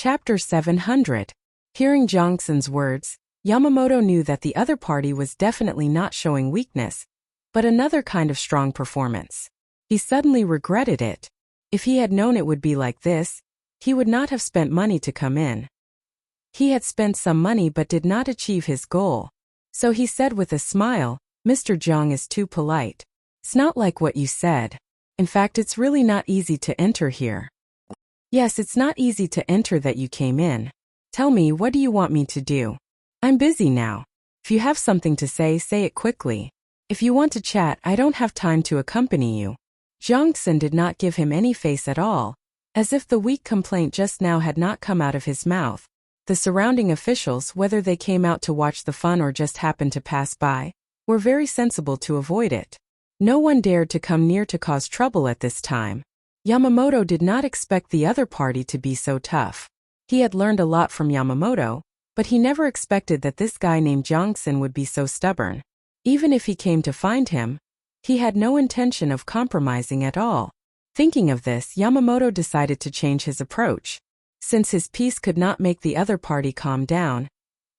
Chapter 700. Hearing Jiangxin's words, Yamamoto knew that the other party was definitely not showing weakness, but another kind of strong performance. He suddenly regretted it. If he had known it would be like this, he would not have spent money to come in. He had spent some money but did not achieve his goal. So he said with a smile, "Mr. Jiang is too polite. It's not like what you said. In fact, it's really not easy to enter here." "Yes, it's not easy to enter that you came in. Tell me, what do you want me to do? I'm busy now. If you have something to say it quickly. If you want to chat, I don't have time to accompany you." Jiangxin did not give him any face at all, as if the weak complaint just now had not come out of his mouth. The surrounding officials, whether they came out to watch the fun or just happened to pass by, were very sensible to avoid it. No one dared to come near to cause trouble at this time. Yamamoto did not expect the other party to be so tough. He had learned a lot from Yamamoto, but he never expected that this guy named Jiangxin would be so stubborn. Even if he came to find him, he had no intention of compromising at all. Thinking of this, Yamamoto decided to change his approach. Since his peace could not make the other party calm down,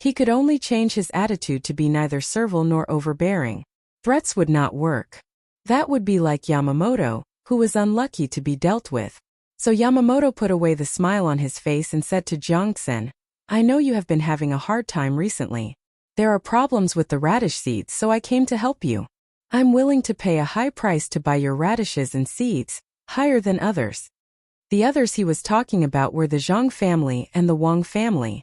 he could only change his attitude to be neither servile nor overbearing. Threats would not work. That would be like Yamamoto, who was unlucky to be dealt with. So Yamamoto put away the smile on his face and said to Jiangxin, "I know you have been having a hard time recently. There are problems with the radish seeds, so I came to help you. I'm willing to pay a high price to buy your radishes and seeds, higher than others." The others he was talking about were the Zhang family and the Wang family.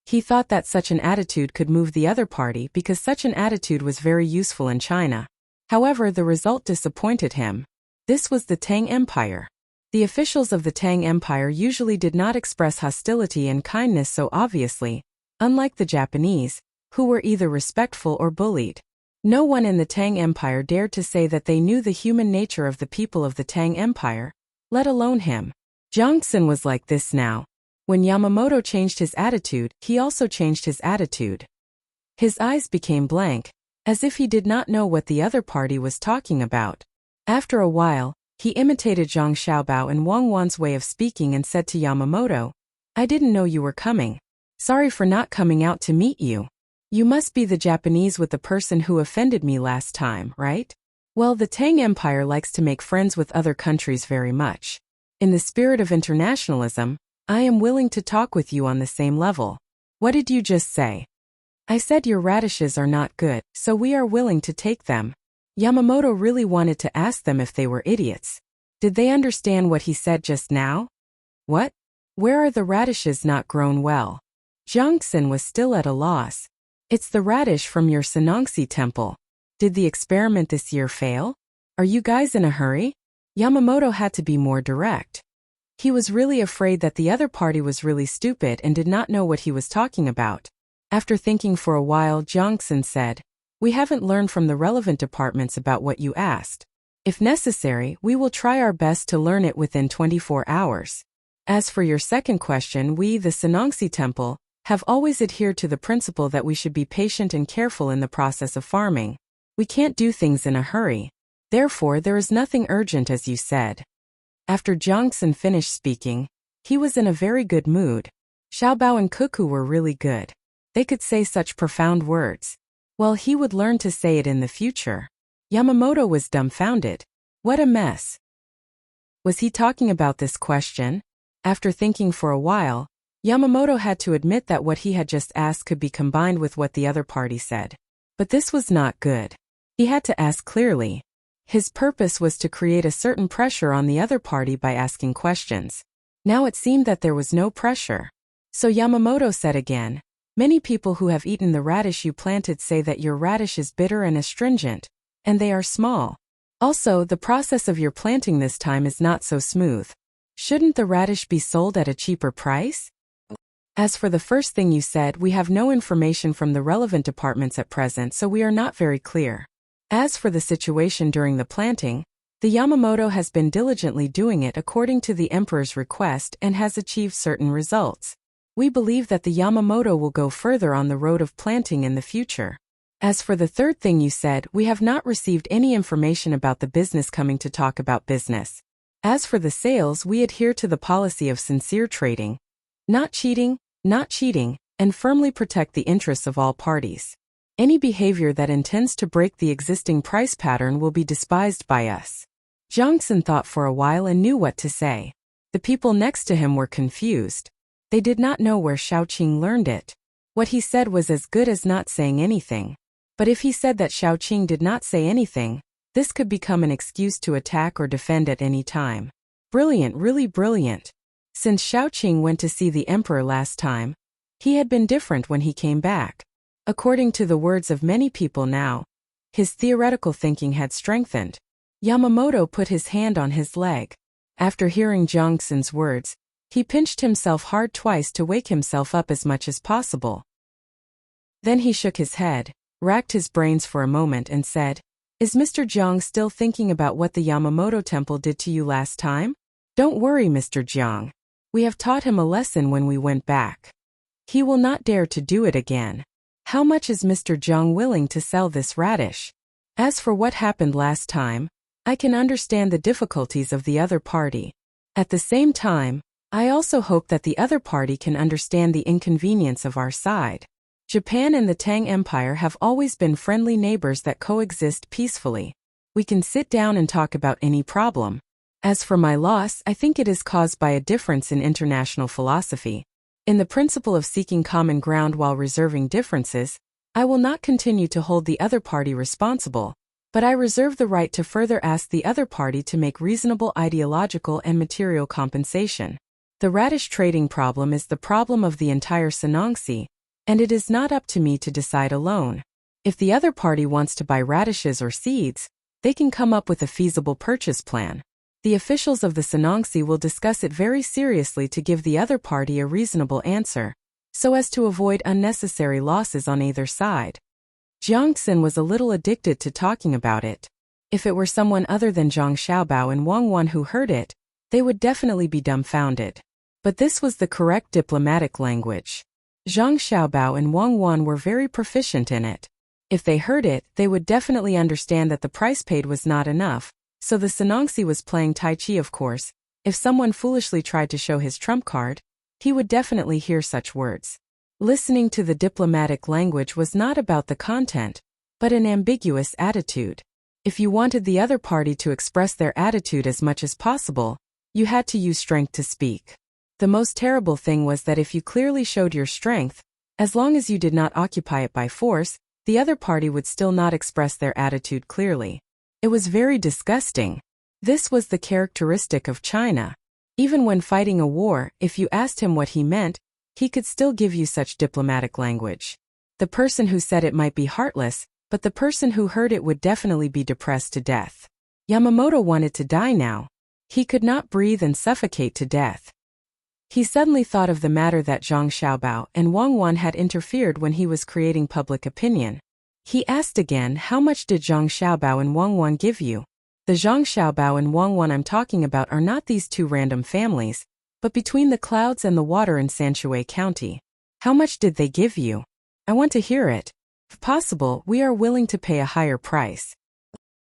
He thought that such an attitude could move the other party because such an attitude was very useful in China. However, the result disappointed him. This was the Tang Empire. The officials of the Tang Empire usually did not express hostility and kindness so obviously, unlike the Japanese, who were either respectful or bullied. No one in the Tang Empire dared to say that they knew the human nature of the people of the Tang Empire, let alone him. Jiangxin was like this now. When Yamamoto changed his attitude, he also changed his attitude. His eyes became blank, as if he did not know what the other party was talking about. After a while, he imitated Zhang Xiaobao and Wang Wan's way of speaking and said to Yamamoto, "I didn't know you were coming. Sorry for not coming out to meet you. You must be the Japanese with the person who offended me last time, right? Well, the Tang Empire likes to make friends with other countries very much. In the spirit of internationalism, I am willing to talk with you on the same level." "What did you just say?" "I said your radishes are not good, so we are willing to take them." Yamamoto really wanted to ask them if they were idiots. Did they understand what he said just now? What? Where are the radishes not grown well? Jiangxin was still at a loss. "It's the radish from your Sanongxi temple. Did the experiment this year fail? Are you guys in a hurry?" Yamamoto had to be more direct. He was really afraid that the other party was really stupid and did not know what he was talking about. After thinking for a while, Jiangxin said, "We haven't learned from the relevant departments about what you asked. If necessary, we will try our best to learn it within 24 hours. As for your second question, we, the Sanongxi Temple, have always adhered to the principle that we should be patient and careful in the process of farming. We can't do things in a hurry. Therefore, there is nothing urgent as you said." After Jiangxin finished speaking, he was in a very good mood. Xiaobao and Cuckoo were really good. They could say such profound words. Well, he would learn to say it in the future. Yamamoto was dumbfounded. What a mess. Was he talking about this question? After thinking for a while, Yamamoto had to admit that what he had just asked could be combined with what the other party said. But this was not good. He had to ask clearly. His purpose was to create a certain pressure on the other party by asking questions. Now it seemed that there was no pressure. So Yamamoto said again, "Many people who have eaten the radish you planted say that your radish is bitter and astringent, and they are small. Also, the process of your planting this time is not so smooth. Shouldn't the radish be sold at a cheaper price?" As for the first thing you said, we have no information from the relevant departments at present, so we are not very clear. As for the situation during the planting, the Yamamoto has been diligently doing it according to the emperor's request and has achieved certain results. We believe that the Yamamoto will go further on the road of planting in the future. As for the third thing you said, we have not received any information about the business coming to talk about business. As for the sales, we adhere to the policy of sincere trading. not cheating, and firmly protect the interests of all parties. Any behavior that intends to break the existing price pattern will be despised by us. Jiangxin thought for a while and knew what to say. The people next to him were confused. They did not know where Shaoqing learned it. What he said was as good as not saying anything. But if he said that Shaoqing did not say anything, this could become an excuse to attack or defend at any time. Brilliant, really brilliant. Since Shaoqing went to see the emperor last time, he had been different when he came back. According to the words of many people now, his theoretical thinking had strengthened. Yamamoto put his hand on his leg. After hearing Jiangxin's words, he pinched himself hard twice to wake himself up as much as possible. Then he shook his head, racked his brains for a moment and said, "Is Mr. Jiang still thinking about what the Yamamoto temple did to you last time? Don't worry, Mr. Jiang. We have taught him a lesson when we went back. He will not dare to do it again. How much is Mr. Jiang willing to sell this radish? As for what happened last time, I can understand the difficulties of the other party. At the same time, I also hope that the other party can understand the inconvenience of our side. Japan and the Tang Empire have always been friendly neighbors that coexist peacefully. We can sit down and talk about any problem. As for my loss, I think it is caused by a difference in international philosophy. In the principle of seeking common ground while reserving differences, I will not continue to hold the other party responsible, but I reserve the right to further ask the other party to make reasonable ideological and material compensation. The radish trading problem is the problem of the entire Sanongsi, and it is not up to me to decide alone. If the other party wants to buy radishes or seeds, they can come up with a feasible purchase plan. The officials of the Sanongsi will discuss it very seriously to give the other party a reasonable answer, so as to avoid unnecessary losses on either side." Jiangxin was a little addicted to talking about it. If it were someone other than Zhang Xiaobao and Wang Wan who heard it, they would definitely be dumbfounded. But this was the correct diplomatic language. Zhang Xiaobao and Wang Wan were very proficient in it. If they heard it, they would definitely understand that the price paid was not enough, so the Sanongsi was playing Tai Chi of course. If someone foolishly tried to show his trump card, he would definitely hear such words. Listening to the diplomatic language was not about the content, but an ambiguous attitude. If you wanted the other party to express their attitude as much as possible, you had to use strength to speak. The most terrible thing was that if you clearly showed your strength, as long as you did not occupy it by force, the other party would still not express their attitude clearly. It was very disgusting. This was the characteristic of China. Even when fighting a war, if you asked him what he meant, he could still give you such diplomatic language. The person who said it might be heartless, but the person who heard it would definitely be depressed to death. Yamamoto wanted to die now. He could not breathe and suffocate to death. He suddenly thought of the matter that Zhang Xiaobao and Wang Wan had interfered when he was creating public opinion. He asked again, how much did Zhang Xiaobao and Wang Wan give you? The Zhang Xiaobao and Wang Wan I'm talking about are not these two random families, but between the clouds and the water in Sanshui County. How much did they give you? I want to hear it. If possible, we are willing to pay a higher price.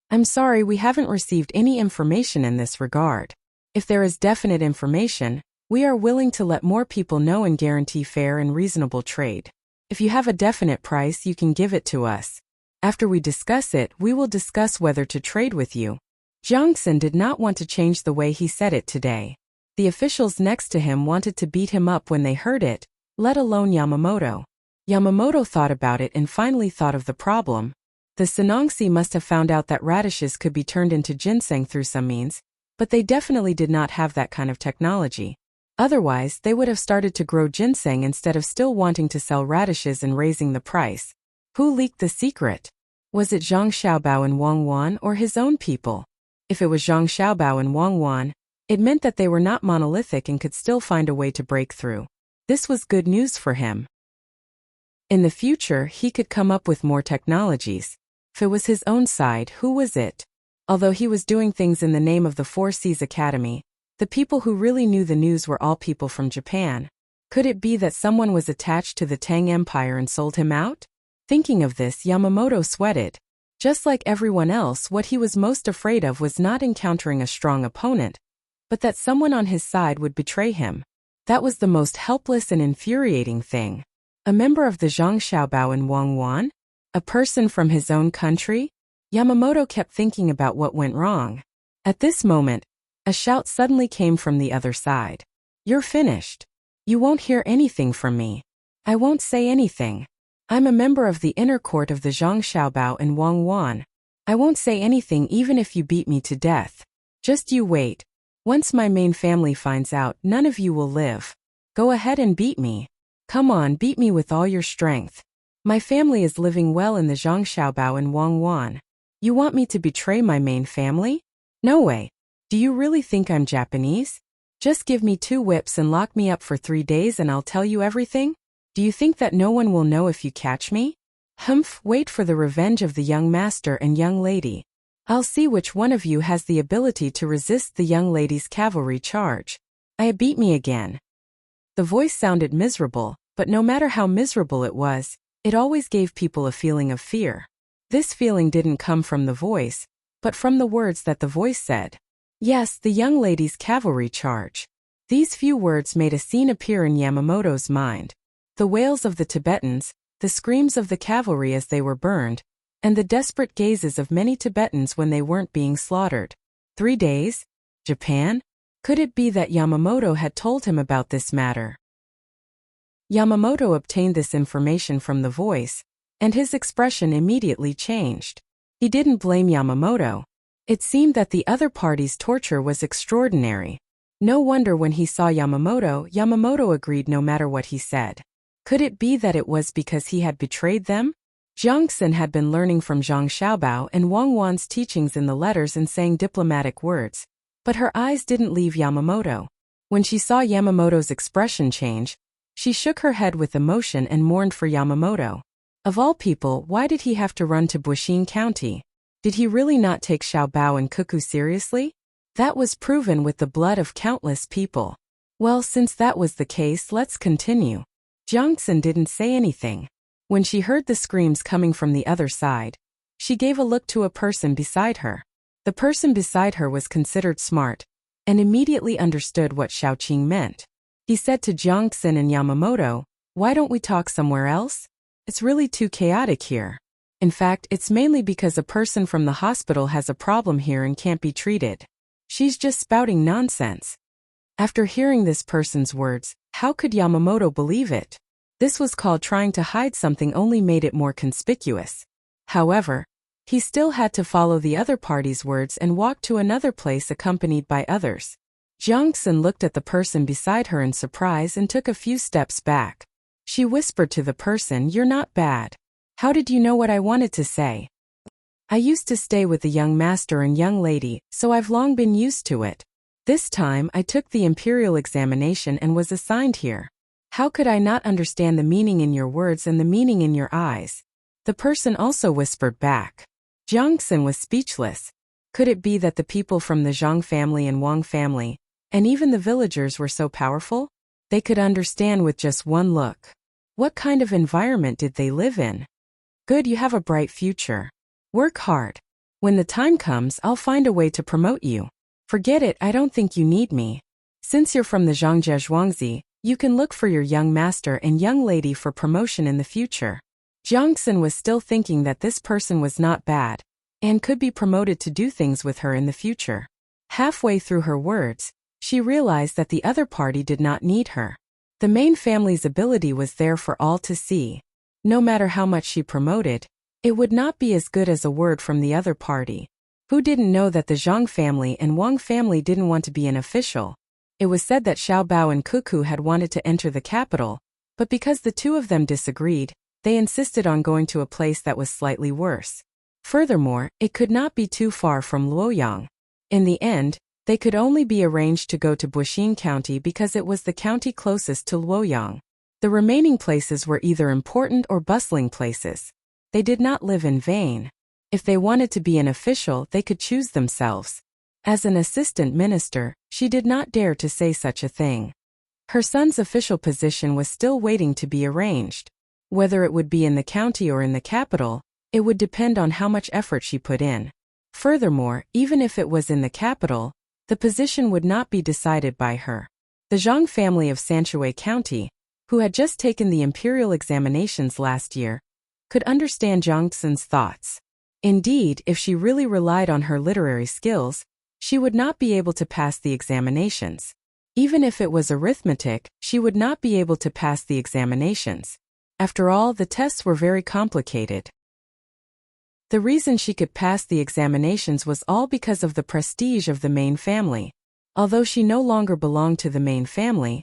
I'm sorry, we haven't received any information in this regard. If there is definite information, we are willing to let more people know and guarantee fair and reasonable trade. If you have a definite price, you can give it to us. After we discuss it, we will discuss whether to trade with you. Jiangxin did not want to change the way he said it today. The officials next to him wanted to beat him up when they heard it, let alone Yamamoto. Yamamoto thought about it and finally thought of the problem. The Sanongsi must have found out that radishes could be turned into ginseng through some means, but they definitely did not have that kind of technology. Otherwise, they would have started to grow ginseng instead of still wanting to sell radishes and raising the price. Who leaked the secret? Was it Zhang Xiaobao and Wang Wan or his own people? If it was Zhang Xiaobao and Wang Wan, it meant that they were not monolithic and could still find a way to break through. This was good news for him. In the future, he could come up with more technologies. If it was his own side, who was it? Although he was doing things in the name of the Four Seas Academy, the people who really knew the news were all people from Japan. Could it be that someone was attached to the Tang Empire and sold him out? Thinking of this, Yamamoto sweated. Just like everyone else, what he was most afraid of was not encountering a strong opponent, but that someone on his side would betray him. That was the most helpless and infuriating thing. A member of the Zhang Xiaobao and Wang Wan? A person from his own country? Yamamoto kept thinking about what went wrong. At this moment, a shout suddenly came from the other side. You're finished. You won't hear anything from me. I won't say anything. I'm a member of the inner court of the Zhang Xiaobao and Wang Wan. I won't say anything even if you beat me to death. Just you wait. Once my main family finds out, none of you will live. Go ahead and beat me. Come on, beat me with all your strength. My family is living well in the Zhang Xiaobao and Wang Wan. You want me to betray my main family? No way. Do you really think I'm Japanese? Just give me 2 whips and lock me up for 3 days and I'll tell you everything? Do you think that no one will know if you catch me? Humph, wait for the revenge of the young master and young lady. I'll see which one of you has the ability to resist the young lady's cavalry charge. Beat me again. The voice sounded miserable, but no matter how miserable it was, it always gave people a feeling of fear. This feeling didn't come from the voice, but from the words that the voice said. Yes, the young lady's cavalry charge. These few words made a scene appear in Yamamoto's mind. The wails of the Tibetans, the screams of the cavalry as they were burned, and the desperate gazes of many Tibetans when they weren't being slaughtered. 3 days? Japan? Could it be that Yamamoto had told him about this matter? Yamamoto obtained this information from the voice, and his expression immediately changed. He didn't blame Yamamoto. It seemed that the other party's torture was extraordinary. No wonder when he saw Yamamoto agreed no matter what he said. Could it be that it was because he had betrayed them? Jiang Xin had been learning from Zhang Xiaobao and Wang Wan's teachings in the letters and saying diplomatic words. But her eyes didn't leave Yamamoto. When she saw Yamamoto's expression change, she shook her head with emotion and mourned for Yamamoto. Of all people, why did he have to run to Buxin County? Did he really not take Xiaobao and Cuckoo seriously? That was proven with the blood of countless people. Well, since that was the case, let's continue. Jiang Xin didn't say anything. When she heard the screams coming from the other side, she gave a look to a person beside her. The person beside her was considered smart, and immediately understood what Xiaoqing meant. He said to Jiang Xin and Yamamoto, "Why don't we talk somewhere else? It's really too chaotic here. In fact, it's mainly because a person from the hospital has a problem here and can't be treated. She's just spouting nonsense." After hearing this person's words, how could Yamamoto believe it? This was called trying to hide something, only made it more conspicuous. However, he still had to follow the other party's words and walk to another place accompanied by others. Jiang Xin looked at the person beside her in surprise and took a few steps back. She whispered to the person, "You're not bad. How did you know what I wanted to say?" "I used to stay with the young master and young lady, so I've long been used to it. This time I took the imperial examination and was assigned here. How could I not understand the meaning in your words and the meaning in your eyes?" The person also whispered back. Jiang Xin was speechless. Could it be that the people from the Zhang family and Wang family, and even the villagers, were so powerful? They could understand with just one look. What kind of environment did they live in? Good, you have a bright future. Work hard. When the time comes, I'll find a way to promote you. Forget it, I don't think you need me. Since you're from the Zhangjie Zhuangzi, you can look for your young master and young lady for promotion in the future. Jiang Xin was still thinking that this person was not bad, and could be promoted to do things with her in the future. Halfway through her words, she realized that the other party did not need her. The main family's ability was there for all to see. No matter how much she promoted, it would not be as good as a word from the other party. Who didn't know that the Zhang family and Wang family didn't want to be an official? It was said that Xiaobao and Cuckoo had wanted to enter the capital, but because the two of them disagreed, they insisted on going to a place that was slightly worse. Furthermore, it could not be too far from Luoyang. In the end, they could only be arranged to go to Buxin County because it was the county closest to Luoyang. The remaining places were either important or bustling places. They did not live in vain. If they wanted to be an official, they could choose themselves. As an assistant minister, she did not dare to say such a thing. Her son's official position was still waiting to be arranged. Whether it would be in the county or in the capital, it would depend on how much effort she put in. Furthermore, even if it was in the capital, the position would not be decided by her. The Zhang family of Sanshui County, who had just taken the imperial examinations last year, could understand Jiang Xin's thoughts. Indeed, if she really relied on her literary skills, she would not be able to pass the examinations. Even if it was arithmetic, she would not be able to pass the examinations. After all, the tests were very complicated. The reason she could pass the examinations was all because of the prestige of the main family. Although she no longer belonged to the main family,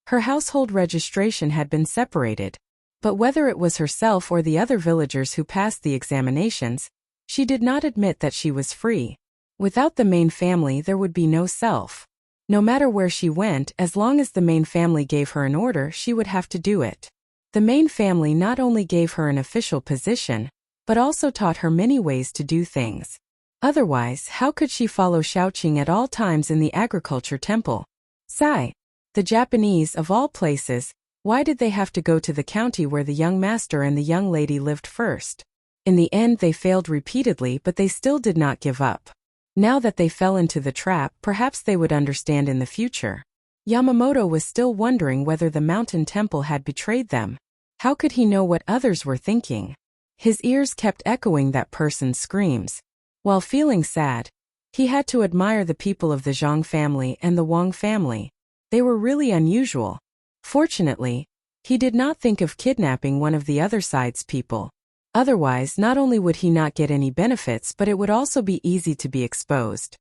her household registration had been separated. But whether it was herself or the other villagers who passed the examinations, she did not admit that she was free. Without the main family, there would be no self. No matter where she went, as long as the main family gave her an order, she would have to do it. The main family not only gave her an official position, but also taught her many ways to do things. Otherwise, how could she follow Shaoqing at all times in the agriculture temple? Sigh. The Japanese, of all places, why did they have to go to the county where the young master and the young lady lived first? In the end, they failed repeatedly, but they still did not give up. Now that they fell into the trap, perhaps they would understand in the future. Yamamoto was still wondering whether the mountain temple had betrayed them. How could he know what others were thinking? His ears kept echoing that person's screams. While feeling sad, he had to admire the people of the Zhang family and the Wang family. They were really unusual. Fortunately, he did not think of kidnapping one of the other side's people. Otherwise, not only would he not get any benefits, but it would also be easy to be exposed.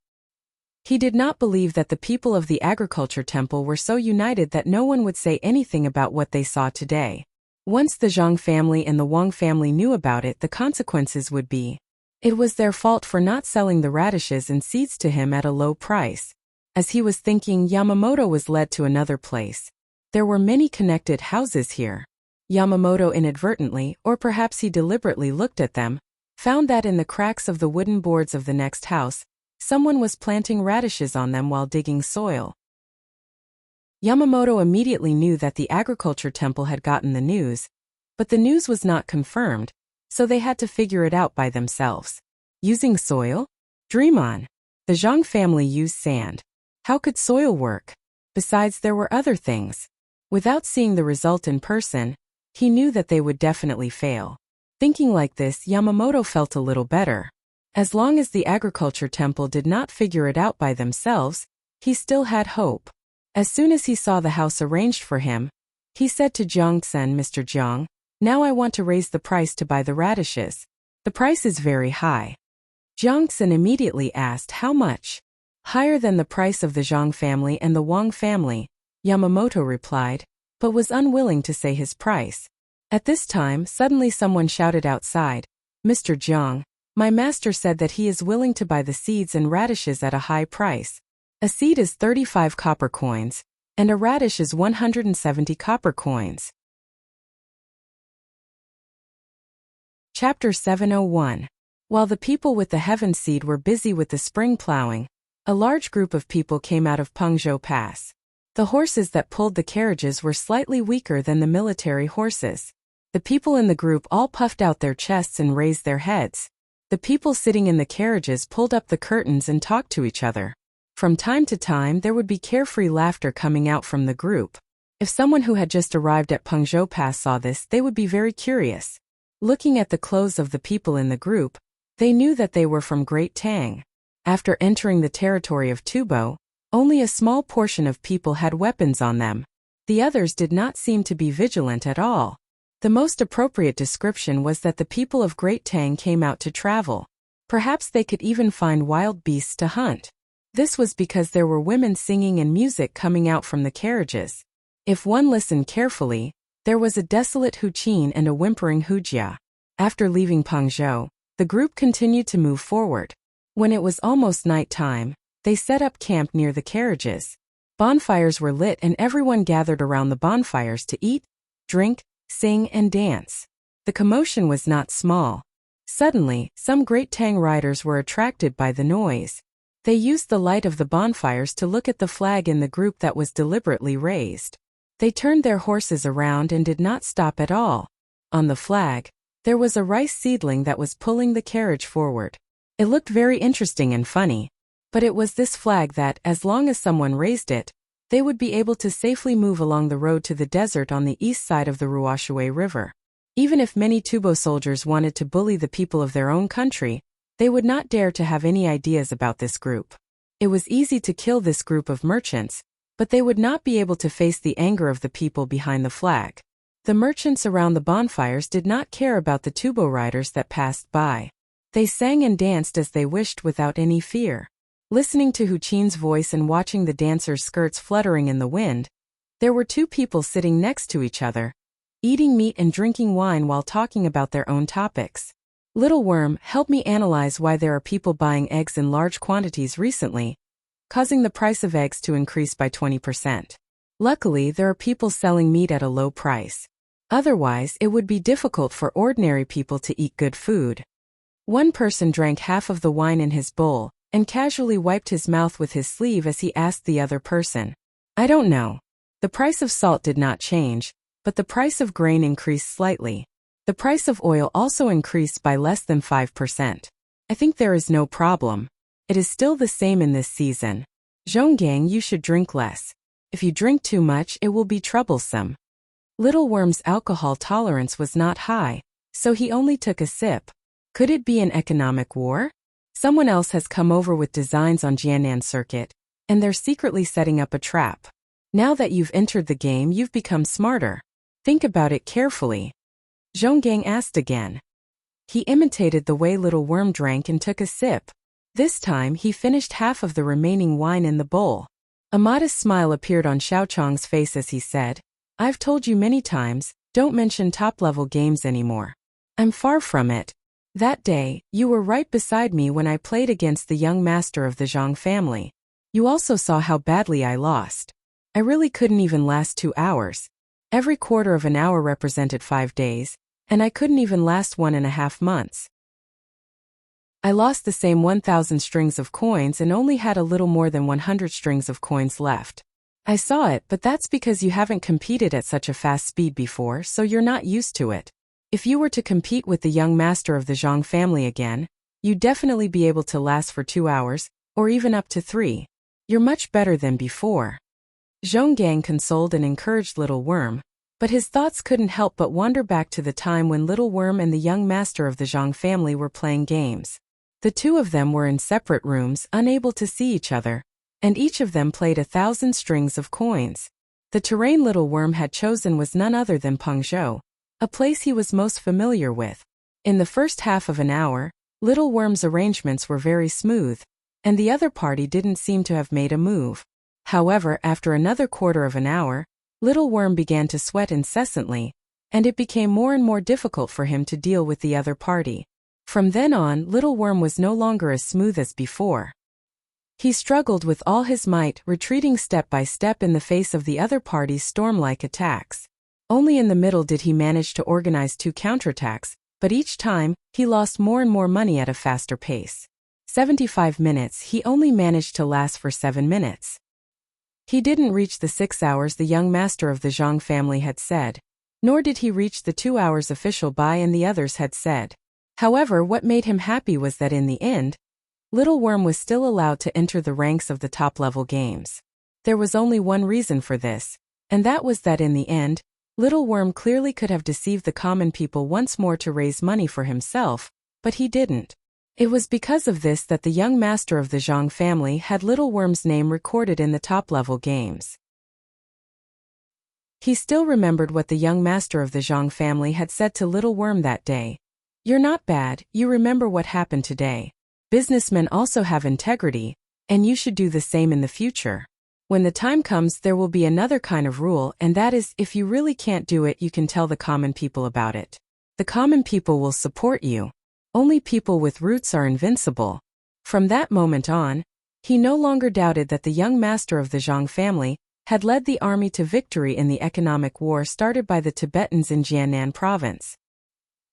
He did not believe that the people of the agriculture temple were so united that no one would say anything about what they saw today. Once the Zhang family and the Wang family knew about it, the consequences would be. It was their fault for not selling the radishes and seeds to him at a low price. As he was thinking, Yamamoto was led to another place. There were many connected houses here. Yamamoto inadvertently, or perhaps he deliberately looked at them, found that in the cracks of the wooden boards of the next house, someone was planting radishes on them while digging soil. Yamamoto immediately knew that the agriculture temple had gotten the news, but the news was not confirmed, so they had to figure it out by themselves. Using soil? Dream on. The Zhang family used sand. How could soil work? Besides, there were other things. Without seeing the result in person, he knew that they would definitely fail. Thinking like this, Yamamoto felt a little better. As long as the agriculture temple did not figure it out by themselves, he still had hope. As soon as he saw the house arranged for him, he said to Jiang Xen, "Mr. Jiang, now I want to raise the price to buy the radishes. The price is very high." Jiang Xen immediately asked how much. "Higher than the price of the Zhang family and the Wang family," Yamamoto replied, but was unwilling to say his price. At this time, suddenly someone shouted outside, "Mr. Jiang, my master said that he is willing to buy the seeds and radishes at a high price. A seed is 35 copper coins, and a radish is 170 copper coins." Chapter 701. While the people with the heaven seed were busy with the spring plowing, a large group of people came out of Pengzhou Pass. The horses that pulled the carriages were slightly weaker than the military horses. The people in the group all puffed out their chests and raised their heads. The people sitting in the carriages pulled up the curtains and talked to each other. From time to time, there would be carefree laughter coming out from the group. If someone who had just arrived at Pengzhou Pass saw this, they would be very curious. Looking at the clothes of the people in the group, they knew that they were from Great Tang. After entering the territory of Tubo, only a small portion of people had weapons on them. The others did not seem to be vigilant at all. The most appropriate description was that the people of Great Tang came out to travel. Perhaps they could even find wild beasts to hunt. This was because there were women singing and music coming out from the carriages. If one listened carefully, there was a desolate Huqin and a whimpering Hujia. After leaving Pengzhou, the group continued to move forward. When it was almost night time, they set up camp near the carriages. Bonfires were lit and everyone gathered around the bonfires to eat, drink, sing, and dance. The commotion was not small. Suddenly, some Great Tang riders were attracted by the noise. They used the light of the bonfires to look at the flag in the group that was deliberately raised. They turned their horses around and did not stop at all. On the flag, there was a rice seedling that was pulling the carriage forward. It looked very interesting and funny. But it was this flag that, as long as someone raised it, they would be able to safely move along the road to the desert on the east side of the Ruashui River. Even if many Tubo soldiers wanted to bully the people of their own country, they would not dare to have any ideas about this group. It was easy to kill this group of merchants, but they would not be able to face the anger of the people behind the flag. The merchants around the bonfires did not care about the Tubo riders that passed by. They sang and danced as they wished without any fear. Listening to Huqin's voice and watching the dancers' skirts fluttering in the wind, there were two people sitting next to each other, eating meat and drinking wine while talking about their own topics. Little Worm, help me analyze why there are people buying eggs in large quantities recently, causing the price of eggs to increase by 20%. Luckily, there are people selling meat at a low price. Otherwise, it would be difficult for ordinary people to eat good food. One person drank half of the wine in his bowl and casually wiped his mouth with his sleeve as he asked the other person, I don't know. The price of salt did not change, but the price of grain increased slightly. The price of oil also increased by less than 5%. I think there is no problem. It is still the same in this season. Zhonggang, you should drink less. If you drink too much, it will be troublesome. Little Worm's alcohol tolerance was not high, so he only took a sip. Could it be an economic war? Someone else has come over with designs on Jiannan Circuit, and they're secretly setting up a trap. Now that you've entered the game, you've become smarter. Think about it carefully. Zhonggang asked again. He imitated the way Little Worm drank and took a sip. This time he finished half of the remaining wine in the bowl. A modest smile appeared on Xiaochang's face as he said, I've told you many times, don't mention top-level games anymore. I'm far from it. That day, you were right beside me when I played against the young master of the Zhang family. You also saw how badly I lost. I really couldn't even last 2 hours. Every quarter of an hour represented 5 days, and I couldn't even last 1.5 months. I lost the same 1,000 strings of coins and only had a little more than 100 strings of coins left. I saw it, but that's because you haven't competed at such a fast speed before, so you're not used to it. If you were to compete with the young master of the Zhang family again, you'd definitely be able to last for 2 hours, or even up to 3. You're much better than before. Zhonggang consoled and encouraged Little Worm, but his thoughts couldn't help but wander back to the time when Little Worm and the young master of the Zhang family were playing games. The two of them were in separate rooms, unable to see each other, and each of them played 1,000 strings of coins. The terrain Little Worm had chosen was none other than Pengzhou, a place he was most familiar with. In the first half of an hour, Little Worm's arrangements were very smooth, and the other party didn't seem to have made a move. However, after another quarter of an hour, Little Worm began to sweat incessantly, and it became more and more difficult for him to deal with the other party. From then on, Little Worm was no longer as smooth as before. He struggled with all his might, retreating step by step in the face of the other party's storm-like attacks. Only in the middle did he manage to organize 2 counterattacks, but each time, he lost more and more money at a faster pace. 75 minutes, he only managed to last for 7 minutes. He didn't reach the 6 hours the young master of the Zhang family had said, nor did he reach the 2 hours official Bai and the others had said. However, what made him happy was that in the end, Little Worm was still allowed to enter the ranks of the top-level games. There was only one reason for this, and that was that in the end, Little Worm clearly could have deceived the common people once more to raise money for himself, but he didn't. It was because of this that the young master of the Zhang family had Little Worm's name recorded in the top-level games. He still remembered what the young master of the Zhang family had said to Little Worm that day. You're not bad, you remember what happened today. Businessmen also have integrity, and you should do the same in the future. When the time comes, there will be another kind of rule, and that is, if you really can't do it, you can tell the common people about it. The common people will support you. Only people with roots are invincible. From that moment on, he no longer doubted that the young master of the Zhang family had led the army to victory in the economic war started by the Tibetans in Jiannan province.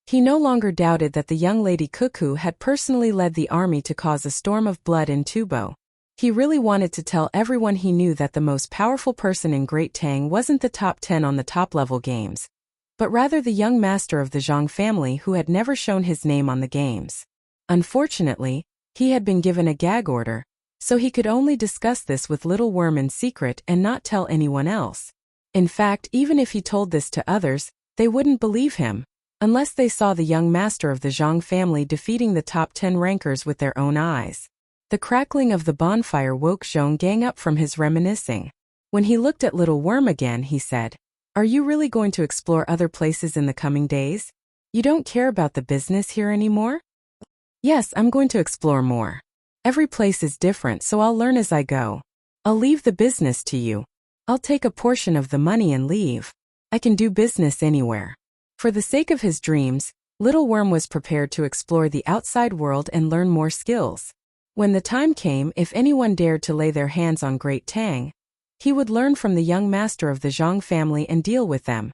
He no longer doubted that the young lady Cuckoo had personally led the army to cause a storm of blood in Tubo. He really wanted to tell everyone he knew that the most powerful person in Great Tang wasn't the top 10 on the top-level games, but rather the young master of the Zhang family who had never shown his name on the games. Unfortunately, he had been given a gag order, so he could only discuss this with Little Worm in secret and not tell anyone else. In fact, even if he told this to others, they wouldn't believe him, unless they saw the young master of the Zhang family defeating the top 10 rankers with their own eyes. The crackling of the bonfire woke Zhong Gang up from his reminiscing. When he looked at Little Worm again, he said, "Are you really going to explore other places in the coming days? You don't care about the business here anymore?" "Yes, I'm going to explore more. Every place is different, so I'll learn as I go. I'll leave the business to you. I'll take a portion of the money and leave. I can do business anywhere." For the sake of his dreams, Little Worm was prepared to explore the outside world and learn more skills. When the time came, if anyone dared to lay their hands on Great Tang, he would learn from the young master of the Zhang family and deal with them.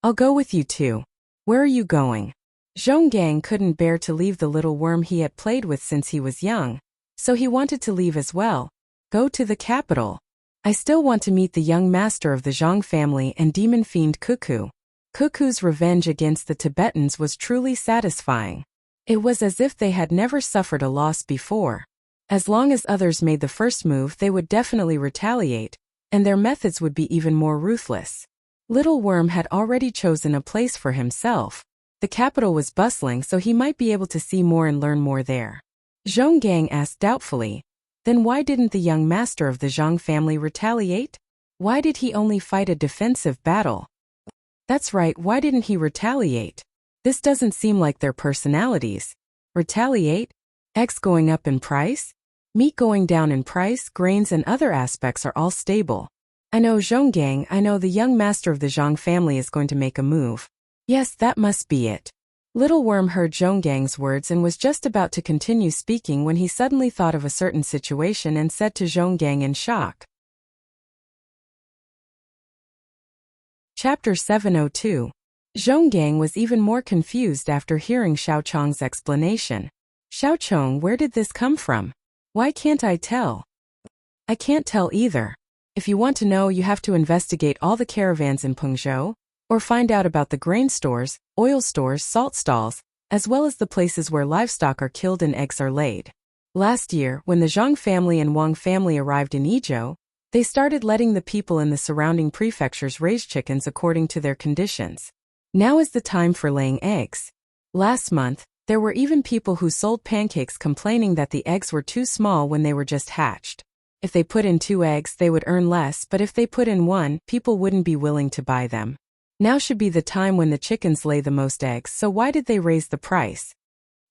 "I'll go with you too. Where are you going?" Zhong Gang couldn't bear to leave the little worm he had played with since he was young, so he wanted to leave as well. "Go to the capital. I still want to meet the young master of the Zhang family and demon fiend Cuckoo." Cuckoo's revenge against the Tibetans was truly satisfying. It was as if they had never suffered a loss before. As long as others made the first move, they would definitely retaliate, and their methods would be even more ruthless. Little Worm had already chosen a place for himself. The capital was bustling, so he might be able to see more and learn more there. Zhong Gang asked doubtfully, "Then why didn't the young master of the Zhang family retaliate? Why did he only fight a defensive battle?" "That's right, why didn't he retaliate? This doesn't seem like their personalities." "Retaliate? Eggs going up in price? Meat going down in price, grains and other aspects are all stable. I know Zhonggang, I know the young master of the Zhang family is going to make a move. Yes, that must be it." Little Worm heard Zhonggang's words and was just about to continue speaking when he suddenly thought of a certain situation and said to Zhonggang in shock. Chapter 702. Zhonggang was even more confused after hearing Xiao Chong's explanation. "Xiao Chong, where did this come from? Why can't I tell?" "I can't tell either. If you want to know, you have to investigate all the caravans in Pengzhou, or find out about the grain stores, oil stores, salt stalls, as well as the places where livestock are killed and eggs are laid." Last year, when the Zhang family and Wang family arrived in Idyll, they started letting the people in the surrounding prefectures raise chickens according to their conditions. Now is the time for laying eggs. Last month, there were even people who sold pancakes complaining that the eggs were too small when they were just hatched. If they put in 2 eggs, they would earn less, but if they put in 1, people wouldn't be willing to buy them. Now should be the time when the chickens lay the most eggs, so why did they raise the price?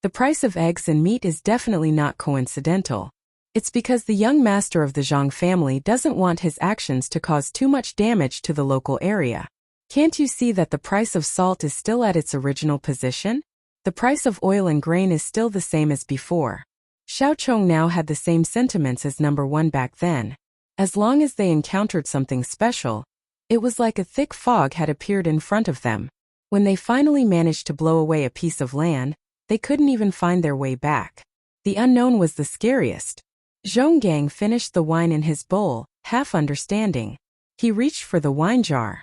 The price of eggs and meat is definitely not coincidental. It's because the young master of the Zhang family doesn't want his actions to cause too much damage to the local area. Can't you see that the price of salt is still at its original position? The price of oil and grain is still the same as before. Xiao Chong now had the same sentiments as number 1 back then. As long as they encountered something special, it was like a thick fog had appeared in front of them. When they finally managed to blow away a piece of land, they couldn't even find their way back. The unknown was the scariest. Zhonggang finished the wine in his bowl, half understanding. He reached for the wine jar.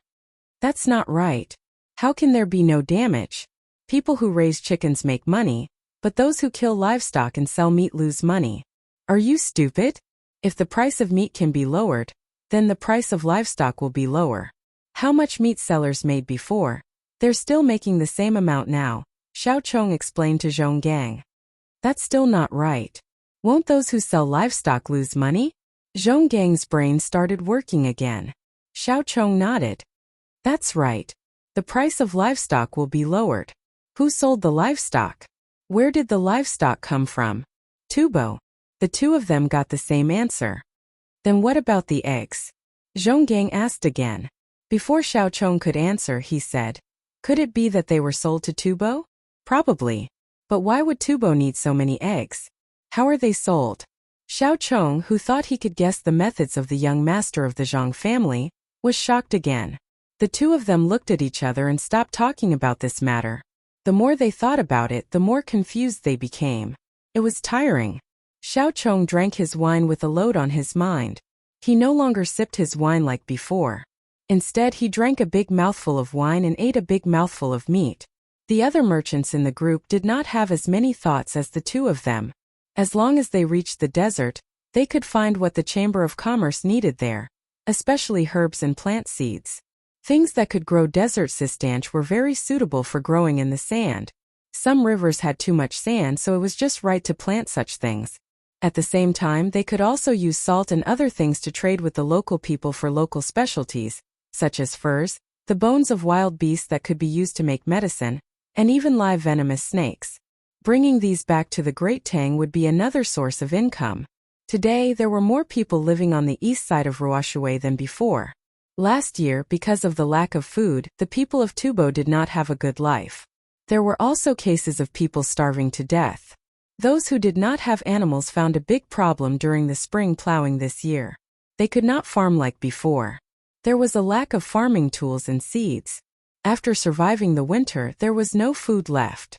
"That's not right. How can there be no damage? People who raise chickens make money, but those who kill livestock and sell meat lose money. Are you stupid? If the price of meat can be lowered, then the price of livestock will be lower. How much meat sellers made before? They're still making the same amount now," Xiao Chong explained to Zhonggang. "That's still not right. Won't those who sell livestock lose money?" Zhonggang's brain started working again. Xiao Chong nodded. "That's right. The price of livestock will be lowered. Who sold the livestock? Where did the livestock come from?" "Tubo." The two of them got the same answer. "Then what about the eggs?" Zhonggang asked again. Before Xiao Chong could answer, he said, "Could it be that they were sold to Tubo?" "Probably. But why would Tubo need so many eggs? How are they sold?" Xiao Chong, who thought he could guess the methods of the young master of the Zhang family, was shocked again. The two of them looked at each other and stopped talking about this matter. The more they thought about it, the more confused they became. It was tiring. Xiao Chong drank his wine with a load on his mind. He no longer sipped his wine like before. Instead, he drank a big mouthful of wine and ate a big mouthful of meat. The other merchants in the group did not have as many thoughts as the two of them. As long as they reached the desert, They could find what the Chamber of Commerce needed there, especially herbs and plant seeds. Things that could grow desert cistanche were very suitable for growing in the sand. Some rivers had too much sand, so it was just right to plant such things. At the same time, they could also use salt and other things to trade with the local people for local specialties, such as furs, the bones of wild beasts that could be used to make medicine, and even live venomous snakes. Bringing these back to the Great Tang would be another source of income. Today, there were more people living on the east side of Wuxia than before. Last year, because of the lack of food, the people of Tubo did not have a good life. There were also cases of people starving to death. Those who did not have animals found a big problem during the spring plowing this year. They could not farm like before. There was a lack of farming tools and seeds. After surviving the winter, there was no food left.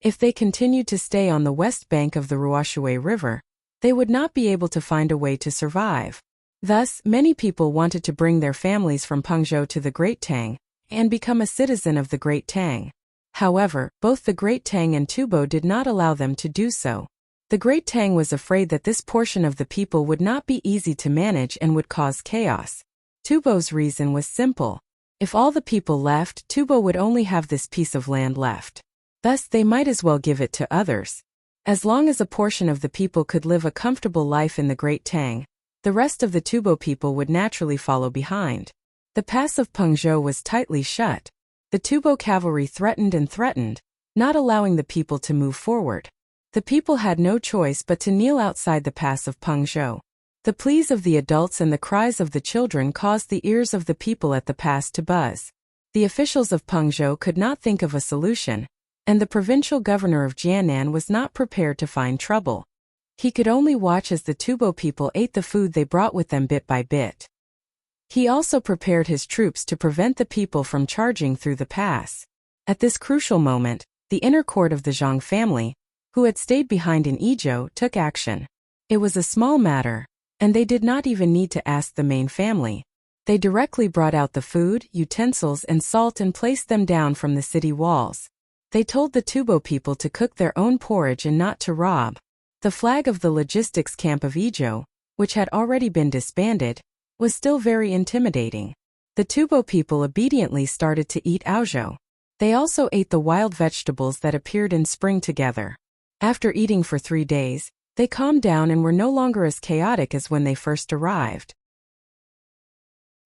If they continued to stay on the west bank of the Wuxia River, they would not be able to find a way to survive. Thus, many people wanted to bring their families from Pengzhou to the Great Tang and become a citizen of the Great Tang. However, both the Great Tang and Tubo did not allow them to do so. The Great Tang was afraid that this portion of the people would not be easy to manage and would cause chaos. Tubo's reason was simple. If all the people left, Tubo would only have this piece of land left. Thus, they might as well give it to others. As long as a portion of the people could live a comfortable life in the Great Tang, the rest of the Tubo people would naturally follow behind. The pass of Pengzhou was tightly shut. The Tubo cavalry threatened, not allowing the people to move forward. The people had no choice but to kneel outside the pass of Pengzhou. The pleas of the adults and the cries of the children caused the ears of the people at the pass to buzz. The officials of Pengzhou could not think of a solution, and the provincial governor of Jiannan was not prepared to find trouble. He could only watch as the Tubo people ate the food they brought with them bit by bit. He also prepared his troops to prevent the people from charging through the pass. At this crucial moment, the inner court of the Zhang family, who had stayed behind in Idyll, took action. It was a small matter, and they did not even need to ask the main family. They directly brought out the food, utensils, and salt and placed them down from the city walls. They told the Tubo people to cook their own porridge and not to rob. The flag of the logistics camp of Idyll, which had already been disbanded, was still very intimidating. The Tubo people obediently started to eat aozhou. They also ate the wild vegetables that appeared in spring together. After eating for 3 days, they calmed down and were no longer as chaotic as when they first arrived.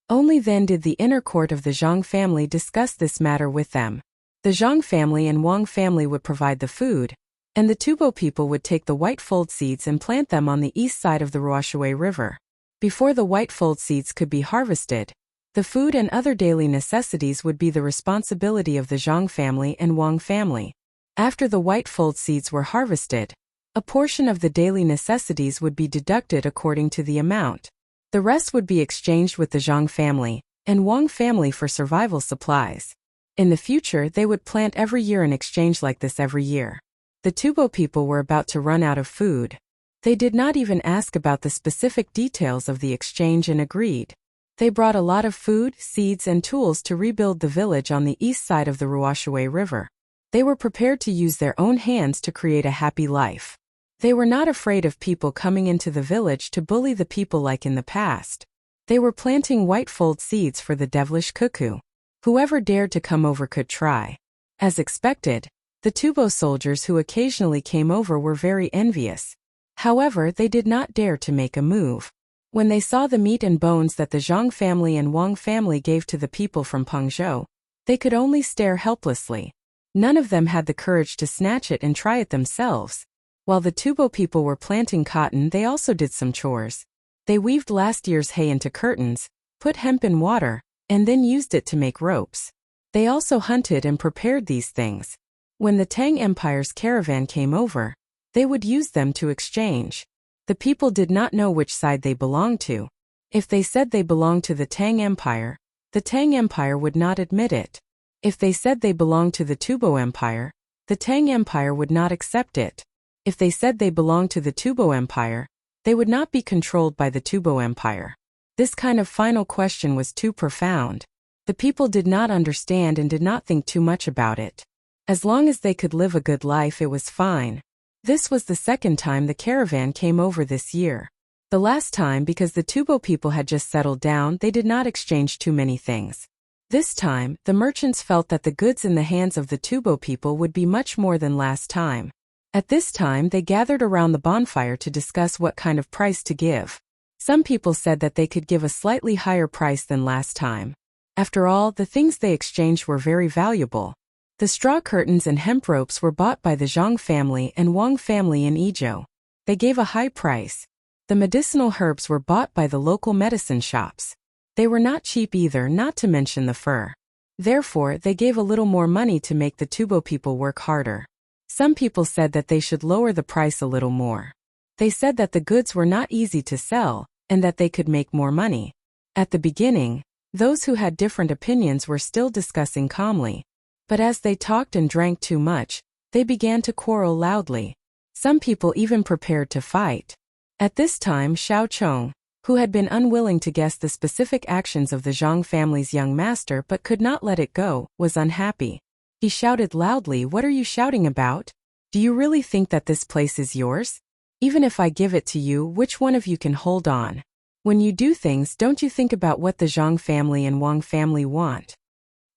Only then did the inner court of the Zhang family discuss this matter with them. The Zhang family and Wang family would provide the food, and the Tubo people would take the white fold seeds and plant them on the east side of the Wuxia River. Before the white fold seeds could be harvested, the food and other daily necessities would be the responsibility of the Zhang family and Wang family. After the white fold seeds were harvested, a portion of the daily necessities would be deducted according to the amount. The rest would be exchanged with the Zhang family and Wang family for survival supplies. In the future, they would plant every year and exchange like this every year. The Tubo people were about to run out of food. They did not even ask about the specific details of the exchange and agreed. They brought a lot of food, seeds, and tools to rebuild the village on the east side of the Wuxia River. They were prepared to use their own hands to create a happy life. They were not afraid of people coming into the village to bully the people like in the past. They were planting white fold seeds for the devilish cuckoo. Whoever dared to come over could try. As expected, the Tubo soldiers who occasionally came over were very envious. However, they did not dare to make a move. When they saw the meat and bones that the Zhang family and Wang family gave to the people from Pengzhou, they could only stare helplessly. None of them had the courage to snatch it and try it themselves. While the Tubo people were planting cotton, they also did some chores. They weaved last year's hay into curtains, put hemp in water, and then used it to make ropes. They also hunted and prepared these things. When the Tang Empire's caravan came over, they would use them to exchange. The people did not know which side they belonged to. If they said they belonged to the Tang Empire would not admit it. If they said they belonged to the Tubo Empire, the Tang Empire would not accept it. If they said they belonged to the Tubo Empire, they would not be controlled by the Tubo Empire. This kind of final question was too profound. The people did not understand and did not think too much about it. As long as they could live a good life, it was fine. This was the second time the caravan came over this year. The last time, because the Tubo people had just settled down, they did not exchange too many things. This time, the merchants felt that the goods in the hands of the Tubo people would be much more than last time. At this time, they gathered around the bonfire to discuss what kind of price to give. Some people said that they could give a slightly higher price than last time. After all, the things they exchanged were very valuable. The straw curtains and hemp ropes were bought by the Zhang family and Wang family in Idyll. They gave a high price. The medicinal herbs were bought by the local medicine shops. They were not cheap either, not to mention the fur. Therefore, they gave a little more money to make the Tubo people work harder. Some people said that they should lower the price a little more. They said that the goods were not easy to sell, and that they could make more money. At the beginning, those who had different opinions were still discussing calmly. But as they talked and drank too much, they began to quarrel loudly. Some people even prepared to fight. At this time, Xiao Chong, who had been unwilling to guess the specific actions of the Zhang family's young master but could not let it go, was unhappy. He shouted loudly, "What are you shouting about? Do you really think that this place is yours? Even if I give it to you, which one of you can hold on? When you do things, don't you think about what the Zhang family and Wang family want?"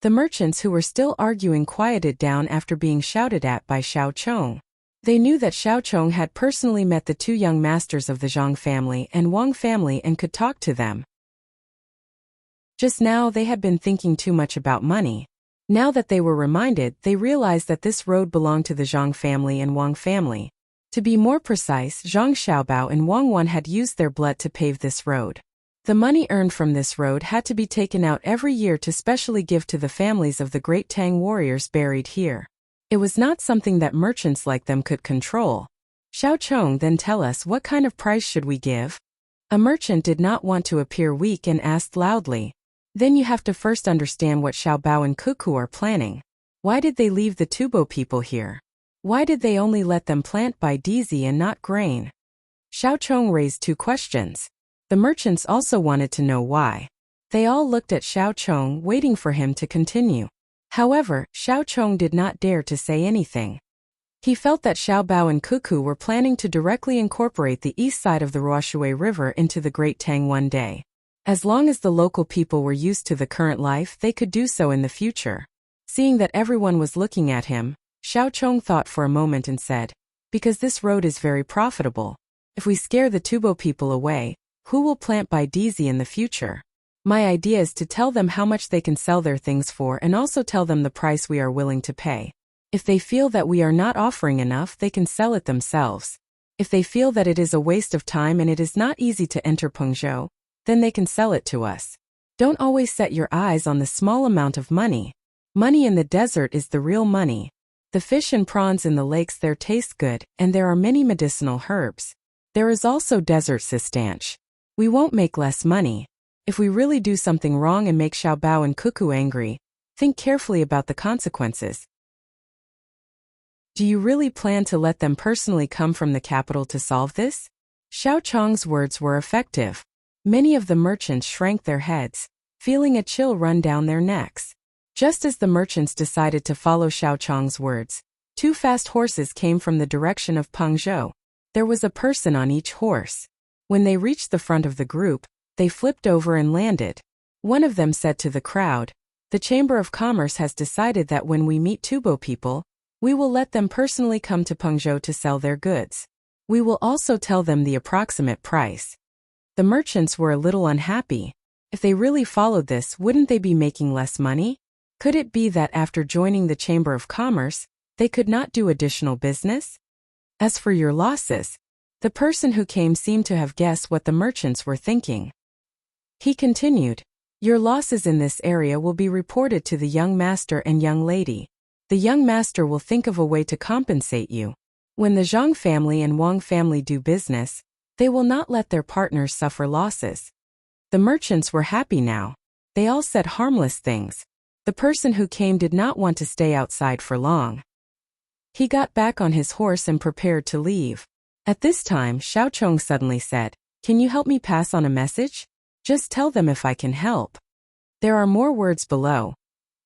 The merchants who were still arguing quieted down after being shouted at by Xiao Chong. They knew that Xiao Chong had personally met the two young masters of the Zhang family and Wang family and could talk to them. Just now they had been thinking too much about money. Now that they were reminded, they realized that this road belonged to the Zhang family and Wang family. To be more precise, Zhang Xiaobao and Wang Wan had used their blood to pave this road. The money earned from this road had to be taken out every year to specially give to the families of the great Tang warriors buried here. It was not something that merchants like them could control. Xiao Chong, then tell us, what kind of price should we give? A merchant did not want to appear weak and asked loudly. Then you have to first understand what Xiaobao and Cuckoo are planning. Why did they leave the Tubo people here? Why did they only let them plant by DZ and not grain? Xiao Chong raised two questions. The merchants also wanted to know why. They all looked at Xiao Chong, waiting for him to continue. However, Xiao Chong did not dare to say anything. He felt that Xiaobao and Cuckoo were planning to directly incorporate the east side of the Ruoshui River into the Great Tang one day. As long as the local people were used to the current life, they could do so in the future. Seeing that everyone was looking at him, Xiao Chong thought for a moment and said, "Because this road is very profitable. If we scare the Tubo people away, who will plant by DZ in the future? My idea is to tell them how much they can sell their things for and also tell them the price we are willing to pay. If they feel that we are not offering enough, they can sell it themselves. If they feel that it is a waste of time and it is not easy to enter Pengzhou, then they can sell it to us. Don't always set your eyes on the small amount of money. Money in the desert is the real money. The fish and prawns in the lakes there taste good, and there are many medicinal herbs. There is also desert sistanch. We won't make less money. If we really do something wrong and make Xiaobao and Cuckoo angry, think carefully about the consequences. Do you really plan to let them personally come from the capital to solve this?" Xiao Chong's words were effective. Many of the merchants shrank their heads, feeling a chill run down their necks. Just as the merchants decided to follow Xiao Chong's words, two fast horses came from the direction of Pengzhou. There was a person on each horse. When they reached the front of the group, they flipped over and landed. One of them said to the crowd, "The Chamber of Commerce has decided that when we meet Tubo people, we will let them personally come to Pengzhou to sell their goods. We will also tell them the approximate price." The merchants were a little unhappy. If they really followed this, wouldn't they be making less money? Could it be that after joining the Chamber of Commerce, they could not do additional business? As for your losses, the person who came seemed to have guessed what the merchants were thinking. He continued, "Your losses in this area will be reported to the young master and young lady. The young master will think of a way to compensate you. When the Zhang family and Wang family do business, they will not let their partners suffer losses." The merchants were happy now. They all said harmless things. The person who came did not want to stay outside for long. He got back on his horse and prepared to leave. At this time, Xiao Chong suddenly said, "Can you help me pass on a message? Just tell them if I can help." There are more words below,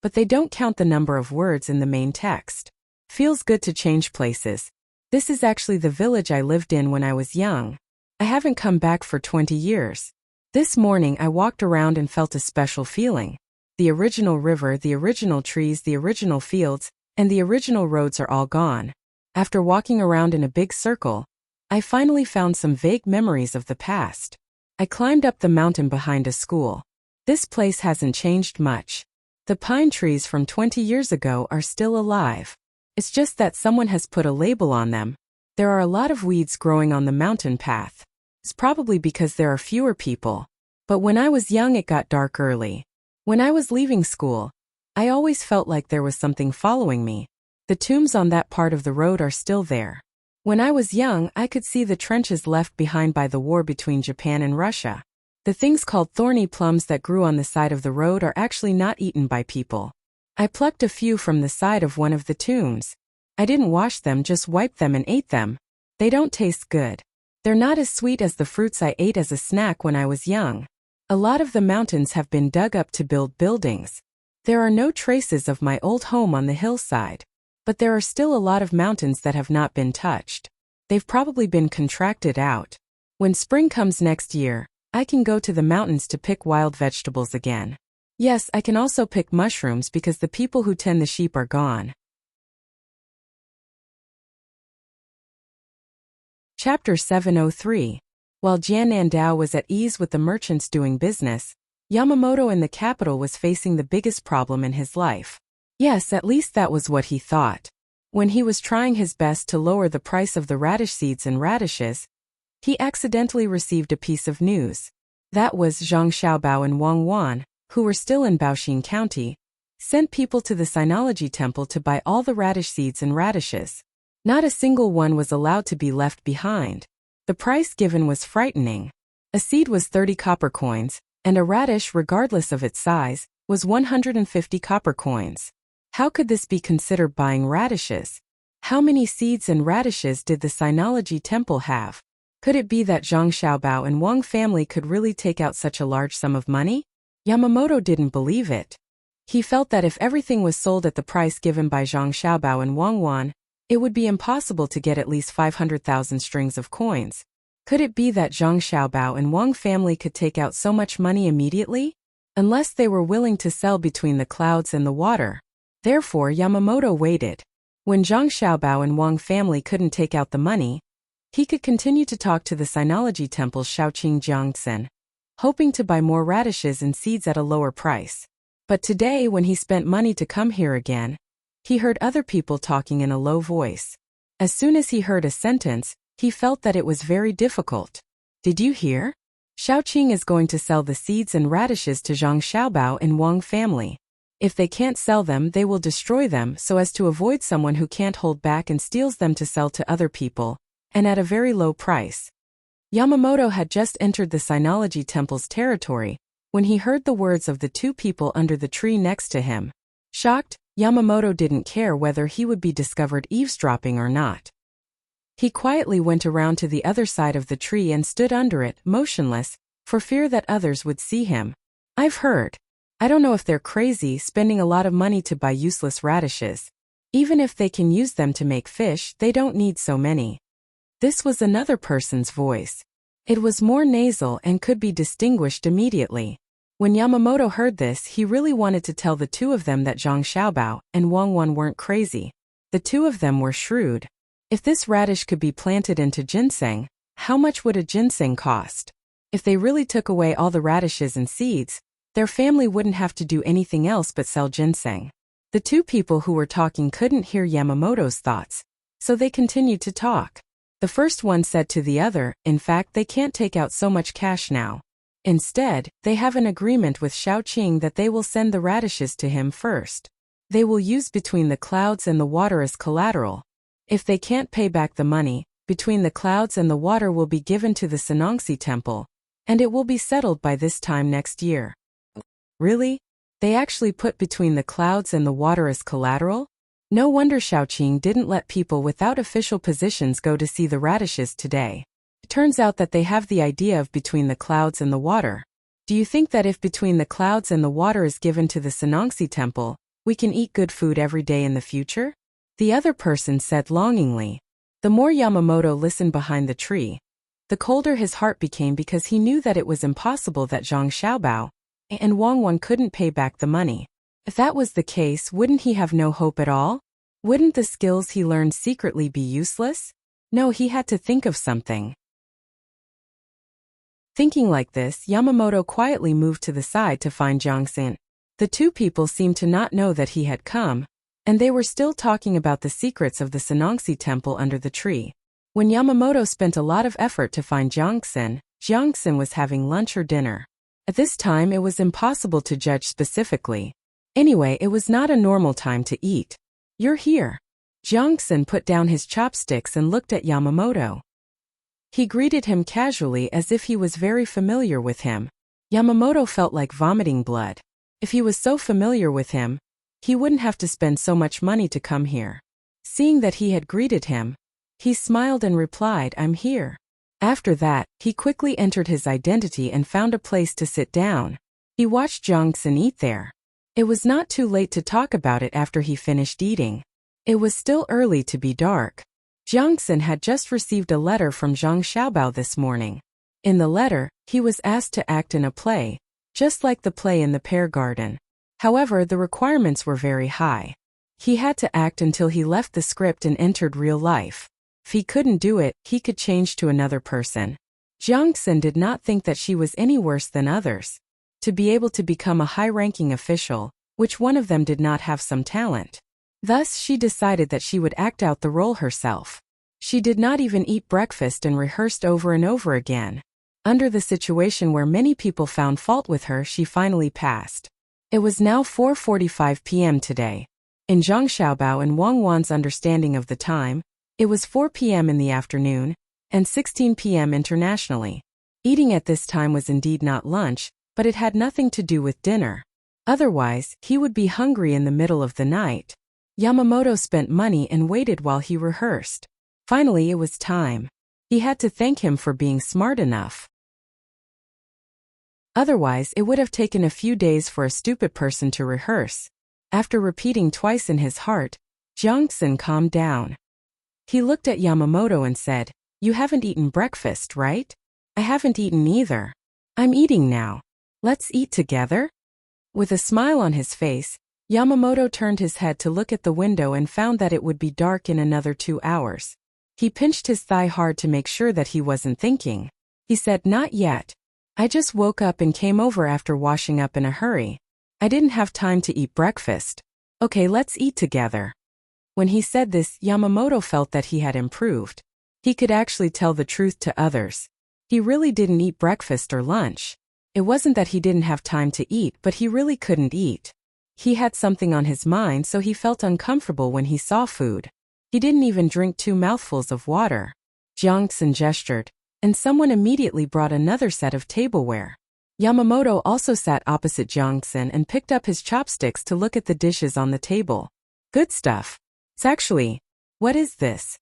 but they don't count the number of words in the main text. Feels good to change places. This is actually the village I lived in when I was young. I haven't come back for 20 years. This morning I walked around and felt a special feeling. The original river, the original trees, the original fields, and the original roads are all gone. After walking around in a big circle, I finally found some vague memories of the past. I climbed up the mountain behind a school. This place hasn't changed much. The pine trees from 20 years ago are still alive. It's just that someone has put a label on them. There are a lot of weeds growing on the mountain path. It's probably because there are fewer people. But when I was young it got dark early. When I was leaving school, I always felt like there was something following me. The tombs on that part of the road are still there. When I was young, I could see the trenches left behind by the war between Japan and Russia. The things called thorny plums that grew on the side of the road are actually not eaten by people. I plucked a few from the side of one of the tombs. I didn't wash them, just wiped them and ate them. They don't taste good. They're not as sweet as the fruits I ate as a snack when I was young. A lot of the mountains have been dug up to build buildings. There are no traces of my old home on the hillside. But there are still a lot of mountains that have not been touched. They've probably been contracted out. When spring comes next year, I can go to the mountains to pick wild vegetables again. Yes, I can also pick mushrooms because the people who tend the sheep are gone. Chapter 703. While Jiannandao was at ease with the merchants doing business, Yamamoto in the capital was facing the biggest problem in his life. Yes, at least that was what he thought. When he was trying his best to lower the price of the radish seeds and radishes, he accidentally received a piece of news. That was Zhang Xiaobao and Wang Wan, who were still in Baoxin County, sent people to the Sinology Temple to buy all the radish seeds and radishes. Not a single one was allowed to be left behind. The price given was frightening. A seed was 30 copper coins, and a radish, regardless of its size, was 150 copper coins. How could this be considered buying radishes? How many seeds and radishes did the Sinology Temple have? Could it be that Zhang Xiaobao and Wang family could really take out such a large sum of money? Yamamoto didn't believe it. He felt that if everything was sold at the price given by Zhang Xiaobao and Wang Wan, it would be impossible to get at least 500,000 strings of coins. Could it be that Zhang Xiaobao and Wang family could take out so much money immediately? Unless they were willing to sell between the clouds and the water. Therefore, Yamamoto waited. When Zhang Xiaobao and Wang family couldn't take out the money, he could continue to talk to the Sinology Temple's Shaoqing Jiangxin, hoping to buy more radishes and seeds at a lower price. But today, when he spent money to come here again, he heard other people talking in a low voice. As soon as he heard a sentence, he felt that it was very difficult. Did you hear? Shaoqing is going to sell the seeds and radishes to Zhang Xiaobao and Wang family. If they can't sell them, they will destroy them so as to avoid someone who can't hold back and steals them to sell to other people, and at a very low price. Yamamoto had just entered the Sinology Temple's territory when he heard the words of the two people under the tree next to him. Shocked, Yamamoto didn't care whether he would be discovered eavesdropping or not. He quietly went around to the other side of the tree and stood under it, motionless, for fear that others would see him. I've heard. I don't know if they're crazy, spending a lot of money to buy useless radishes. Even if they can use them to make fish, they don't need so many. This was another person's voice. It was more nasal and could be distinguished immediately. When Yamamoto heard this, he really wanted to tell the two of them that Zhang Xiaobao and Wang Wan weren't crazy. The two of them were shrewd. If this radish could be planted into ginseng, how much would a ginseng cost? If they really took away all the radishes and seeds, their family wouldn't have to do anything else but sell ginseng. The two people who were talking couldn't hear Yamamoto's thoughts, so they continued to talk. The first one said to the other, in fact, they can't take out so much cash now. Instead, they have an agreement with Shaoqing that they will send the radishes to him first. They will use between the clouds and the water as collateral. If they can't pay back the money, between the clouds and the water will be given to the Sinology Temple, and it will be settled by this time next year. Really? They actually put between the clouds and the water as collateral? No wonder Shaoqing didn't let people without official positions go to see the radishes today. It turns out that they have the idea of between the clouds and the water. Do you think that if between the clouds and the water is given to the Sinology Temple, we can eat good food every day in the future? The other person said longingly. The more Yamamoto listened behind the tree, the colder his heart became because he knew that it was impossible that Zhang Xiaobao and Wang Wan couldn't pay back the money. If that was the case, wouldn't he have no hope at all? Wouldn't the skills he learned secretly be useless? No, he had to think of something. Thinking like this, Yamamoto quietly moved to the side to find Jiang Xin. The two people seemed to not know that he had come, and they were still talking about the secrets of the Sanongxi temple under the tree. When Yamamoto spent a lot of effort to find Jiang Xin was having lunch or dinner. At this time it was impossible to judge specifically. Anyway, it was not a normal time to eat. You're here. Jiang Xin put down his chopsticks and looked at Yamamoto. He greeted him casually as if he was very familiar with him. Yamamoto felt like vomiting blood. If he was so familiar with him, he wouldn't have to spend so much money to come here. Seeing that he had greeted him, he smiled and replied, "I'm here." After that, he quickly entered his identity and found a place to sit down. He watched Jiang Xin eat there. It was not too late to talk about it after he finished eating. It was still early to be dark. Jiang Xin had just received a letter from Zhang Xiaobao this morning. In the letter, he was asked to act in a play, just like the play in the Pear Garden. However, the requirements were very high. He had to act until he left the script and entered real life. If he couldn't do it, he could change to another person. Jiang Xin did not think that she was any worse than others. To be able to become a high-ranking official, which one of them did not have some talent? Thus, she decided that she would act out the role herself. She did not even eat breakfast and rehearsed over and over again. Under the situation where many people found fault with her, she finally passed. It was now 4:45 p.m. today. In Zhang Xiaobao and Wang Wan's understanding of the time, it was 4 p.m. in the afternoon, and 16 p.m. internationally. Eating at this time was indeed not lunch, but it had nothing to do with dinner. Otherwise, he would be hungry in the middle of the night. Yamamoto spent money and waited while he rehearsed. Finally, it was time. He had to thank him for being smart enough. Otherwise, it would have taken a few days for a stupid person to rehearse. After repeating twice in his heart, Jiang Xin calmed down. He looked at Yamamoto and said, "You haven't eaten breakfast, right?" "I haven't eaten either. I'm eating now. Let's eat together?" With a smile on his face, Yamamoto turned his head to look at the window and found that it would be dark in another 2 hours. He pinched his thigh hard to make sure that he wasn't thinking. He said, "Not yet. I just woke up and came over after washing up in a hurry. I didn't have time to eat breakfast. Okay, let's eat together." When he said this, Yamamoto felt that he had improved. He could actually tell the truth to others. He really didn't eat breakfast or lunch. It wasn't that he didn't have time to eat, but he really couldn't eat. He had something on his mind, so he felt uncomfortable when he saw food. He didn't even drink 2 mouthfuls of water. Jiang Xin gestured, and someone immediately brought another set of tableware. Yamamoto also sat opposite Jiang Xin and picked up his chopsticks to look at the dishes on the table. Good stuff. It's actually, what is this?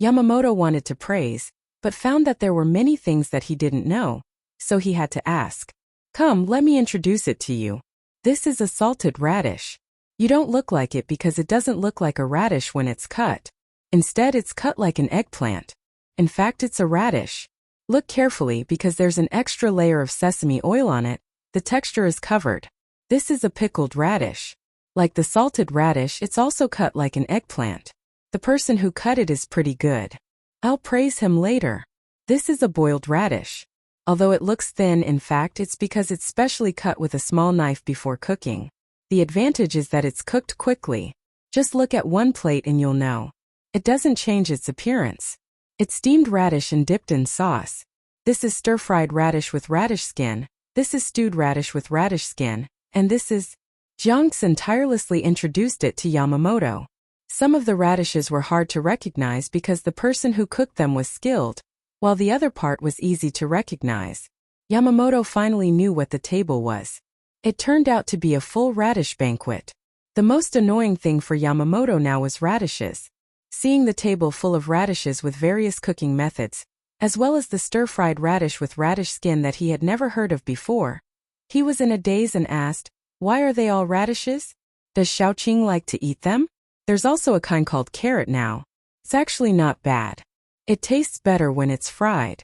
Yamamoto wanted to praise, but found that there were many things that he didn't know, so he had to ask. "Come, let me introduce it to you. This is a salted radish. You don't look like it because it doesn't look like a radish when it's cut. Instead, it's cut like an eggplant. In fact, it's a radish. Look carefully because there's an extra layer of sesame oil on it. The texture is covered. This is a pickled radish. Like the salted radish, it's also cut like an eggplant. The person who cut it is pretty good. I'll praise him later. This is a boiled radish. Although it looks thin, in fact, it's because it's specially cut with a small knife before cooking. The advantage is that it's cooked quickly. Just look at one plate and you'll know. It doesn't change its appearance. It's steamed radish and dipped in sauce. This is stir-fried radish with radish skin. This is stewed radish with radish skin. And this is... Jiang Xin tirelessly introduced it to Yamamoto. Some of the radishes were hard to recognize because the person who cooked them was skilled, while the other part was easy to recognize. Yamamoto finally knew what the table was. It turned out to be a full radish banquet. The most annoying thing for Yamamoto now was radishes. Seeing the table full of radishes with various cooking methods, as well as the stir-fried radish with radish skin that he had never heard of before, he was in a daze and asked, "Why are they all radishes? Does Xiaoqing like to eat them? There's also a kind called carrot now. It's actually not bad. It tastes better when it's fried.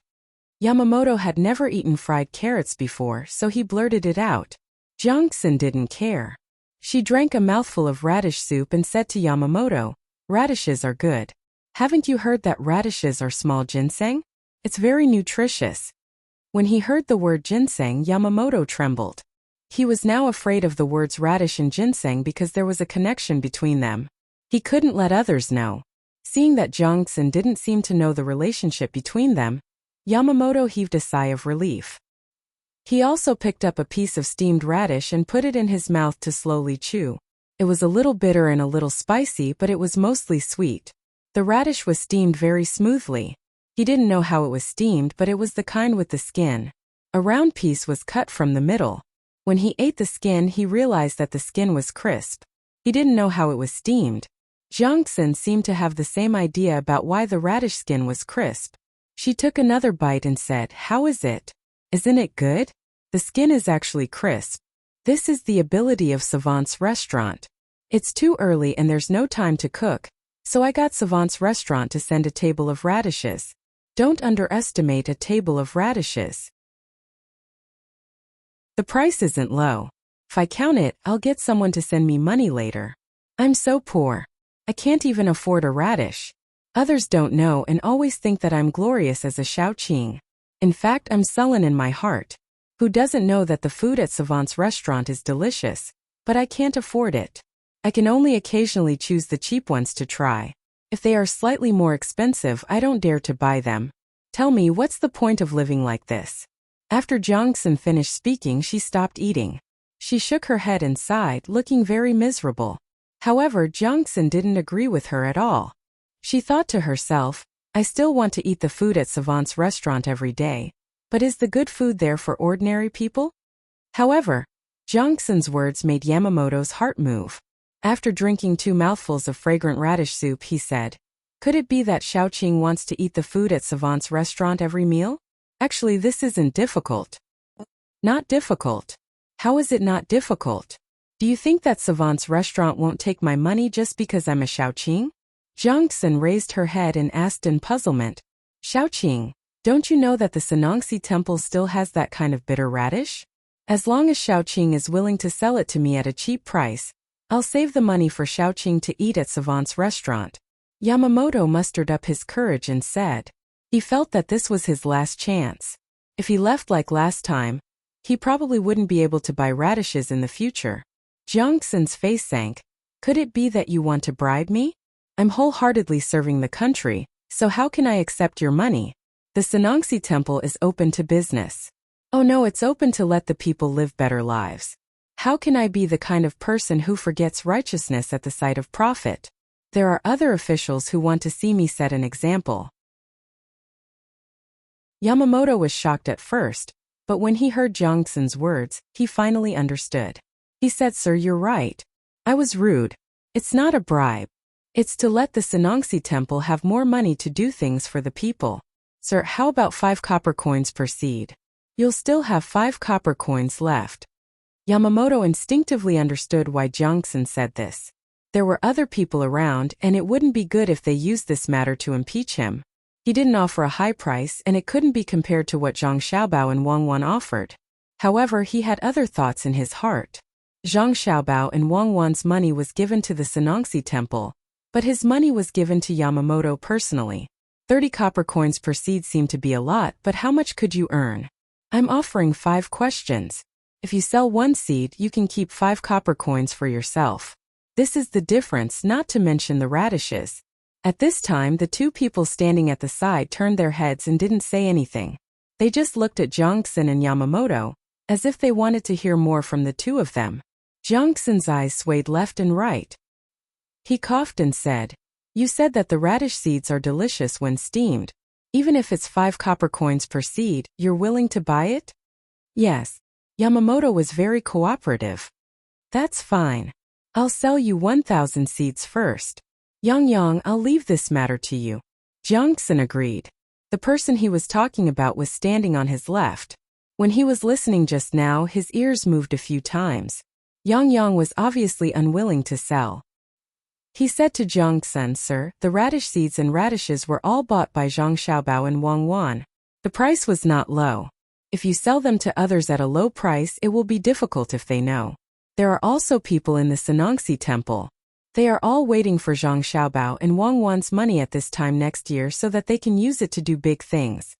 Yamamoto had never eaten fried carrots before, so he blurted it out. Jiangxin didn't care. She drank a mouthful of radish soup and said to Yamamoto, "Radishes are good. Haven't you heard that radishes are small ginseng? It's very nutritious." When he heard the word ginseng, Yamamoto trembled. He was now afraid of the words radish and ginseng because there was a connection between them. He couldn't let others know. Seeing that Jiangxin didn't seem to know the relationship between them, Yamamoto heaved a sigh of relief. He also picked up a piece of steamed radish and put it in his mouth to slowly chew. It was a little bitter and a little spicy, but it was mostly sweet. The radish was steamed very smoothly. He didn't know how it was steamed, but it was the kind with the skin. A round piece was cut from the middle. When he ate the skin, he realized that the skin was crisp. He didn't know how it was steamed. Jiangxin seemed to have the same idea about why the radish skin was crisp. She took another bite and said, "How is it? Isn't it good? The skin is actually crisp. This is the ability of Savant's restaurant. It's too early and there's no time to cook, so I got Savant's restaurant to send a table of radishes. Don't underestimate a table of radishes. The price isn't low. If I count it, I'll get someone to send me money later. I'm so poor. I can't even afford a radish. Others don't know and always think that I'm glorious as a Shaoqing. In fact, I'm sullen in my heart. Who doesn't know that the food at Savant's restaurant is delicious? But I can't afford it. I can only occasionally choose the cheap ones to try. If they are slightly more expensive, I don't dare to buy them. Tell me, what's the point of living like this?" After Jiangxin finished speaking, she stopped eating. She shook her head and sighed, looking very miserable. However, Jiangxin didn't agree with her at all. She thought to herself, "I still want to eat the food at Savant's restaurant every day. But is the good food there for ordinary people?" However, Jiangxin's words made Yamamoto's heart move. After drinking 2 mouthfuls of fragrant radish soup, he said, "Could it be that Shaoqing wants to eat the food at Savant's restaurant every meal? Actually, this isn't difficult." "Not difficult? How is it not difficult? Do you think that Savant's restaurant won't take my money just because I'm a Shaoqing?" Jiangxin raised her head and asked in puzzlement, "Shaoqing, don't you know that the Sanongxi temple still has that kind of bitter radish? As long as Shaoqing is willing to sell it to me at a cheap price, I'll save the money for Shaoqing to eat at Savant's restaurant." Yamamoto mustered up his courage and said. He felt that this was his last chance. If he left like last time, he probably wouldn't be able to buy radishes in the future. Jiangxin's face sank. "Could it be that you want to bribe me? I'm wholeheartedly serving the country, so how can I accept your money? The Sanongxi temple is open to business. Oh no, it's open to let the people live better lives. How can I be the kind of person who forgets righteousness at the sight of profit? There are other officials who want to see me set an example." Yamamoto was shocked at first, but when he heard Jiangxin's words, he finally understood. He said, "Sir, you're right. I was rude. It's not a bribe. It's to let the Sanongxi temple have more money to do things for the people. Sir, how about 5 copper coins per seed? You'll still have 5 copper coins left." Yamamoto instinctively understood why Jiangxin said this. There were other people around, and it wouldn't be good if they used this matter to impeach him. He didn't offer a high price, and it couldn't be compared to what Zhang Xiaobao and Wang Wan offered. However, he had other thoughts in his heart. Zhang Xiaobao and Wang Wan's money was given to the Sanongxi temple, but his money was given to Yamamoto personally. 30 copper coins per seed seemed to be a lot, but how much could you earn? I'm offering 5 questions. If you sell 1 seed, you can keep 5 copper coins for yourself. This is the difference, not to mention the radishes. At this time, the 2 people standing at the side turned their heads and didn't say anything. They just looked at Jiangxin and Yamamoto, as if they wanted to hear more from the 2 of them. Jiangxin's eyes swayed left and right. He coughed and said, "You said that the radish seeds are delicious when steamed. Even if it's 5 copper coins per seed, you're willing to buy it?" "Yes." Yamamoto was very cooperative. "That's fine. I'll sell you 1,000 seeds first. Yang, I'll leave this matter to you." Jiangxin agreed. The person he was talking about was standing on his left. When he was listening just now, his ears moved a few times. Yang was obviously unwilling to sell. He said to Jiang Sun, "Sir, the radish seeds and radishes were all bought by Zhang Xiaobao and Wang Wan. The price was not low. If you sell them to others at a low price, it will be difficult if they know. There are also people in the Sanongxi temple. They are all waiting for Zhang Xiaobao and Wang Wan's money at this time next year so that they can use it to do big things."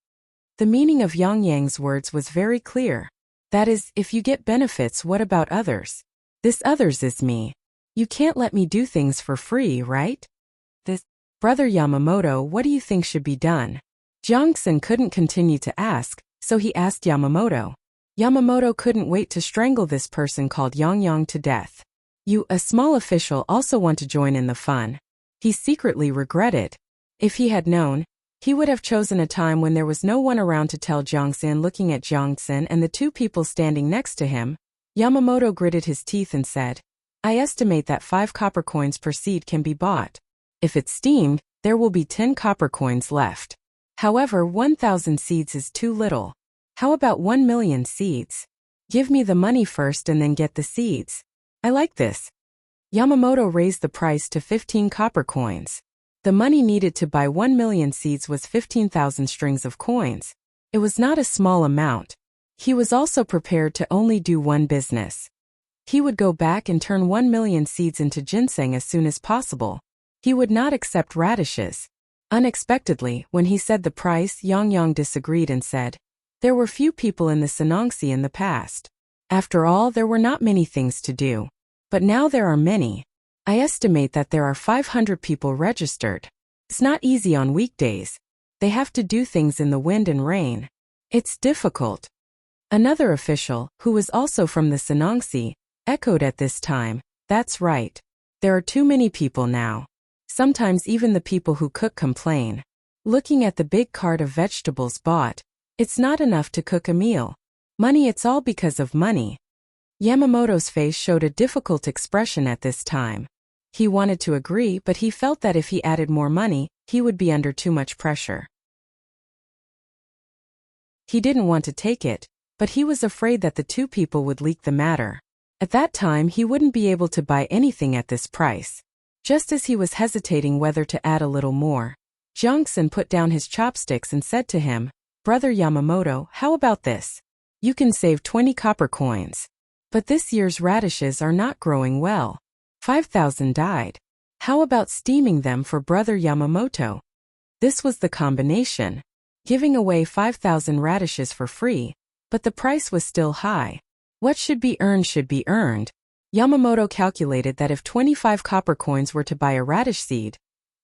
The meaning of Yang Yang's words was very clear. That is, if you get benefits, what about others? This others is me. You can't let me do things for free, right? This, Brother Yamamoto, what do you think should be done? Jiang Sun couldn't continue to ask, so he asked Yamamoto. Yamamoto couldn't wait to strangle this person called Yang Yang to death. You, a small official, also want to join in the fun. He secretly regretted. If he had known, he would have chosen a time when there was no one around to tell Jiang Sun. Looking at Jiang Sun and the two people standing next to him, Yamamoto gritted his teeth and said, "I estimate that 5 copper coins per seed can be bought. If it's steamed, there will be 10 copper coins left. However, 1,000 seeds is too little. How about 1,000,000 seeds? Give me the money first and then get the seeds. I like this." Yamamoto raised the price to 15 copper coins. The money needed to buy 1,000,000 seeds was 15,000 strings of coins. It was not a small amount. He was also prepared to only do one business. He would go back and turn 1,000,000 seeds into ginseng as soon as possible. He would not accept radishes. Unexpectedly, when he said the price, Yang Yang disagreed and said, "There were few people in the Sanongxi in the past. After all, there were not many things to do. But now there are many. I estimate that there are 500 people registered. It's not easy on weekdays. They have to do things in the wind and rain. It's difficult." Another official, who was also from the Sanongxi, echoed at this time, "That's right. There are too many people now. Sometimes even the people who cook complain. Looking at the big cart of vegetables bought, it's not enough to cook a meal. Money, it's all because of money." Yamamoto's face showed a difficult expression at this time. He wanted to agree, but he felt that if he added more money, he would be under too much pressure. He didn't want to take it, but he was afraid that the two people would leak the matter. At that time, he wouldn't be able to buy anything at this price. Just as he was hesitating whether to add a little more, Jiang Sun put down his chopsticks and said to him, "Brother Yamamoto, how about this? You can save 20 copper coins. But this year's radishes are not growing well. 5,000 died. How about steaming them for Brother Yamamoto?" This was the combination. Giving away 5,000 radishes for free, but the price was still high. What should be earned should be earned. Yamamoto calculated that if 25 copper coins were to buy a radish seed,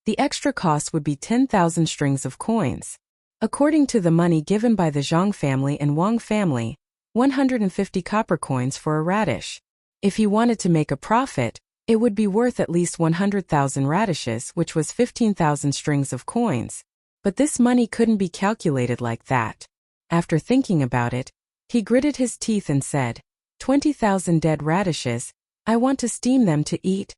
the extra cost would be 10,000 strings of coins. According to the money given by the Zhang family and Wang family, 150 copper coins for a radish. If he wanted to make a profit, it would be worth at least 100,000 radishes, which was 15,000 strings of coins. But this money couldn't be calculated like that. After thinking about it, he gritted his teeth and said, 20,000 dead radishes, I want to steam them to eat.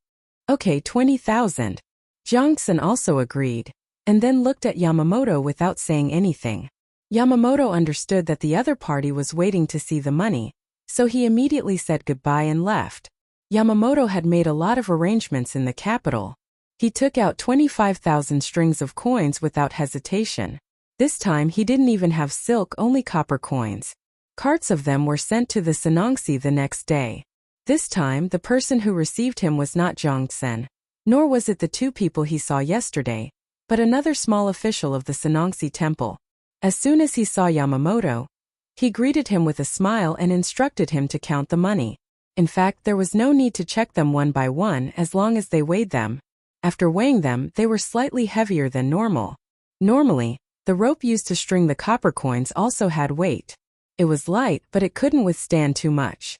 Okay, 20,000. Jiang Sun also agreed, and then looked at Yamamoto without saying anything. Yamamoto understood that the other party was waiting to see the money, so he immediately said goodbye and left. Yamamoto had made a lot of arrangements in the capital. He took out 25,000 strings of coins without hesitation. This time he didn't even have silk, only copper coins. Carts of them were sent to the Sanongxi the next day. This time the person who received him was not Jiang Sun, nor was it the two people he saw yesterday, but another small official of the Sanongxi temple. As soon as he saw Yamamoto, he greeted him with a smile and instructed him to count the money. In fact, there was no need to check them one by one as long as they weighed them. After weighing them, they were slightly heavier than normal. Normally, the rope used to string the copper coins also had weight. It was light, but it couldn't withstand too much.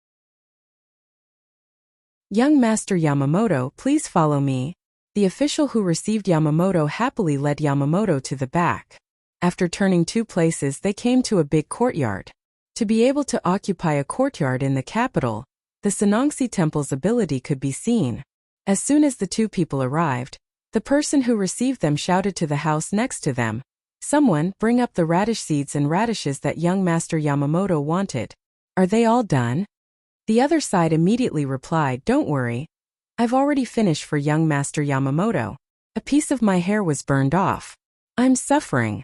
Young Master Yamamoto, please follow me. The official who received Yamamoto happily led Yamamoto to the back. After turning two places, they came to a big courtyard. To be able to occupy a courtyard in the capital, the Sanongxi temple's ability could be seen. As soon as the two people arrived, the person who received them shouted to the house next to them, Someone, bring up the radish seeds and radishes that young Master Yamamoto wanted. Are they all done? The other side immediately replied, Don't worry. I've already finished for young Master Yamamoto. A piece of my hair was burned off. I'm suffering.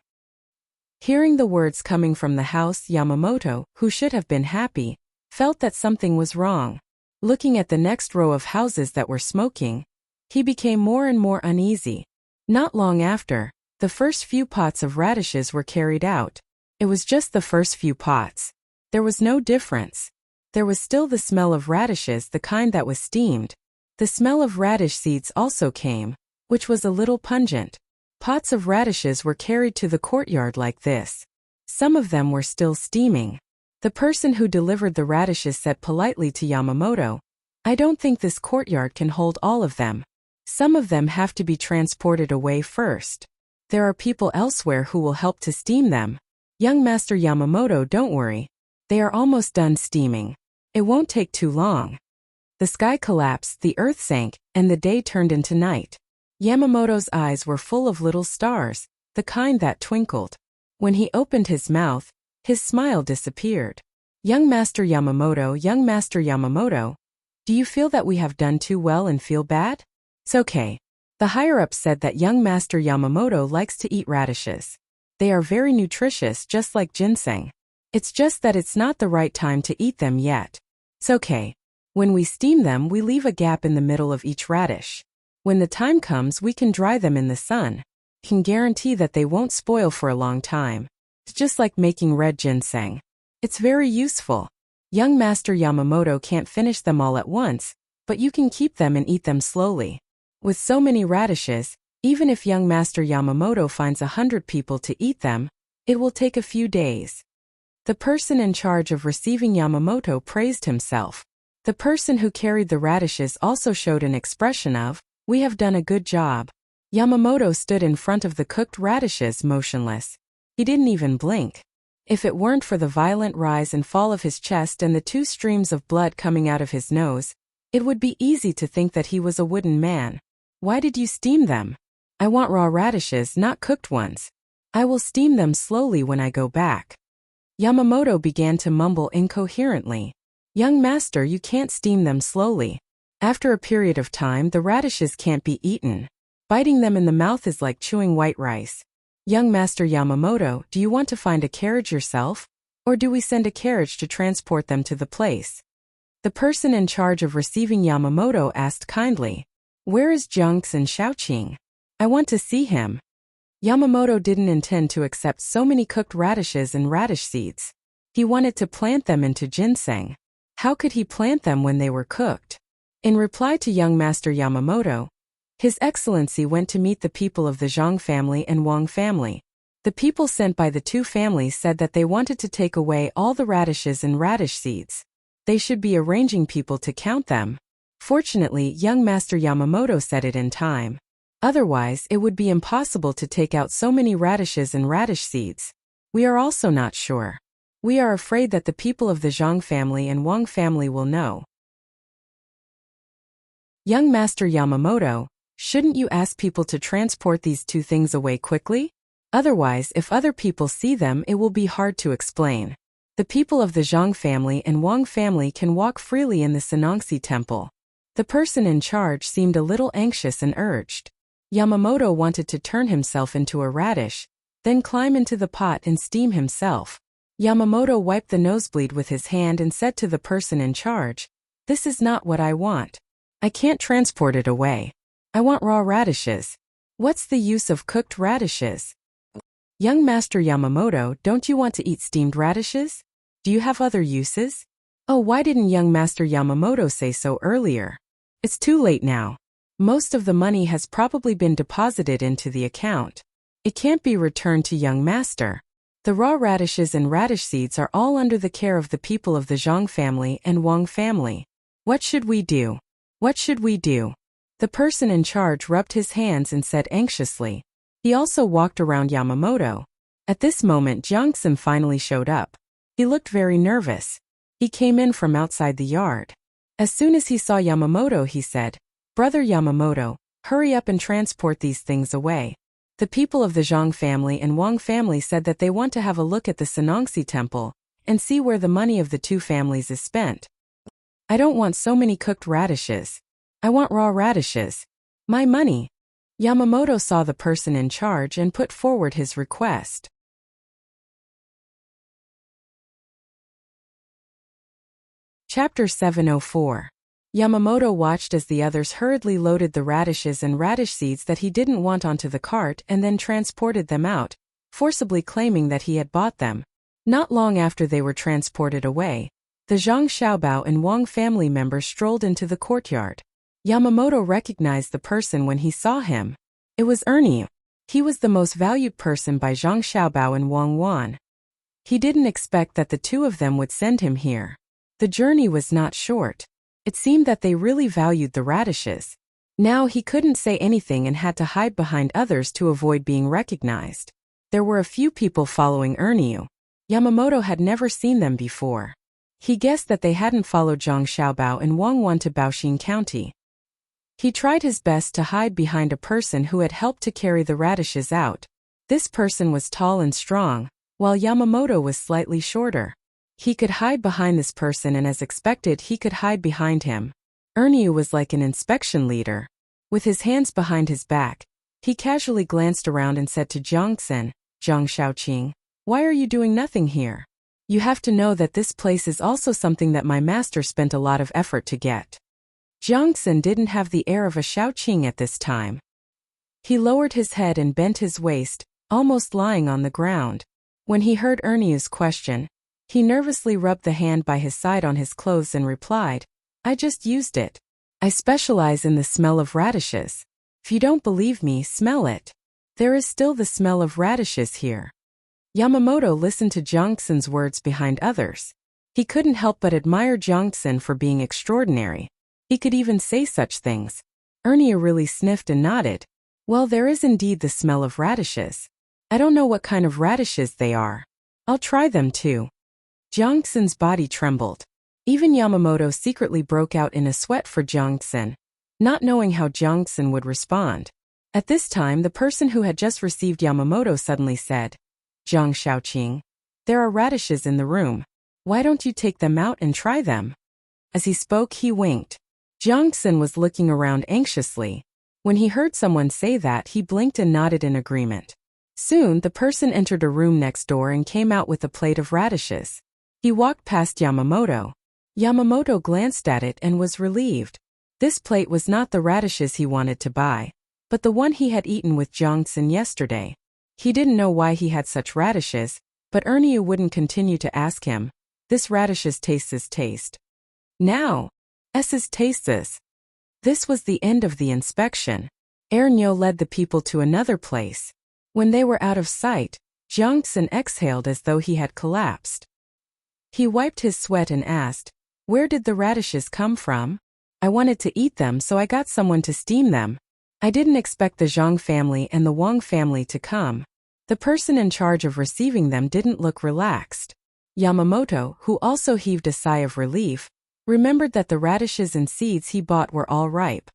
Hearing the words coming from the house, Yamamoto, who should have been happy, felt that something was wrong. Looking at the next row of houses that were smoking, he became more and more uneasy. Not long after, the first few pots of radishes were carried out. It was just the first few pots. There was no difference. There was still the smell of radishes, the kind that was steamed. The smell of radish seeds also came, which was a little pungent. Pots of radishes were carried to the courtyard like this. Some of them were still steaming. The person who delivered the radishes said politely to Yamamoto, "I don't think this courtyard can hold all of them. Some of them have to be transported away first. There are people elsewhere who will help to steam them. Young Master Yamamoto, don't worry. They are almost done steaming. It won't take too long." The sky collapsed, the earth sank, and the day turned into night. Yamamoto's eyes were full of little stars, the kind that twinkled. When he opened his mouth, his smile disappeared. Young Master Yamamoto, do you feel that we have done too well and feel bad? It's okay. The higher-up said that young Master Yamamoto likes to eat radishes. They are very nutritious, just like ginseng. It's just that it's not the right time to eat them yet. It's okay. When we steam them, we leave a gap in the middle of each radish. When the time comes, we can dry them in the sun. We can guarantee that they won't spoil for a long time. It's just like making red ginseng. It's very useful. Young Master Yamamoto can't finish them all at once, but you can keep them and eat them slowly. With so many radishes, even if young Master Yamamoto finds 100 people to eat them, it will take a few days. The person in charge of receiving Yamamoto praised himself. The person who carried the radishes also showed an expression of, "We have done a good job." Yamamoto stood in front of the cooked radishes motionless. He didn't even blink. If it weren't for the violent rise and fall of his chest and the 2 streams of blood coming out of his nose, it would be easy to think that he was a wooden man. "Why did you steam them?" "I want raw radishes, not cooked ones. I will steam them slowly when I go back." Yamamoto began to mumble incoherently. "Young master, you can't steam them slowly. After a period of time, the radishes can't be eaten. Biting them in the mouth is like chewing white rice. Young Master Yamamoto, do you want to find a carriage yourself? Or do we send a carriage to transport them to the place?" The person in charge of receiving Yamamoto asked kindly, "Where is Junks and Shaoqing? I want to see him." Yamamoto didn't intend to accept so many cooked radishes and radish seeds. He wanted to plant them into ginseng. How could he plant them when they were cooked? In reply to young Master Yamamoto, His Excellency went to meet the people of the Zhang family and Wang family. The people sent by the 2 families said that they wanted to take away all the radishes and radish seeds. They should be arranging people to count them. Fortunately, young Master Yamamoto said it in time. Otherwise, it would be impossible to take out so many radishes and radish seeds. We are also not sure. We are afraid that the people of the Zhang family and Wang family will know. Young Master Yamamoto, shouldn't you ask people to transport these 2 things away quickly? Otherwise, if other people see them, it will be hard to explain. The people of the Zhang family and Wang family can walk freely in the Sanongxi temple. The person in charge seemed a little anxious and urged. Yamamoto wanted to turn himself into a radish, then climb into the pot and steam himself. Yamamoto wiped the nosebleed with his hand and said to the person in charge, "This is not what I want. I can't transport it away. I want raw radishes. What's the use of cooked radishes?" "Young Master Yamamoto, don't you want to eat steamed radishes? Do you have other uses?" "Oh, why didn't young Master Yamamoto say so earlier? It's too late now. Most of the money has probably been deposited into the account. It can't be returned to young master. The raw radishes and radish seeds are all under the care of the people of the Zhang family and Wang family. What should we do? What should we do?" The person in charge rubbed his hands and said anxiously. He also walked around Yamamoto. At this moment, Jiangxin finally showed up. He looked very nervous. He came in from outside the yard. As soon as he saw Yamamoto, he said, "Brother Yamamoto, hurry up and transport these things away. The people of the Zhang family and Wang family said that they want to have a look at the Sanongxi temple and see where the money of the 2 families is spent." "I don't want so many cooked radishes. I want raw radishes. My money. Yamamoto saw the person in charge and put forward his request. Chapter 704. Yamamoto watched as the others hurriedly loaded the radishes and radish seeds that he didn't want onto the cart and then transported them out, forcibly claiming that he had bought them. Not long after they were transported away, the Zhang Xiaobao and Wang family members strolled into the courtyard. Yamamoto recognized the person when he saw him. It was Ernie. He was the most valued person by Zhang Xiaobao and Wang Wan. He didn't expect that the two of them would send him here. The journey was not short. It seemed that they really valued the radishes. Now he couldn't say anything and had to hide behind others to avoid being recognized. There were a few people following Ernie. Yamamoto had never seen them before. He guessed that they hadn't followed Zhang Xiaobao and Wang Wan to Baoxin County. He tried his best to hide behind a person who had helped to carry the radishes out. This person was tall and strong, while Yamamoto was slightly shorter. He could hide behind this person and as expected he could hide behind him. Ernie was like an inspection leader. With his hands behind his back, he casually glanced around and said to Jiangxin, Zhang Xiaoqing, why are you doing nothing here? You have to know that this place is also something that my master spent a lot of effort to get. Jiangxin didn't have the air of a Xiaoqing at this time. He lowered his head and bent his waist, almost lying on the ground. When he heard Ernie's question, he nervously rubbed the hand by his side on his clothes and replied, I just used it. I specialize in the smell of radishes. If you don't believe me, smell it. There is still the smell of radishes here. Yamamoto listened to Jiangxin's words behind others. He couldn't help but admire Jiangxin for being extraordinary. He could even say such things. Ernie really sniffed and nodded. Well, there is indeed the smell of radishes. I don't know what kind of radishes they are. I'll try them too. Jiangxin's body trembled. Even Yamamoto secretly broke out in a sweat for Jiangxin, not knowing how Jiangxin would respond. At this time, the person who had just received Yamamoto suddenly said, Zhang Xiaoqing, there are radishes in the room. Why don't you take them out and try them? As he spoke, he winked. Jiangxin was looking around anxiously. When he heard someone say that, he blinked and nodded in agreement. Soon, the person entered a room next door and came out with a plate of radishes. He walked past Yamamoto. Yamamoto glanced at it and was relieved. This plate was not the radishes he wanted to buy, but the one he had eaten with Jiangxin yesterday. He didn't know why he had such radishes, but Ernie wouldn't continue to ask him. This radishes tastes taste. Now, S's tastes. This was the end of the inspection. Ernio led the people to another place. When they were out of sight, Jiangxin exhaled as though he had collapsed. He wiped his sweat and asked, where did the radishes come from? I wanted to eat them, so I got someone to steam them. I didn't expect the Zhang family and the Wang family to come. The person in charge of receiving them didn't look relaxed. Yamamoto, who also heaved a sigh of relief, remembered that the radishes and seeds he bought were all ripe.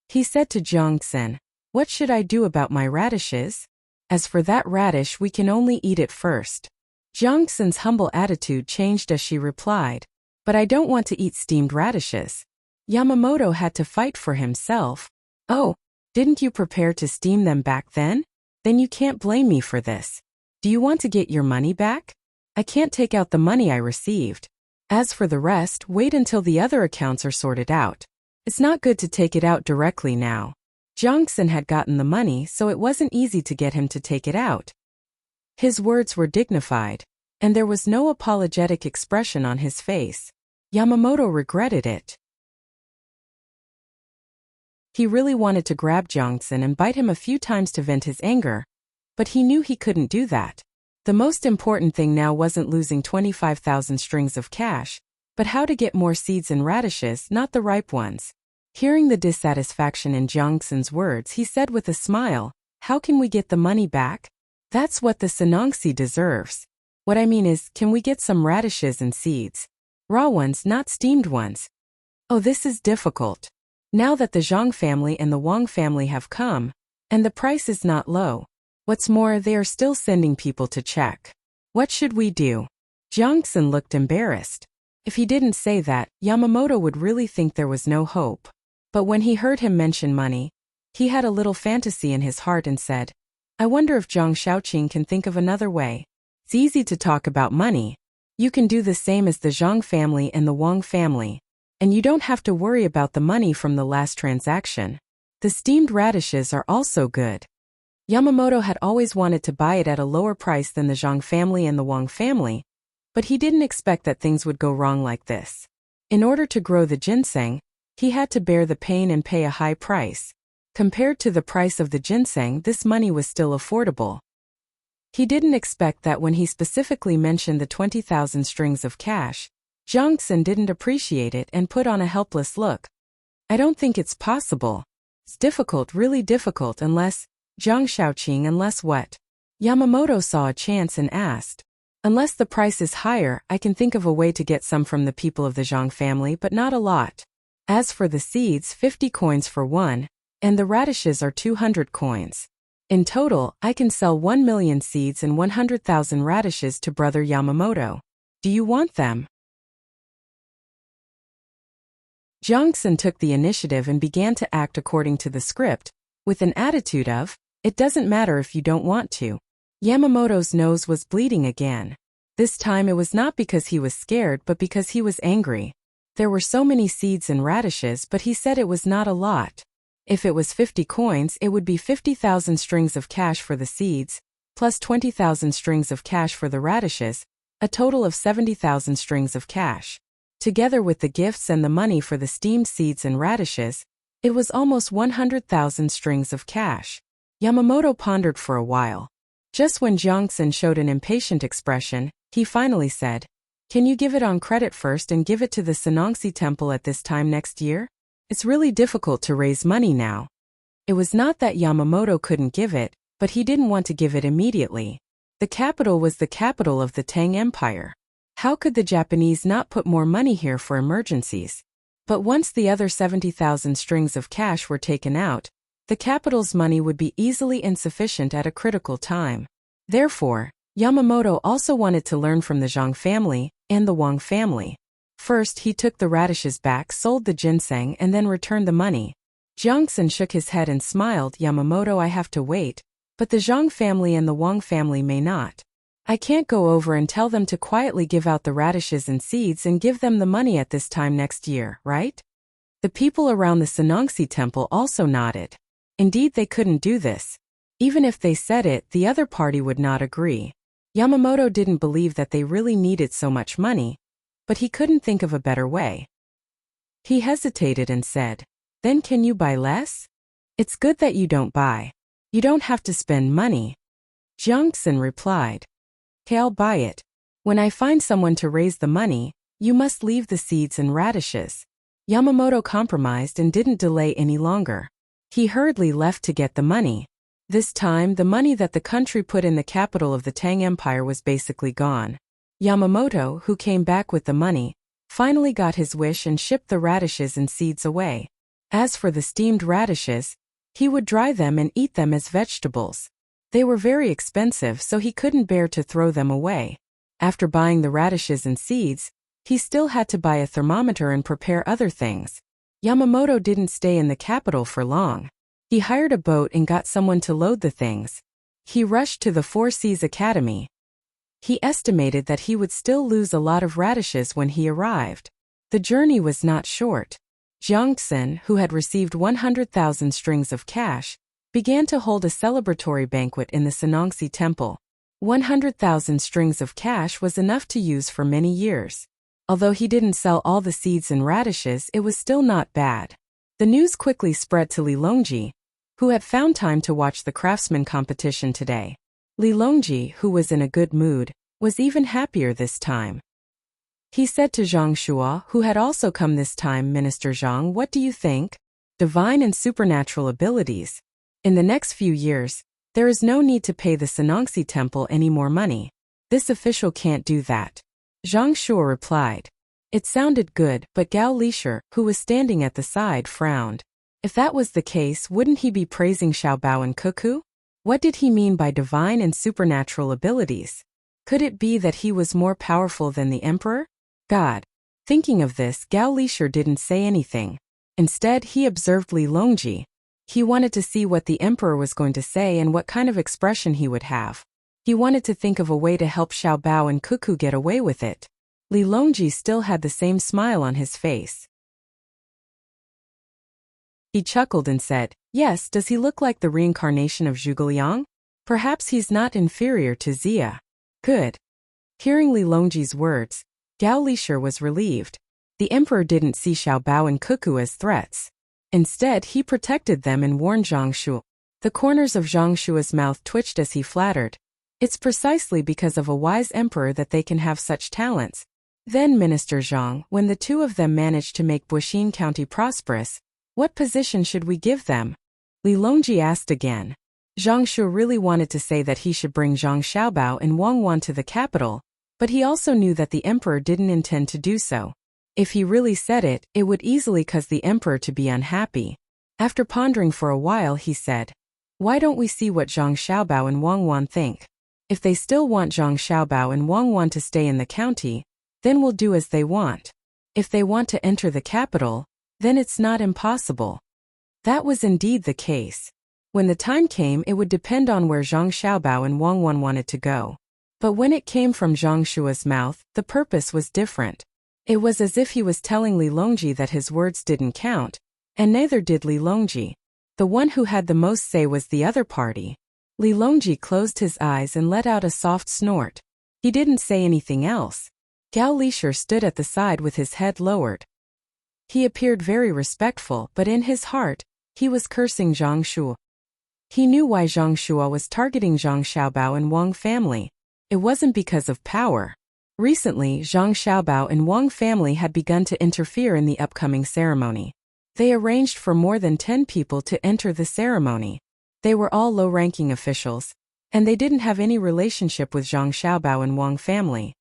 He said to Jiangxin, what should I do about my radishes? As for that radish, we can only eat it first. Jiangxin's humble attitude changed as she replied, but I don't want to eat steamed radishes. Yamamoto had to fight for himself. Oh, didn't you prepare to steam them back then? Then you can't blame me for this. Do you want to get your money back? I can't take out the money I received. As for the rest, wait until the other accounts are sorted out. It's not good to take it out directly now. Jiangxin had gotten the money, so it wasn't easy to get him to take it out. His words were dignified, and there was no apologetic expression on his face. Yamamoto regretted it. He really wanted to grab Jiangxin and bite him a few times to vent his anger, but he knew he couldn't do that. The most important thing now wasn't losing 25,000 strings of cash, but how to get more seeds and radishes, not the ripe ones. Hearing the dissatisfaction in Jiangxin's words, he said with a smile, how can we get the money back? That's what the Sanongsi deserves. What I mean is, can we get some radishes and seeds? Raw ones, not steamed ones. Oh, this is difficult. Now that the Zhang family and the Wang family have come, and the price is not low. What's more, they are still sending people to check. What should we do? Jiangxin looked embarrassed. If he didn't say that, Yamamoto would really think there was no hope. But when he heard him mention money, he had a little fantasy in his heart and said, I wonder if Zhang Shaoqing can think of another way. It's easy to talk about money. You can do the same as the Zhang family and the Wang family, and you don't have to worry about the money from the last transaction. The steamed radishes are also good. Yamamoto had always wanted to buy it at a lower price than the Zhang family and the Wang family, but he didn't expect that things would go wrong like this. In order to grow the ginseng, he had to bear the pain and pay a high price. Compared to the price of the ginseng, this money was still affordable. He didn't expect that when he specifically mentioned the 20,000 strings of cash, Jiangxin didn't appreciate it and put on a helpless look. I don't think it's possible. It's difficult, really difficult unless, Zhang Shaoqing, unless what? Yamamoto saw a chance and asked. Unless the price is higher, I can think of a way to get some from the people of the Zhang family, but not a lot. As for the seeds, 50 coins for one, and the radishes are 200 coins. In total, I can sell 1 million seeds and 100,000 radishes to Brother Yamamoto. Do you want them? Jiangxin took the initiative and began to act according to the script, with an attitude of, it doesn't matter if you don't want to. Yamamoto's nose was bleeding again. This time it was not because he was scared but because he was angry. There were so many seeds and radishes, but he said it was not a lot. If it was 50 coins, it would be 50,000 strings of cash for the seeds, plus 20,000 strings of cash for the radishes, a total of 70,000 strings of cash. Together with the gifts and the money for the steamed seeds and radishes, it was almost 100,000 strings of cash. Yamamoto pondered for a while. Just when Jiangxin showed an impatient expression, he finally said, Can you give it on credit first and give it to the Sanongsi temple at this time next year? It's really difficult to raise money now. It was not that Yamamoto couldn't give it, but he didn't want to give it immediately. The capital was the capital of the Tang Empire. How could the Japanese not put more money here for emergencies? But once the other 70,000 strings of cash were taken out, the capital's money would be easily insufficient at a critical time. Therefore, Yamamoto also wanted to learn from the Zhang family and the Wang family. First, he took the radishes back, sold the ginseng, and then returned the money. Jiangxin shook his head and smiled. Yamamoto, I have to wait, but the Zhang family and the Wang family may not. I can't go over and tell them to quietly give out the radishes and seeds and give them the money at this time next year, right? The people around the Sanongsi temple also nodded. Indeed, they couldn't do this. Even if they said it, the other party would not agree. Yamamoto didn't believe that they really needed so much money, but he couldn't think of a better way. He hesitated and said, Then can you buy less? It's good that you don't buy. You don't have to spend money. Jiangxin replied, Okay, I'll buy it. When I find someone to raise the money, you must leave the seeds and radishes. Yamamoto compromised and didn't delay any longer. He hurriedly left to get the money. This time, the money that the country put in the capital of the Tang Empire was basically gone. Yamamoto, who came back with the money, finally got his wish and shipped the radishes and seeds away. As for the steamed radishes, he would dry them and eat them as vegetables. They were very expensive, so he couldn't bear to throw them away. After buying the radishes and seeds, he still had to buy a thermometer and prepare other things. Yamamoto didn't stay in the capital for long. He hired a boat and got someone to load the things. He rushed to the Four Seas Academy. He estimated that he would still lose a lot of radishes when he arrived. The journey was not short. Jiangxin, who had received 100,000 strings of cash, began to hold a celebratory banquet in the Sanongsi temple. 100,000 strings of cash was enough to use for many years. Although he didn't sell all the seeds and radishes, it was still not bad. The news quickly spread to Li Longji, who had found time to watch the craftsman competition today. Li Longji, who was in a good mood, was even happier this time. He said to Zhang Shua, who had also come this time, Minister Zhang, what do you think? Divine and supernatural abilities. In the next few years, there is no need to pay the Sanongsi temple any more money. This official can't do that. Zhang Shua replied. It sounded good, but Gao Lisher, who was standing at the side, frowned. If that was the case, wouldn't he be praising Xiaobao and Cuckoo? What did he mean by divine and supernatural abilities? Could it be that he was more powerful than the emperor? God. Thinking of this, Gao Lisher didn't say anything. Instead, he observed Li Longji. He wanted to see what the emperor was going to say and what kind of expression he would have. He wanted to think of a way to help Xiao Bao and Cuckoo get away with it. Li Longji still had the same smile on his face. He chuckled and said, "Yes, does he look like the reincarnation of Zhuge? Perhaps he's not inferior to Xia." Good. Hearing Li Longji's words, Gao Lishir was relieved. The emperor didn't see Xiao Bao and Cuckoo as threats. Instead, he protected them and warned Zhang Shu. The corners of Zhang Shua's mouth twitched as he flattered. It's precisely because of a wise emperor that they can have such talents. Then Minister Zhang, when the two of them managed to make Buxin County prosperous, what position should we give them? Li Longji asked again. Zhang Shu really wanted to say that he should bring Zhang Xiaobao and Wang Wan to the capital, but he also knew that the emperor didn't intend to do so. If he really said it, it would easily cause the emperor to be unhappy. After pondering for a while, he said, "Why don't we see what Zhang Xiaobao and Wang Wan think? If they still want Zhang Xiaobao and Wang Wan to stay in the county, then we'll do as they want. If they want to enter the capital, then it's not impossible." That was indeed the case. When the time came, it would depend on where Zhang Xiaobao and Wang Wan wanted to go. But when it came from Zhang Shua's mouth, the purpose was different. It was as if he was telling Li Longji that his words didn't count, and neither did Li Longji. The one who had the most say was the other party. Li Longji closed his eyes and let out a soft snort. He didn't say anything else. Gao Lishir stood at the side with his head lowered. He appeared very respectful, but in his heart, he was cursing Zhang Shu. He knew why Zhang Shua was targeting Zhang Xiaobao and Wang family. It wasn't because of power. Recently, Zhang Xiaobao and Wang family had begun to interfere in the upcoming ceremony. They arranged for more than 10 people to enter the ceremony. They were all low-ranking officials, and they didn't have any relationship with Zhang Xiaobao and Wang family.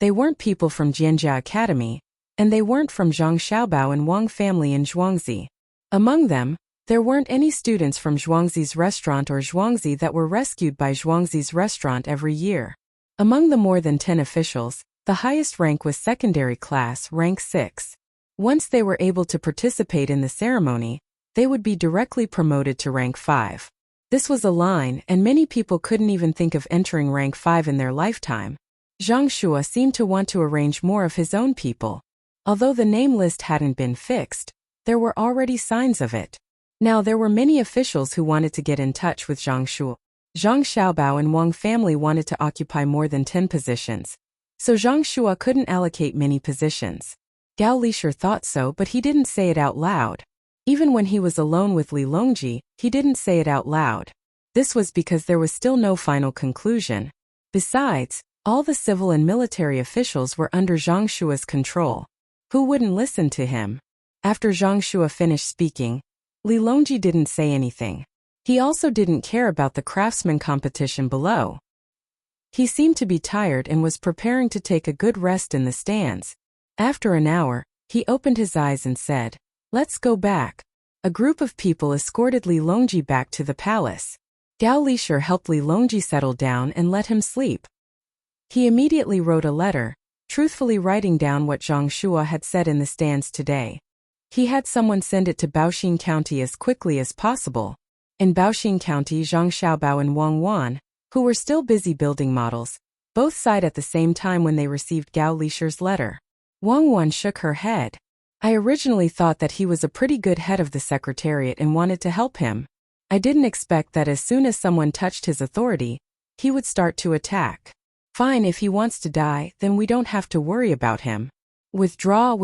They weren't people from Jianjia Academy, and they weren't from Zhang Xiaobao and Wang family in Zhuangzi. Among them, there weren't any students from Zhuangzi's restaurant or Zhuangzi that were rescued by Zhuangzi's restaurant every year. Among the more than 10 officials, the highest rank was secondary class, rank 6. Once they were able to participate in the ceremony, they would be directly promoted to rank 5. This was a line, and many people couldn't even think of entering rank 5 in their lifetime. Zhang Shua seemed to want to arrange more of his own people. Although the name list hadn't been fixed, there were already signs of it. Now there were many officials who wanted to get in touch with Zhang Shu. Zhang Xiaobao and Wang family wanted to occupy more than 10 positions. So Zhang Shua couldn't allocate many positions. Gao Lishir thought so, but he didn't say it out loud. Even when he was alone with Li Longji, he didn't say it out loud. This was because there was still no final conclusion. Besides, all the civil and military officials were under Zhang Shua's control. Who wouldn't listen to him? After Zhang Shua finished speaking, Li Longji didn't say anything. He also didn't care about the craftsman competition below. He seemed to be tired and was preparing to take a good rest in the stands. After an hour, he opened his eyes and said, "Let's go back." A group of people escorted Li Longji back to the palace. Gao Lishir helped Li Longji settle down and let him sleep. He immediately wrote a letter, truthfully writing down what Zhang Shua had said in the stands today. He had someone send it to Baoxin County as quickly as possible. In Baoxin County, Zhang Xiaobao and Wang Wan, who were still busy building models, both sighed at the same time when they received Gao Lishir's letter. Wang Wan shook her head. "I originally thought that he was a pretty good head of the secretariat and wanted to help him. I didn't expect that as soon as someone touched his authority, he would start to attack. Fine, if he wants to die, then we don't have to worry about him. Withdraw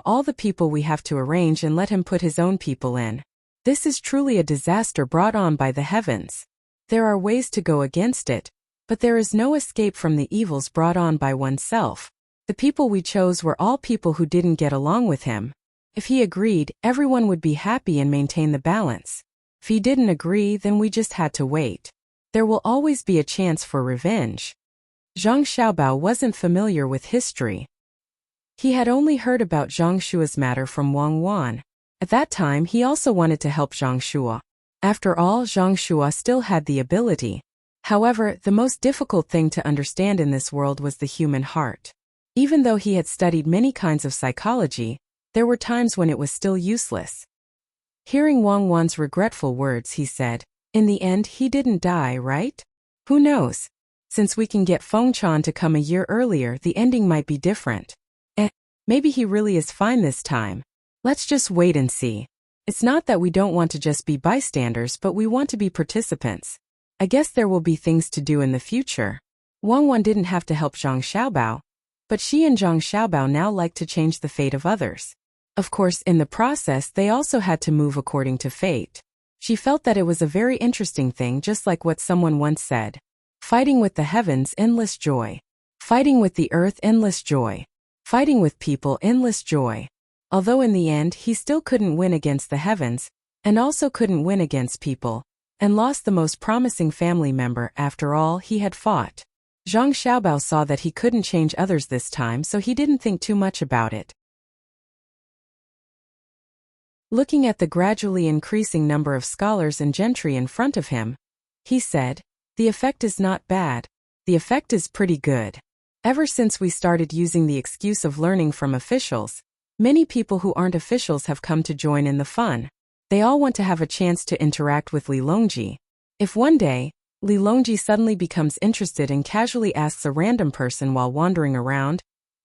all the people we have to arrange and let him put his own people in. This is truly a disaster brought on by the heavens. There are ways to go against it, but there is no escape from the evils brought on by oneself. The people we chose were all people who didn't get along with him. If he agreed, everyone would be happy and maintain the balance. If he didn't agree, then we just had to wait. There will always be a chance for revenge." Zhang Xiaobao wasn't familiar with history. He had only heard about Zhang Shua's matter from Wang Wan. At that time, he also wanted to help Zhang Shua. After all, Zhang Shua still had the ability. However, the most difficult thing to understand in this world was the human heart. Even though he had studied many kinds of psychology, There were times when it was still useless. Hearing Wang Wan's regretful words, he said, "In the end, he didn't die, right? Who knows? Since we can get Feng Chan to come a year earlier, the ending might be different. Maybe he really is fine this time. Let's just wait and see. It's not that we don't want to just be bystanders, but we want to be participants. I guess there will be things to do in the future." Wang Wan didn't have to help Zhang Xiaobao, but she and Zhang Xiaobao now liked to change the fate of others. Of course, in the process, they also had to move according to fate. She felt that it was a very interesting thing, just like what someone once said. Fighting with the heavens, endless joy. Fighting with the earth, endless joy. Fighting with people, endless joy. Although in the end he still couldn't win against the heavens, and also couldn't win against people, and lost the most promising family member after all he had fought. Zhang Xiaobao saw that he couldn't change others this time, so he didn't think too much about it. Looking at the gradually increasing number of scholars and gentry in front of him, he said, "The effect is not bad. The effect is pretty good. Ever since we started using the excuse of learning from officials, many people who aren't officials have come to join in the fun. They all want to have a chance to interact with Li Longji. If one day, Li Longji suddenly becomes interested and casually asks a random person while wandering around,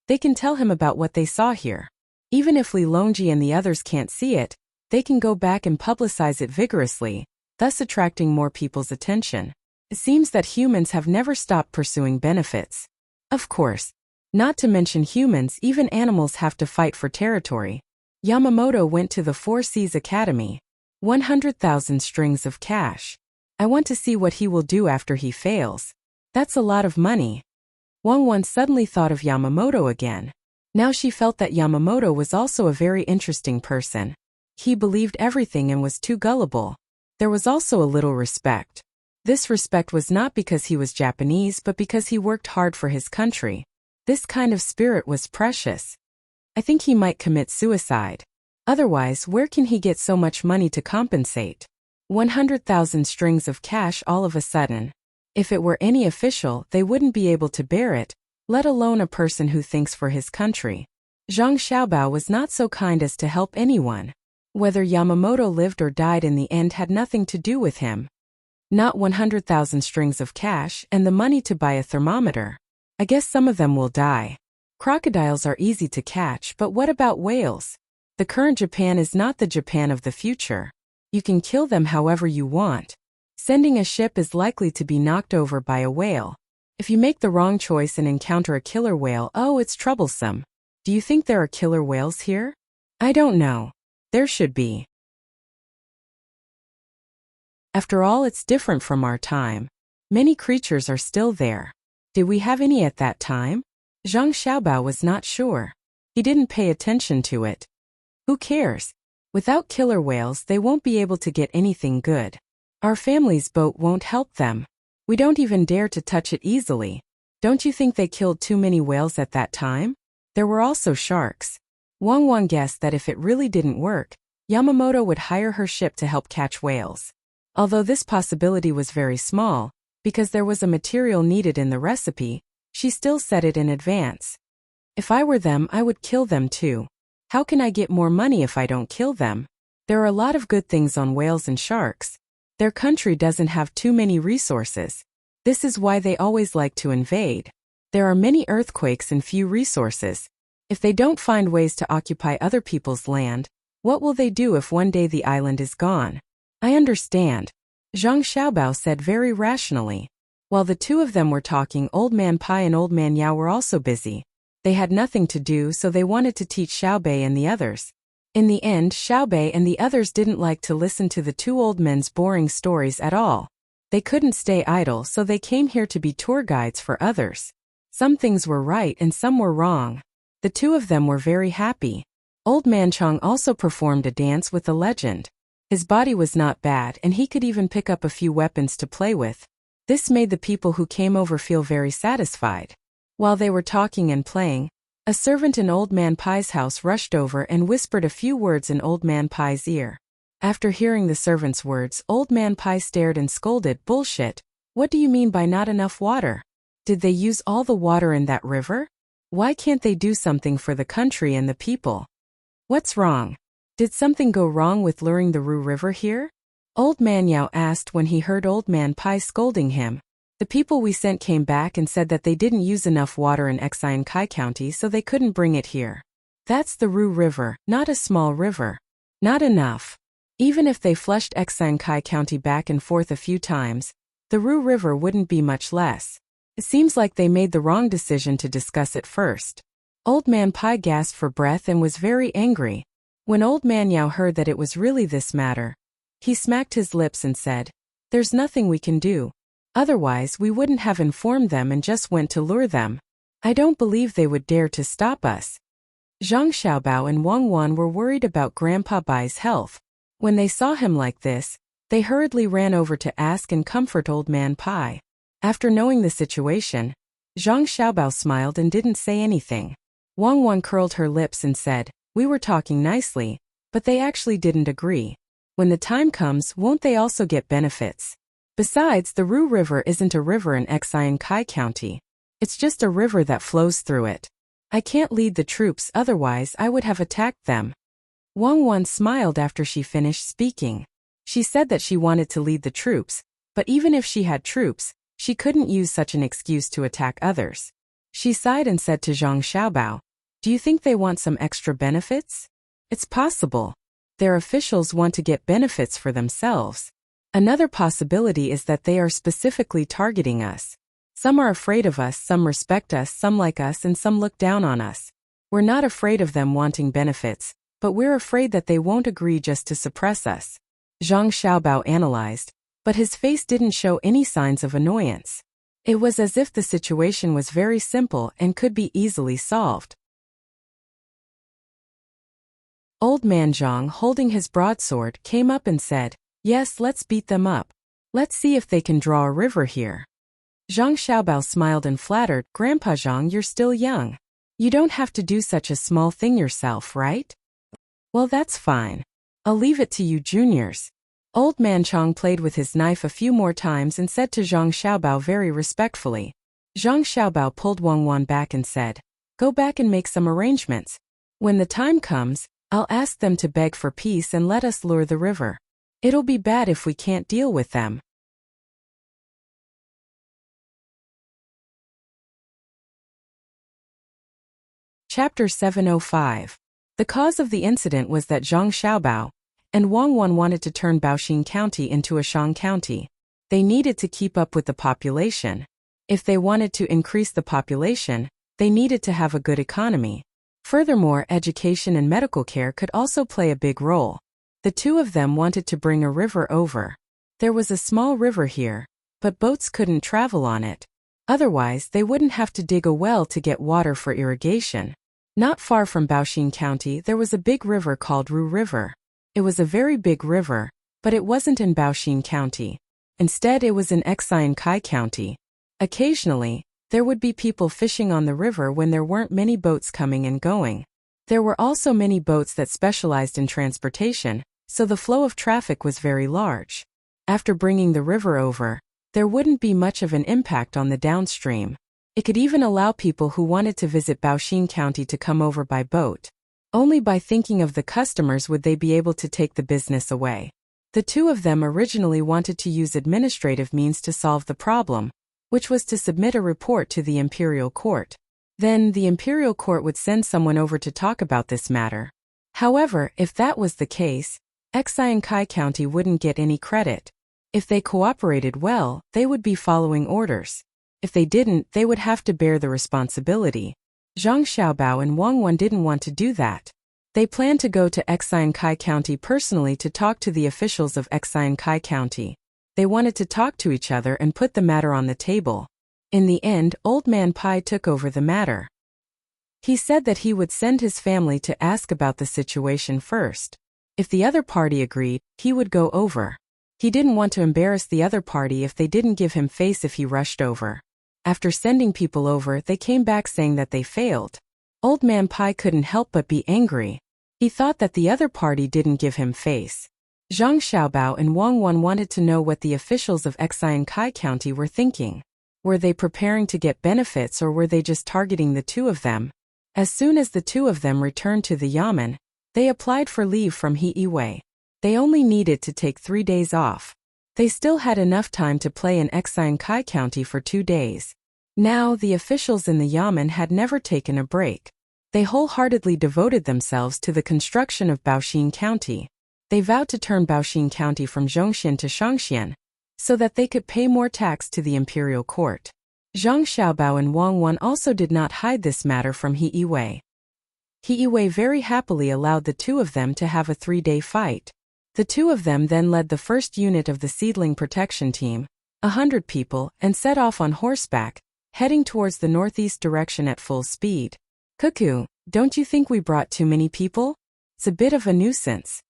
they can tell him about what they saw here. Even if Li Longji and the others can't see it, they can go back and publicize it vigorously, thus attracting more people's attention. It seems that humans have never stopped pursuing benefits. Of course, not to mention humans, even animals have to fight for territory." Yamamoto went to the Four Seas Academy. 100,000 strings of cash. I want to see what he will do after he fails. That's a lot of money. Wang Wan suddenly thought of Yamamoto again. Now she felt that Yamamoto was also a very interesting person. He believed everything and was too gullible. There was also a little respect. This respect was not because he was Japanese, but because he worked hard for his country. This kind of spirit was precious. I think he might commit suicide. Otherwise, where can he get so much money to compensate? 100,000 strings of cash all of a sudden. If it were any official, they wouldn't be able to bear it, let alone a person who thinks for his country. Zhang Xiaobao was not so kind as to help anyone. Whether Yamamoto lived or died in the end had nothing to do with him. Not 100,000 strings of cash and the money to buy a thermometer. I guess some of them will die. Crocodiles are easy to catch, but what about whales? The current Japan is not the Japan of the future. You can kill them however you want. Sending a ship is likely to be knocked over by a whale. If you make the wrong choice and encounter a killer whale, oh, it's troublesome. Do you think there are killer whales here? I don't know. There should be. After all, it's different from our time. Many creatures are still there. Did we have any at that time? Zhang Xiaobao was not sure. He didn't pay attention to it. Who cares? Without killer whales, they won't be able to get anything good. Our family's boat won't help them. We don't even dare to touch it easily. Don't you think they killed too many whales at that time? There were also sharks. Wang Wan guessed that if it really didn't work, Yamamoto would hire her ship to help catch whales. Although this possibility was very small, because there was a material needed in the recipe, she still said it in advance. If I were them, I would kill them too. How can I get more money if I don't kill them? There are a lot of good things on whales and sharks. Their country doesn't have too many resources. This is why they always like to invade. There are many earthquakes and few resources. If they don't find ways to occupy other people's land, what will they do if one day the island is gone? I understand. Zhang Xiaobao said very rationally. While the two of them were talking, Old Man Pai and Old Man Yao were also busy. They had nothing to do, so they wanted to teach Xiaobei and the others. In the end, Xiaobei and the others didn't like to listen to the two old men's boring stories at all. They couldn't stay idle, so they came here to be tour guides for others. Some things were right and some were wrong. The two of them were very happy. Old Man Chong also performed a dance with the legend. His body was not bad and he could even pick up a few weapons to play with. This made the people who came over feel very satisfied. While they were talking and playing, a servant in Old Man Pai's house rushed over and whispered a few words in Old Man Pai's ear. After hearing the servant's words, Old Man Pai stared and scolded, "Bullshit! What do you mean by not enough water? Did they use all the water in that river? Why can't they do something for the country and the people?" What's wrong? Did something go wrong with luring the Ru River here? Old Man Yao asked when he heard Old Man Pai scolding him. The people we sent came back and said that they didn't use enough water in Exine Kai County, so they couldn't bring it here. That's the Ru River, not a small river. Not enough. Even if they flushed Exine Kai County back and forth a few times, the Ru River wouldn't be much less. It seems like they made the wrong decision to discuss it first. Old Man Pai gasped for breath and was very angry. When Old Man Yao heard that it was really this matter, he smacked his lips and said, "There's nothing we can do. Otherwise we wouldn't have informed them and just went to lure them. I don't believe they would dare to stop us." Zhang Xiaobao and Wang Wan were worried about Grandpa Bai's health. When they saw him like this, they hurriedly ran over to ask and comfort Old Man Pai. After knowing the situation, Zhang Xiaobao smiled and didn't say anything. Wang Wan curled her lips and said, "We were talking nicely, but they actually didn't agree. When the time comes, won't they also get benefits? Besides, the Ru River isn't a river in Exine Kai County. It's just a river that flows through it. I can't lead the troops, otherwise I would have attacked them." Wang Wan smiled after she finished speaking. She said that she wanted to lead the troops, but even if she had troops, she couldn't use such an excuse to attack others. She sighed and said to Zhang Xiaobao, "Do you think they want some extra benefits?" "It's possible. Their officials want to get benefits for themselves. Another possibility is that they are specifically targeting us. Some are afraid of us, some respect us, some like us, and some look down on us. We're not afraid of them wanting benefits, but we're afraid that they won't agree just to suppress us." Zhang Xiaobao analyzed, but his face didn't show any signs of annoyance. It was as if the situation was very simple and could be easily solved. Old Man Zhang, holding his broadsword, came up and said, "Yes, let's beat them up. Let's see if they can draw a river here." Zhang Xiaobao smiled and flattered, "Grandpa Zhang, you're still young. You don't have to do such a small thing yourself, right?" "Well, that's fine. I'll leave it to you juniors." Old Man Chong played with his knife a few more times and said to Zhang Xiaobao very respectfully. Zhang Xiaobao pulled Wang Wan back and said, "Go back and make some arrangements. When the time comes, I'll ask them to beg for peace and let us lure the river. It'll be bad if we can't deal with them." Chapter 705. The cause of the incident was that Zhang Xiaobao and Wang Wan wanted to turn Baoxing County into a Shang County. They needed to keep up with the population. If they wanted to increase the population, they needed to have a good economy. Furthermore, education and medical care could also play a big role. The two of them wanted to bring a river over. There was a small river here, but boats couldn't travel on it. Otherwise, they wouldn't have to dig a well to get water for irrigation. Not far from Baoxing County, there was a big river called Ru River. It was a very big river, but it wasn't in Baoxing County. Instead, it was in Exine Kai County. Occasionally, there would be people fishing on the river when there weren't many boats coming and going. There were also many boats that specialized in transportation, so the flow of traffic was very large. After bringing the river over, there wouldn't be much of an impact on the downstream. It could even allow people who wanted to visit Baoxing County to come over by boat. Only by thinking of the customers would they be able to take the business away. The two of them originally wanted to use administrative means to solve the problem, which was to submit a report to the imperial court. Then the imperial court would send someone over to talk about this matter. However, if that was the case, Exine Kai County wouldn't get any credit. If they cooperated well, they would be following orders. If they didn't, they would have to bear the responsibility. Zhang Xiaobao and Wang Wan didn't want to do that. They planned to go to Exine Kai County personally to talk to the officials of Exine Kai County. They wanted to talk to each other and put the matter on the table. In the end, Old Man Pai took over the matter. He said that he would send his family to ask about the situation first. If the other party agreed, he would go over. He didn't want to embarrass the other party if they didn't give him face if he rushed over. After sending people over, they came back saying that they failed. Old Man Pai couldn't help but be angry. He thought that the other party didn't give him face. Zhang Xiaobao and Wang Wan wanted to know what the officials of Exine Kai County were thinking. Were they preparing to get benefits or were they just targeting the two of them? As soon as the two of them returned to the yamen, They applied for leave from He. They only needed to take 3 days off. They still had enough time to play in Exine County for 2 days. Now, the officials in the Yamen had never taken a break. They wholeheartedly devoted themselves to the construction of Baoxin County. They vowed to turn Baoxin County from Zhongxian to Shangxian, so that they could pay more tax to the imperial court. Zhang Xiaobao and Wang Wan also did not hide this matter from He. He very happily allowed the two of them to have a 3-day fight. The two of them then led the first unit of the seedling protection team, 100 people, and set off on horseback, heading towards the northeast direction at full speed. Cuckoo, don't you think we brought too many people? It's a bit of a nuisance.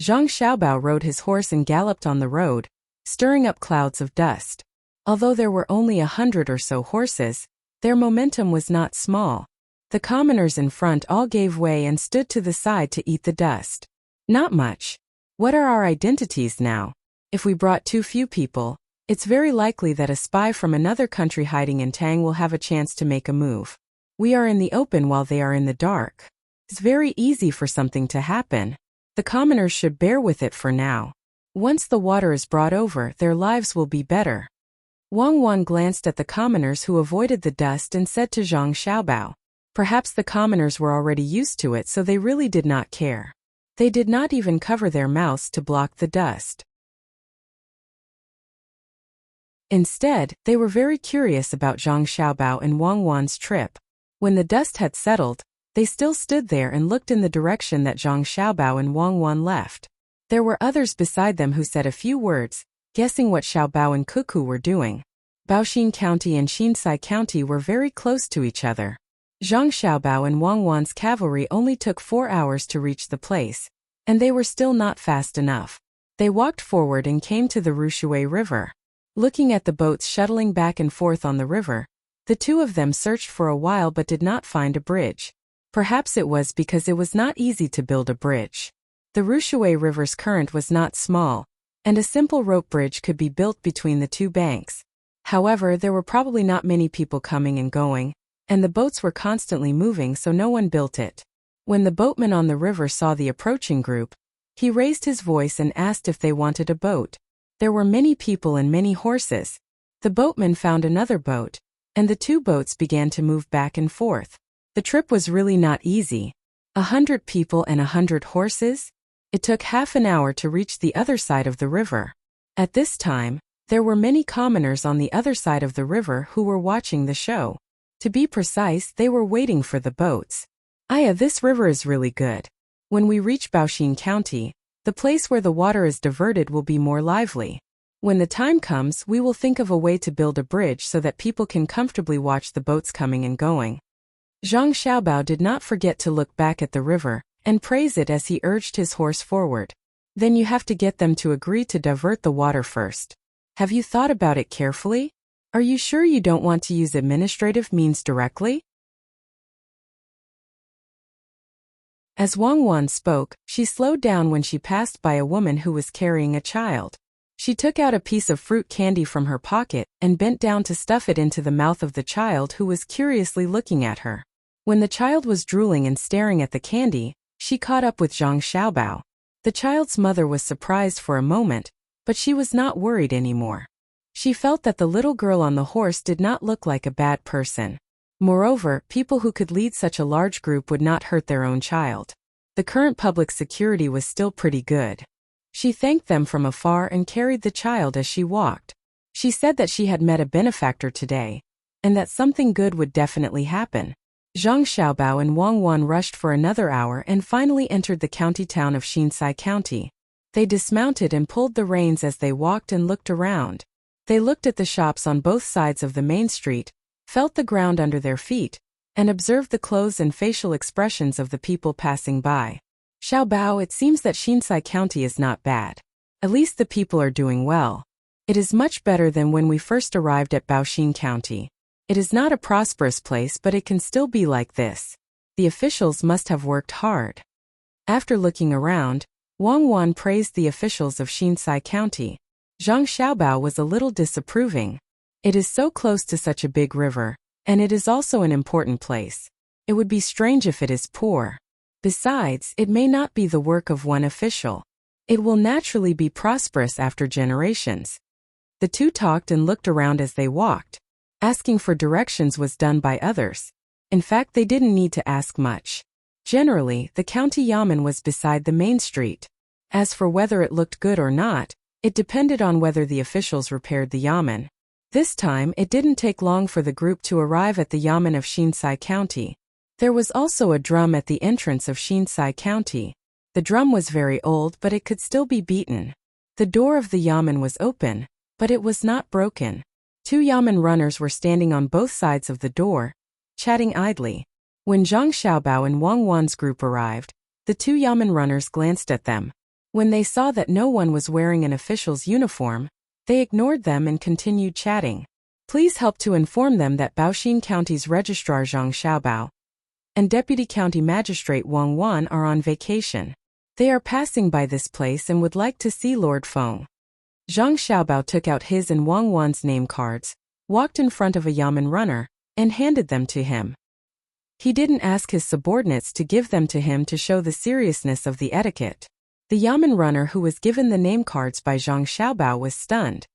Zhang Xiaobao rode his horse and galloped on the road, stirring up clouds of dust. Although there were only 100 or so horses, their momentum was not small. The commoners in front all gave way and stood to the side to eat the dust. Not much. What are our identities now? If we brought too few people, it's very likely that a spy from another country hiding in Tang will have a chance to make a move. We are in the open while they are in the dark. It's very easy for something to happen. The commoners should bear with it for now. Once the water is brought over, their lives will be better. Wang Wan glanced at the commoners who avoided the dust and said to Zhang Xiaobao. Perhaps the commoners were already used to it, so they really did not care. They did not even cover their mouths to block the dust. Instead, they were very curious about Zhang Xiaobao and Wang Wan's trip. When the dust had settled, they still stood there and looked in the direction that Zhang Xiaobao and Wang Wan left. There were others beside them who said a few words, guessing what Xiaobao and Cuckoo were doing. Baoxin County and Xinsai County were very close to each other. Zhang Xiaobao and Wang Wan's cavalry only took 4 hours to reach the place, and they were still not fast enough. They walked forward and came to the Rushui River. Looking at the boats shuttling back and forth on the river, the two of them searched for a while but did not find a bridge. Perhaps it was because it was not easy to build a bridge. The Rushui River's current was not small, and a simple rope bridge could be built between the two banks. However, there were probably not many people coming and going, and the boats were constantly moving, so no one built it. When the boatman on the river saw the approaching group, he raised his voice and asked if they wanted a boat. There were many people and many horses. The boatman found another boat, and the two boats began to move back and forth. The trip was really not easy. 100 people and 100 horses? It took half an hour to reach the other side of the river. At this time, there were many commoners on the other side of the river who were watching the show. To be precise, they were waiting for the boats. This river is really good. When we reach Baoxin County, the place where the water is diverted will be more lively. When the time comes, we will think of a way to build a bridge so that people can comfortably watch the boats coming and going. Zhang Xiaobao did not forget to look back at the river and praise it as he urged his horse forward. Then you have to get them to agree to divert the water first. Have you thought about it carefully? Are you sure you don't want to use administrative means directly? As Wang Wan spoke, she slowed down when she passed by a woman who was carrying a child. She took out a piece of fruit candy from her pocket and bent down to stuff it into the mouth of the child, who was curiously looking at her. When the child was drooling and staring at the candy, she caught up with Zhang Xiaobao. The child's mother was surprised for a moment, but she was not worried anymore. She felt that the little girl on the horse did not look like a bad person. Moreover, people who could lead such a large group would not hurt their own child. The current public security was still pretty good. She thanked them from afar and carried the child as she walked. She said that she had met a benefactor today, and that something good would definitely happen. Zhang Xiaobao and Wang Wan rushed for another hour and finally entered the county town of Xinsai County. They dismounted and pulled the reins as they walked and looked around. They looked at the shops on both sides of the main street, felt the ground under their feet, and observed the clothes and facial expressions of the people passing by. Xiaobao, it seems that Xinsai County is not bad. At least the people are doing well. It is much better than when we first arrived at Baoxin County. It is not a prosperous place, but it can still be like this. The officials must have worked hard. After looking around, Wang Wan praised the officials of Xinsai County. Zhang Xiaobao was a little disapproving. It is so close to such a big river, and it is also an important place. It would be strange if it is poor. Besides, it may not be the work of one official. It will naturally be prosperous after generations. The two talked and looked around as they walked. Asking for directions was done by others. In fact, they didn't need to ask much. Generally, the county yamen was beside the main street. As for whether it looked good or not, it depended on whether the officials repaired the yamen. This time, it didn't take long for the group to arrive at the yamen of Shinsai County. There was also a drum at the entrance of Shinsai County. The drum was very old, but it could still be beaten. The door of the yamen was open, but it was not broken. Two yamen runners were standing on both sides of the door, chatting idly. When Zhang Xiaobao and Wang Wan's group arrived, the two yamen runners glanced at them. When they saw that no one was wearing an official's uniform, they ignored them and continued chatting. Please help to inform them that Baoxin County's Registrar Zhang Xiaobao and Deputy County Magistrate Wang Wan are on vacation. They are passing by this place and would like to see Lord Feng. Zhang Xiaobao took out his and Wang Wan's name cards, walked in front of a yamen runner, and handed them to him. He didn't ask his subordinates to give them to him to show the seriousness of the etiquette. The yamen runner who was given the name cards by Zhang Xiaobao was stunned.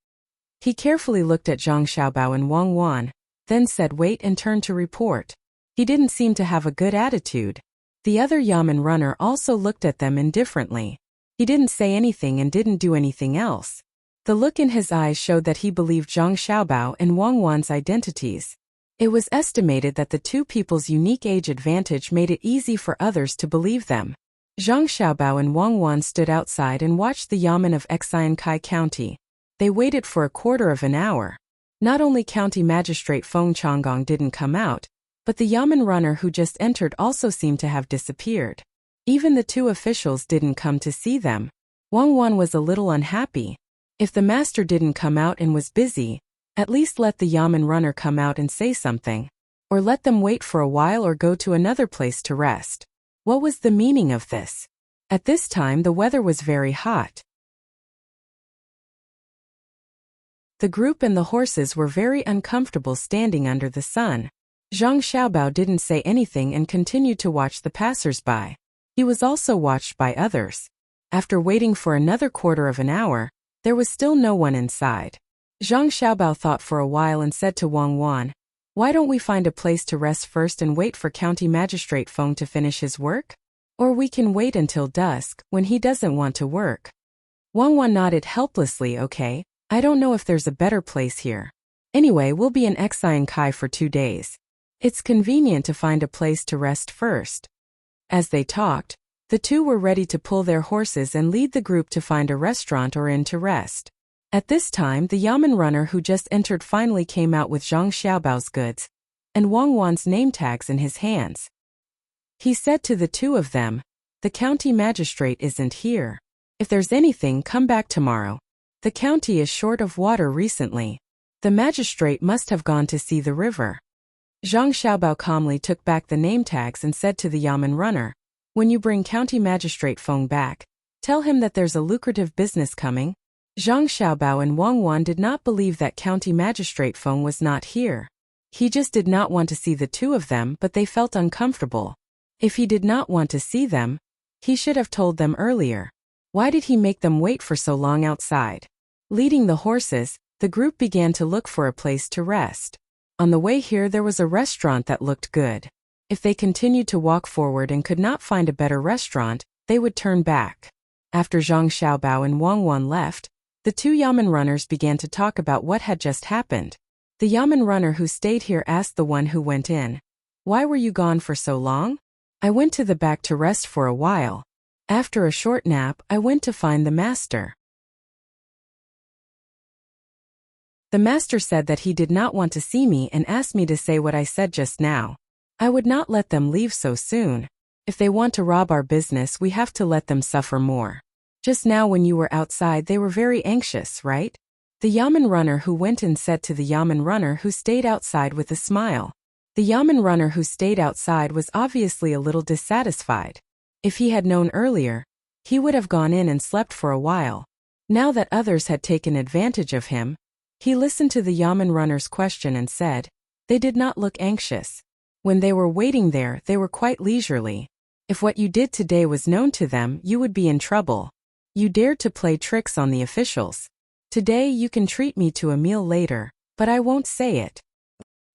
He carefully looked at Zhang Xiaobao and Wang Wan, then said wait and turned to report. He didn't seem to have a good attitude. The other yamen runner also looked at them indifferently. He didn't say anything and didn't do anything else. The look in his eyes showed that he believed Zhang Xiaobao and Wang Wan's identities. It was estimated that the two people's unique age advantage made it easy for others to believe them. Zhang Xiaobao and Wang Wan stood outside and watched the yamen of Xiankai County. They waited for a quarter of an hour. Not only County Magistrate Feng Changgong didn't come out, but the yamen runner who just entered also seemed to have disappeared. Even the two officials didn't come to see them. Wang Wan was a little unhappy. If the master didn't come out and was busy, at least let the yamen runner come out and say something. Or let them wait for a while or go to another place to rest. What was the meaning of this? At this time the weather was very hot. The group and the horses were very uncomfortable standing under the sun. Zhang Xiaobao didn't say anything and continued to watch the passers-by. He was also watched by others. After waiting for another quarter of an hour, there was still no one inside. Zhang Xiaobao thought for a while and said to Wang Wan, "Why don't we find a place to rest first and wait for County Magistrate Feng to finish his work? Or we can wait until dusk, when he doesn't want to work." Wang Wan nodded helplessly. "Okay, I don't know if there's a better place here. Anyway, we'll be in Xiankai for 2 days. It's convenient to find a place to rest first." As they talked, the two were ready to pull their horses and lead the group to find a restaurant or inn to rest. At this time, the yamen runner who just entered finally came out with Zhang Xiaobao's goods and Wang Wan's name tags in his hands. He said to the two of them, "The county magistrate isn't here. If there's anything, come back tomorrow. The county is short of water recently. The magistrate must have gone to see the river." Zhang Xiaobao calmly took back the name tags and said to the yamen runner, "When you bring County Magistrate Feng back, tell him that there's a lucrative business coming." Zhang Xiaobao and Wang Wan did not believe that County Magistrate Feng was not here. He just did not want to see the two of them, but they felt uncomfortable. If he did not want to see them, he should have told them earlier. Why did he make them wait for so long outside? Leading the horses, the group began to look for a place to rest. On the way here there was a restaurant that looked good. If they continued to walk forward and could not find a better restaurant, they would turn back. After Zhang Xiaobao and Wang Wan left, the two yamen runners began to talk about what had just happened. The yamen runner who stayed here asked the one who went in, "Why were you gone for so long?" "I went to the back to rest for a while. After a short nap, I went to find the master. The master said that he did not want to see me and asked me to say what I said just now. I would not let them leave so soon. If they want to rob our business, we have to let them suffer more. Just now when you were outside they were very anxious, right?" The yamen runner who went in said to the yamen runner who stayed outside with a smile. The yamen runner who stayed outside was obviously a little dissatisfied. If he had known earlier, he would have gone in and slept for a while. Now that others had taken advantage of him, he listened to the yamen runner's question and said, "They did not look anxious. When they were waiting there, they were quite leisurely. If what you did today was known to them, you would be in trouble. You dared to play tricks on the officials. Today you can treat me to a meal later, but I won't say it.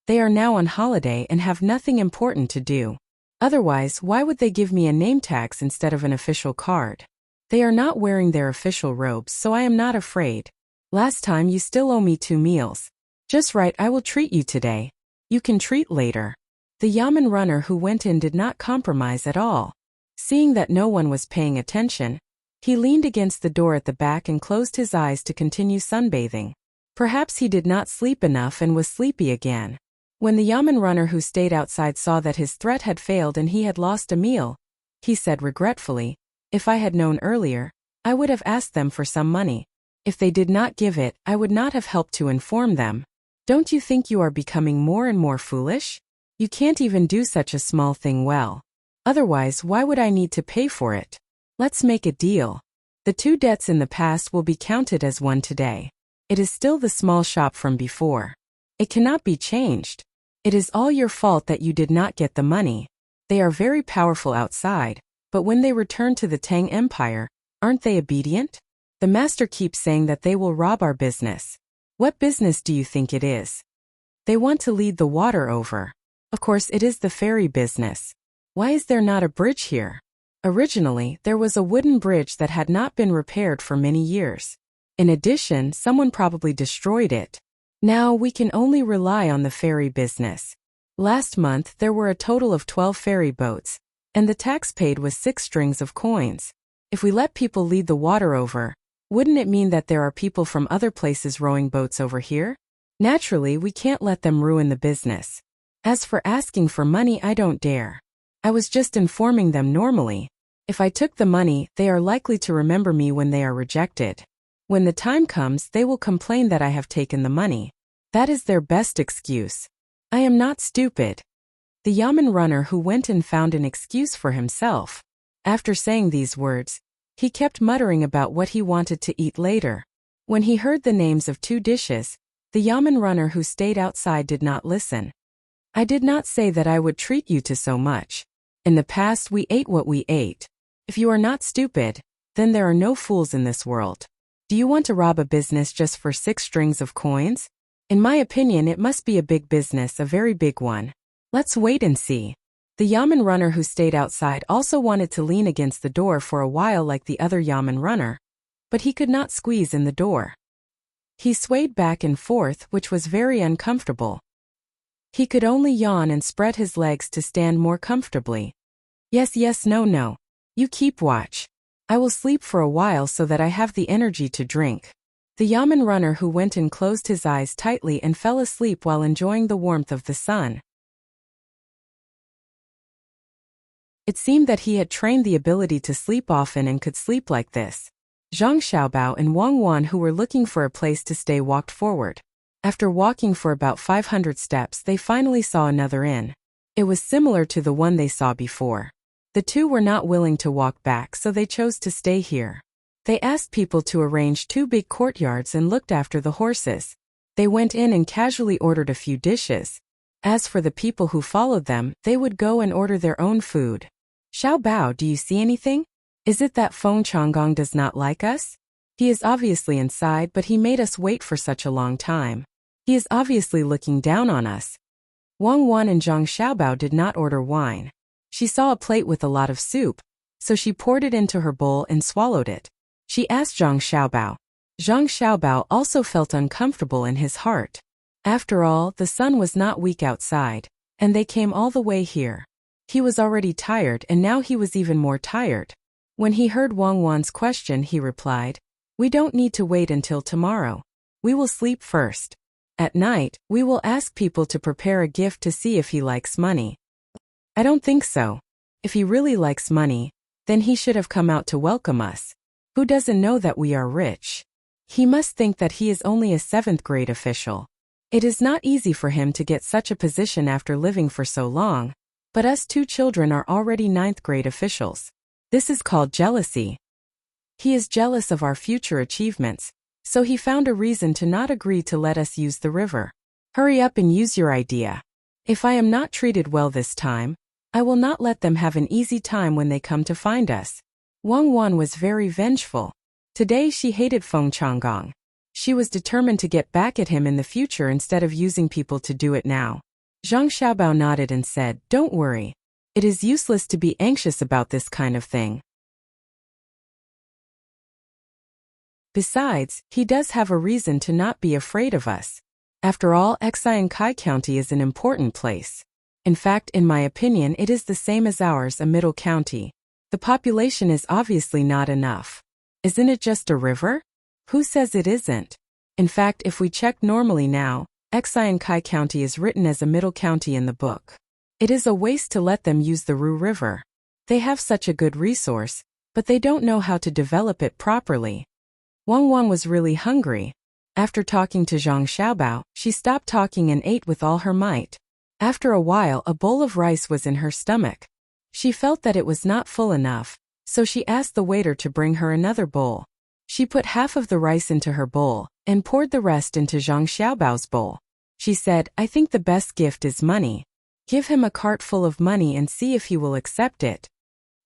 They are now on holiday and have nothing important to do. Otherwise, why would they give me a name tags instead of an official card? They are not wearing their official robes, so I am not afraid. Last time you still owe me 2 meals. Just right, I will treat you today. You can treat later. The yamen runner who went in did not compromise at all. Seeing that no one was paying attention, he leaned against the door at the back and closed his eyes to continue sunbathing. Perhaps he did not sleep enough and was sleepy again. When the yamen runner who stayed outside saw that his threat had failed and he had lost a meal, he said regretfully, "If I had known earlier, I would have asked them for some money. If they did not give it, I would not have helped to inform them. Don't you think you are becoming more and more foolish? You can't even do such a small thing well. Otherwise, why would I need to pay for it? Let's make a deal. The 2 debts in the past will be counted as one today. It is still the small shop from before. It cannot be changed. It is all your fault that you did not get the money. They are very powerful outside, but when they return to the Tang Empire, aren't they obedient? The master keeps saying that they will rob our business. What business do you think it is? They want to lead the water over. Of course, it is the ferry business. Why is there not a bridge here? Originally, there was a wooden bridge that had not been repaired for many years. In addition, someone probably destroyed it. Now we can only rely on the ferry business. Last month, there were a total of 12 ferry boats, and the tax paid was 6 strings of coins. If we let people lead the water over, wouldn't it mean that there are people from other places rowing boats over here? Naturally, we can't let them ruin the business. As for asking for money, I don't dare. I was just informing them normally. If I took the money, they are likely to remember me when they are rejected. When the time comes, they will complain that I have taken the money. That is their best excuse. I am not stupid. The yamen runner who went and found an excuse for himself. After saying these words, he kept muttering about what he wanted to eat later. When he heard the names of 2 dishes, the yamen runner who stayed outside did not listen. I did not say that I would treat you to so much. In the past we ate what we ate. If you are not stupid, then there are no fools in this world. Do you want to rob a business just for 6 strings of coins? In my opinion, it must be a big business, a very big one. Let's wait and see. The yamen runner who stayed outside also wanted to lean against the door for a while like the other yamen runner, but he could not squeeze in the door. He swayed back and forth, which was very uncomfortable. He could only yawn and spread his legs to stand more comfortably. Yes, no. You keep watch. I will sleep for a while so that I have the energy to drink. The yamen runner who went and closed his eyes tightly and fell asleep while enjoying the warmth of the sun. It seemed that he had trained the ability to sleep often and could sleep like this. Zhang Xiaobao and Wang Wan, who were looking for a place to stay, walked forward. After walking for about 500 steps, they finally saw another inn. It was similar to the one they saw before. The 2 were not willing to walk back, so they chose to stay here. They asked people to arrange 2 big courtyards and looked after the horses. They went in and casually ordered a few dishes. As for the people who followed them, they would go and order their own food. Xiao Bao, do you see anything? Is it that Feng Changgong does not like us? He is obviously inside, but he made us wait for such a long time. He is obviously looking down on us. Wang Wan and Zhang Xiaobao did not order wine. She saw a plate with a lot of soup, so she poured it into her bowl and swallowed it. She asked Zhang Xiaobao. Zhang Xiaobao also felt uncomfortable in his heart. After all, the sun was not weak outside, and they came all the way here. He was already tired, and now he was even more tired. When he heard Wang Wan's question, he replied, "We don't need to wait until tomorrow. We will sleep first. At night, we will ask people to prepare a gift to see if he likes money." I don't think so. If he really likes money, then he should have come out to welcome us. Who doesn't know that we are rich? He must think that he is only a 7th grade official. It is not easy for him to get such a position after living for so long, but us 2 children are already 9th grade officials. This is called jealousy. He is jealous of our future achievements, so he found a reason to not agree to let us use the river. Hurry up and use your idea. If I am not treated well this time, I will not let them have an easy time when they come to find us. Wang Wan was very vengeful. Today she hated Feng Changgong. She was determined to get back at him in the future instead of using people to do it now. Zhang Xiaobao nodded and said, "Don't worry. It is useless to be anxious about this kind of thing. Besides, he does have a reason to not be afraid of us. After all, Xian Kai County is an important place. In fact, in my opinion, it is the same as ours, a middle county. The population is obviously not enough. Isn't it just a river? Who says it isn't? In fact, if we check normally now, Xian Kai County is written as a middle county in the book. It is a waste to let them use the Ru River. They have such a good resource, but they don't know how to develop it properly." Wang Wan was really hungry. After talking to Zhang Xiaobao, she stopped talking and ate with all her might. After a while, a bowl of rice was in her stomach. She felt that it was not full enough, so she asked the waiter to bring her another bowl. She put half of the rice into her bowl, and poured the rest into Zhang Xiaobao's bowl. She said, "I think the best gift is money. Give him a cart full of money and see if he will accept it.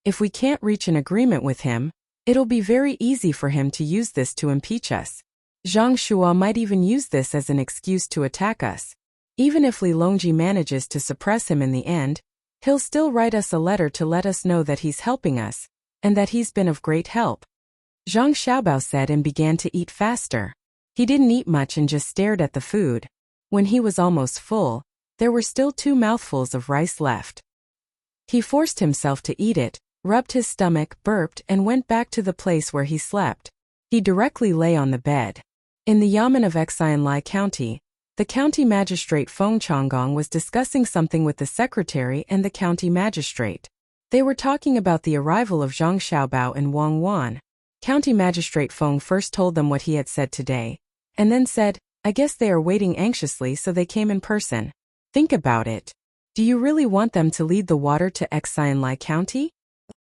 If we can't reach an agreement with him, it'll be very easy for him to use this to impeach us. Zhang Shua might even use this as an excuse to attack us. Even if Li Longji manages to suppress him in the end, he'll still write us a letter to let us know that he's helping us, and that he's been of great help." Zhang Xiaobao said and began to eat faster. He didn't eat much and just stared at the food. When he was almost full, there were still 2 mouthfuls of rice left. He forced himself to eat it, rubbed his stomach, burped, and went back to the place where he slept. He directly lay on the bed. In the Yamen of Xian Lai County, the county magistrate Feng Changgong was discussing something with the secretary and the county magistrate. They were talking about the arrival of Zhang Xiaobao and Wang Wan. County magistrate Feng first told them what he had said today, and then said, "I guess they are waiting anxiously, so they came in person. Think about it. Do you really want them to lead the water to Xian Lai County?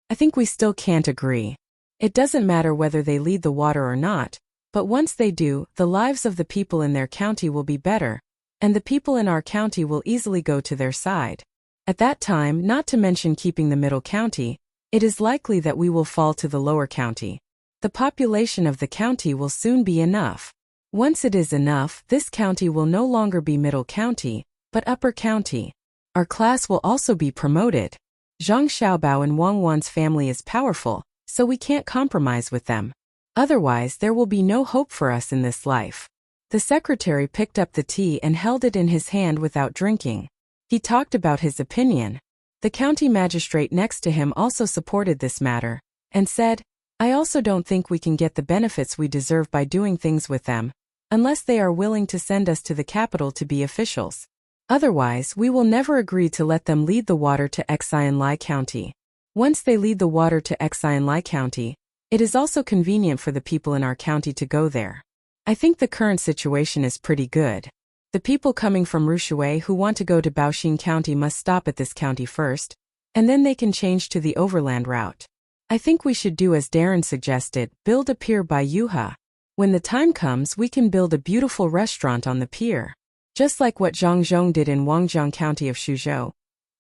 I think we still can't agree. It doesn't matter whether they lead the water or not, but once they do, the lives of the people in their county will be better, and the people in our county will easily go to their side. At that time, not to mention keeping the middle county, it is likely that we will fall to the lower county. The population of the county will soon be enough. Once it is enough, this county will no longer be middle county, but upper county. Our class will also be promoted. Zhang Xiaobao and Wang Wan's family is powerful, so we can't compromise with them. Otherwise, there will be no hope for us in this life." The secretary picked up the tea and held it in his hand without drinking. He talked about his opinion. The county magistrate next to him also supported this matter, and said, "I also don't think we can get the benefits we deserve by doing things with them, unless they are willing to send us to the capital to be officials. Otherwise, we will never agree to let them lead the water to Xian Lai County. Once they lead the water to Xian Lai County, it is also convenient for the people in our county to go there. I think the current situation is pretty good. The people coming from Rushui who want to go to Baoxing County must stop at this county first, and then they can change to the overland route. I think we should do as Darren suggested, build a pier by Yuha. When the time comes, we can build a beautiful restaurant on the pier. Just like what Zhang Zhong did in Wangjiang County of Shuzhou.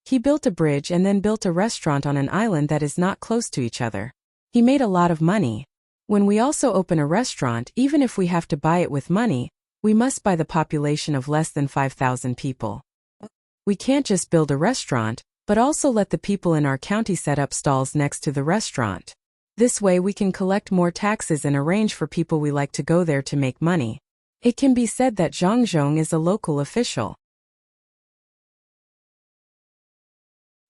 He built a bridge and then built a restaurant on an island that is not close to each other. He made a lot of money. When we also open a restaurant, even if we have to buy it with money, we must buy the population of less than 5,000 people. We can't just build a restaurant, but also let the people in our county set up stalls next to the restaurant. This way we can collect more taxes and arrange for people we like to go there to make money. It can be said that Zhang Zhong is a local official.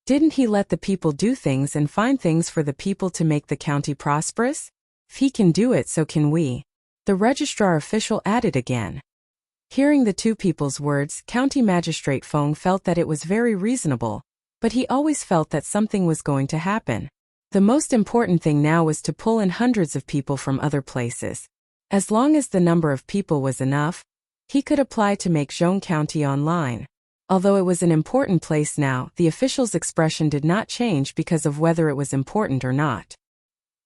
Didn't he let the people do things and find things for the people to make the county prosperous? If he can do it, so can we. The registrar official added again. Hearing the two people's words, County Magistrate Feng felt that it was very reasonable, but he always felt that something was going to happen. The most important thing now was to pull in hundreds of people from other places. As long as the number of people was enough, he could apply to make Zhong County online. Although it was an important place now, the official's expression did not change because of whether it was important or not.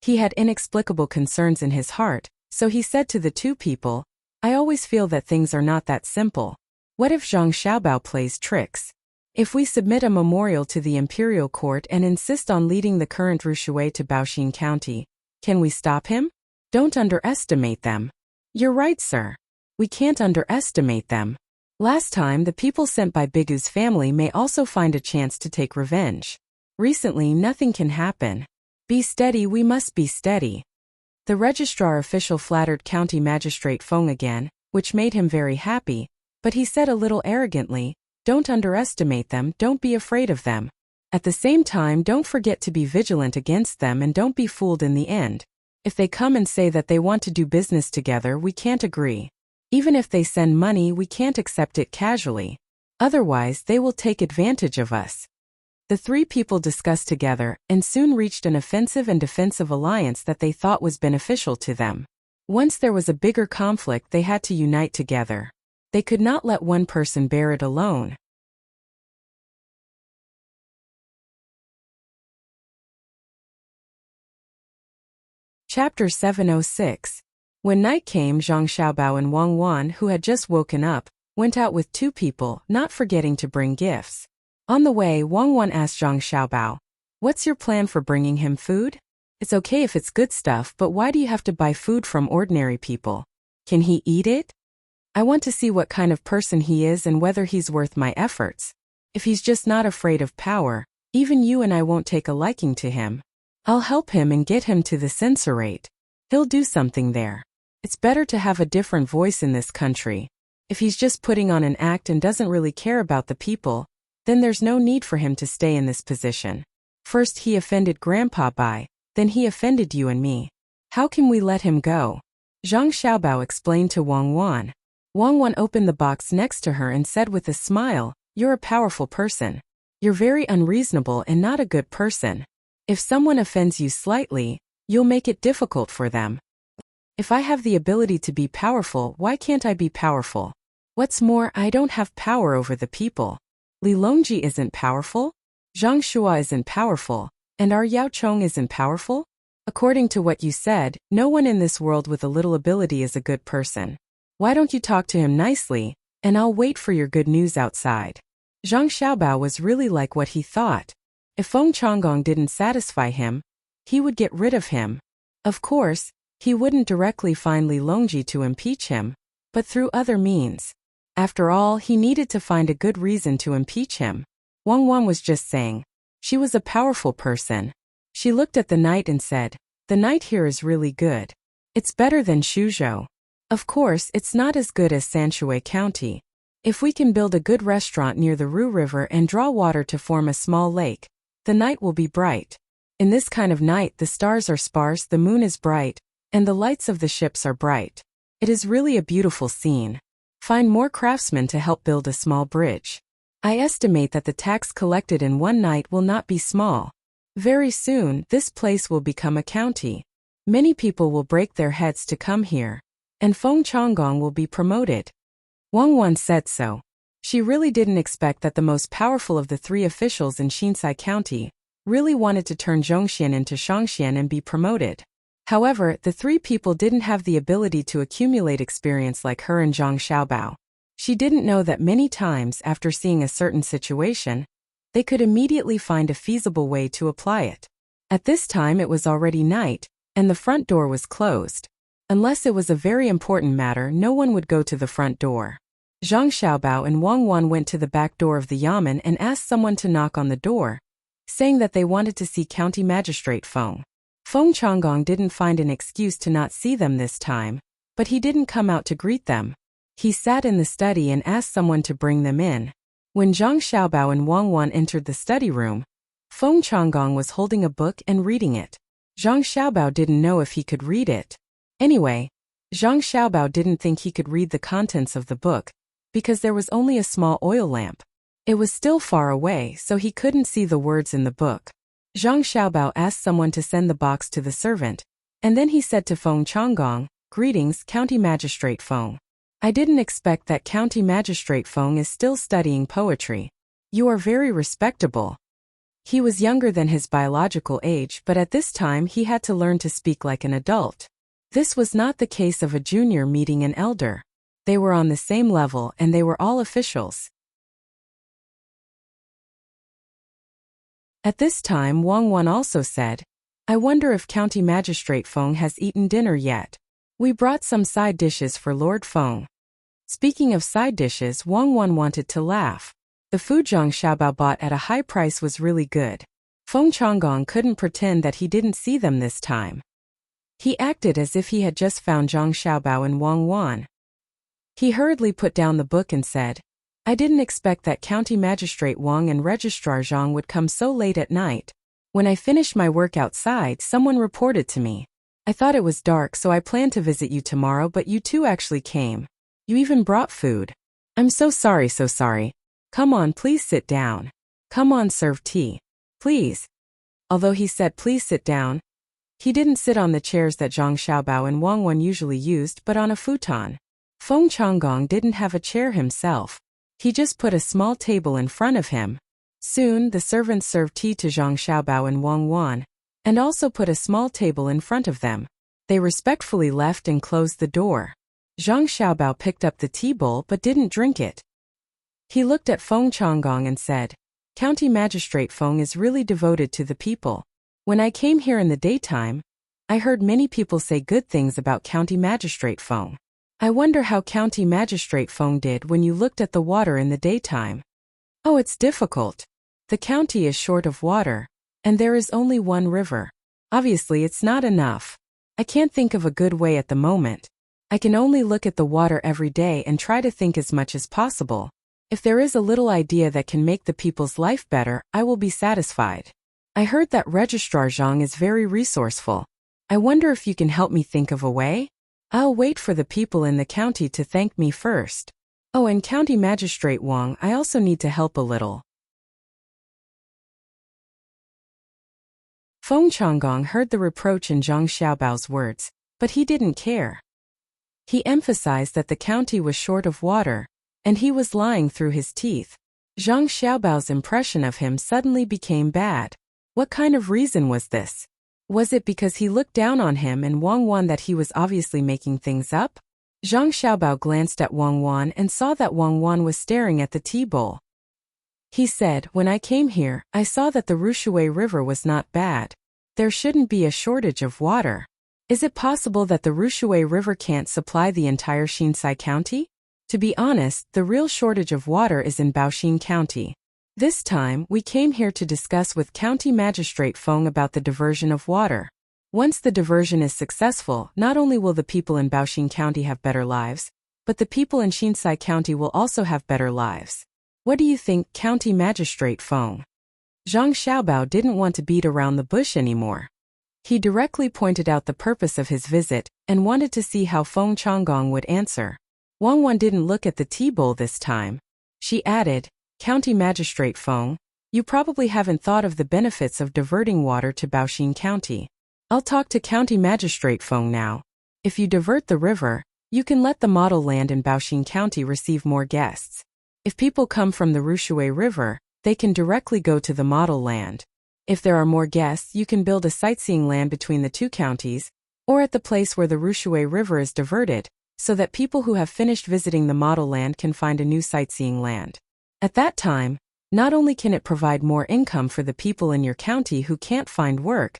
He had inexplicable concerns in his heart, so he said to the two people, "I always feel that things are not that simple. What if Zhang Xiaobao plays tricks? If we submit a memorial to the imperial court and insist on leading the current Rushui to Baoxin County, can we stop him? Don't underestimate them. You're right, sir. We can't underestimate them. Last time, the people sent by Bigu's family may also find a chance to take revenge. Recently, nothing can happen. Be steady, we must be steady. The registrar official flattered County Magistrate Feng again, which made him very happy, but he said a little arrogantly, don't underestimate them, don't be afraid of them. At the same time, don't forget to be vigilant against them and don't be fooled in the end. If they come and say that they want to do business together, we can't agree. Even if they send money, we can't accept it casually. Otherwise, they will take advantage of us. The three people discussed together and soon reached an offensive and defensive alliance that they thought was beneficial to them. Once there was a bigger conflict, they had to unite together. They could not let one person bear it alone. Chapter 706. When night came, Zhang Xiaobao and Wang Wan, who had just woken up, went out with two people, not forgetting to bring gifts. On the way, Wang Wan asked Zhang Xiaobao, "What's your plan for bringing him food? It's okay if it's good stuff, but why do you have to buy food from ordinary people? Can he eat it? I want to see what kind of person he is and whether he's worth my efforts. If he's just not afraid of power, even you and I won't take a liking to him. I'll help him and get him to the censorate. He'll do something there. It's better to have a different voice in this country. If he's just putting on an act and doesn't really care about the people, then there's no need for him to stay in this position. First he offended Grandpa Bai, then he offended you and me. How can we let him go?" Zhang Xiaobao explained to Wang Wan. Wang Wan opened the box next to her and said with a smile, "You're a powerful person. You're very unreasonable and not a good person. If someone offends you slightly, you'll make it difficult for them. If I have the ability to be powerful, why can't I be powerful? What's more, I don't have power over the people. Li Longji isn't powerful, Zhang Shua isn't powerful, and our Yao Chong isn't powerful? According to what you said, no one in this world with a little ability is a good person. Why don't you talk to him nicely, and I'll wait for your good news outside." Zhang Xiaobao was really like what he thought. If Feng Changgong didn't satisfy him, he would get rid of him. Of course, he wouldn't directly find Li Longji to impeach him, but through other means. After all, he needed to find a good reason to impeach him. Wang Wan was just saying. She was a powerful person. She looked at the night and said, "The night here is really good. It's better than Shuzhou. Of course, it's not as good as Sanshui County. If we can build a good restaurant near the Ru River and draw water to form a small lake, the night will be bright. In this kind of night, the stars are sparse, the moon is bright, and the lights of the ships are bright. It is really a beautiful scene. Find more craftsmen to help build a small bridge. I estimate that the tax collected in one night will not be small. Very soon, this place will become a county. Many people will break their heads to come here, and Feng Changgong will be promoted." Wang Wan said so. She really didn't expect that the most powerful of the three officials in Xinsai County really wanted to turn Zhongxian into Shangxian and be promoted. However, the three people didn't have the ability to accumulate experience like her and Zhang Xiaobao. She didn't know that many times after seeing a certain situation, they could immediately find a feasible way to apply it. At this time it was already night, and the front door was closed. Unless it was a very important matter, no one would go to the front door. Zhang Xiaobao and Wang Wan went to the back door of the yamen and asked someone to knock on the door, saying that they wanted to see County Magistrate Feng. Feng Changgong didn't find an excuse to not see them this time, but he didn't come out to greet them. He sat in the study and asked someone to bring them in. When Zhang Xiaobao and Wang Wan entered the study room, Feng Changgong was holding a book and reading it. Zhang Xiaobao didn't know if he could read it. Anyway, Zhang Xiaobao didn't think he could read the contents of the book, because there was only a small oil lamp. It was still far away, so he couldn't see the words in the book. Zhang Xiaobao asked someone to send the box to the servant, and then he said to Feng Changgong, "Greetings, County Magistrate Feng. I didn't expect that County Magistrate Feng is still studying poetry. You are very respectable." He was younger than his biological age, but at this time he had to learn to speak like an adult. This was not the case of a junior meeting an elder. They were on the same level and they were all officials. At this time Wang Wan also said, I wonder if County Magistrate Feng has eaten dinner yet. We brought some side dishes for Lord Feng. Speaking of side dishes, Wang Wan wanted to laugh. The food Zhang Xiaobao bought at a high price was really good. Feng Changgong couldn't pretend that he didn't see them this time. He acted as if he had just found Zhang Xiaobao and Wang Wan. He hurriedly put down the book and said, I didn't expect that County Magistrate Wang and Registrar Zhang would come so late at night. When I finished my work outside, someone reported to me. I thought it was dark, so I planned to visit you tomorrow, but you two actually came. You even brought food. I'm so sorry, so sorry. Come on, please sit down. Come on, serve tea. Please. Although he said please sit down, he didn't sit on the chairs that Zhang Xiaobao and Wang Wan usually used, but on a futon. Feng Changgong didn't have a chair himself. He just put a small table in front of him. Soon, the servants served tea to Zhang Xiaobao and Wang Wan, and also put a small table in front of them. They respectfully left and closed the door. Zhang Xiaobao picked up the tea bowl but didn't drink it. He looked at Feng Changgong and said, County Magistrate Feng is really devoted to the people. When I came here in the daytime, I heard many people say good things about County Magistrate Feng. I wonder how County Magistrate Feng did when you looked at the water in the daytime. Oh, it's difficult. The county is short of water, and there is only one river. Obviously, it's not enough. I can't think of a good way at the moment. I can only look at the water every day and try to think as much as possible. If there is a little idea that can make the people's life better, I will be satisfied. I heard that Registrar Zhang is very resourceful. I wonder if you can help me think of a way? I'll wait for the people in the county to thank me first. Oh, and County Magistrate Wang, I also need to help a little. Feng Changgong heard the reproach in Zhang Xiaobao's words, but he didn't care. He emphasized that the county was short of water, and he was lying through his teeth. Zhang Xiaobao's impression of him suddenly became bad. What kind of reason was this? Was it because he looked down on him and Wang Wan that he was obviously making things up? Zhang Xiaobao glanced at Wang Wan and saw that Wang Wan was staring at the tea bowl. He said, when I came here, I saw that the Rushui River was not bad. There shouldn't be a shortage of water. Is it possible that the Rushui River can't supply the entire Xinsai County? To be honest, the real shortage of water is in Baoxin County. This time, we came here to discuss with County Magistrate Feng about the diversion of water. Once the diversion is successful, not only will the people in Baoxin County have better lives, but the people in Xinsai County will also have better lives. What do you think, County Magistrate Feng? Zhang Xiaobao didn't want to beat around the bush anymore. He directly pointed out the purpose of his visit and wanted to see how Feng Changgong would answer. Wang Wan didn't look at the tea bowl this time. She added, County Magistrate Feng, you probably haven't thought of the benefits of diverting water to Baoxin County. I'll talk to County Magistrate Feng now. If you divert the river, you can let the model land in Baoxin County receive more guests. If people come from the Rushui River, they can directly go to the model land. If there are more guests, you can build a sightseeing land between the two counties, or at the place where the Rushui River is diverted, so that people who have finished visiting the model land can find a new sightseeing land. At that time, not only can it provide more income for the people in your county who can't find work,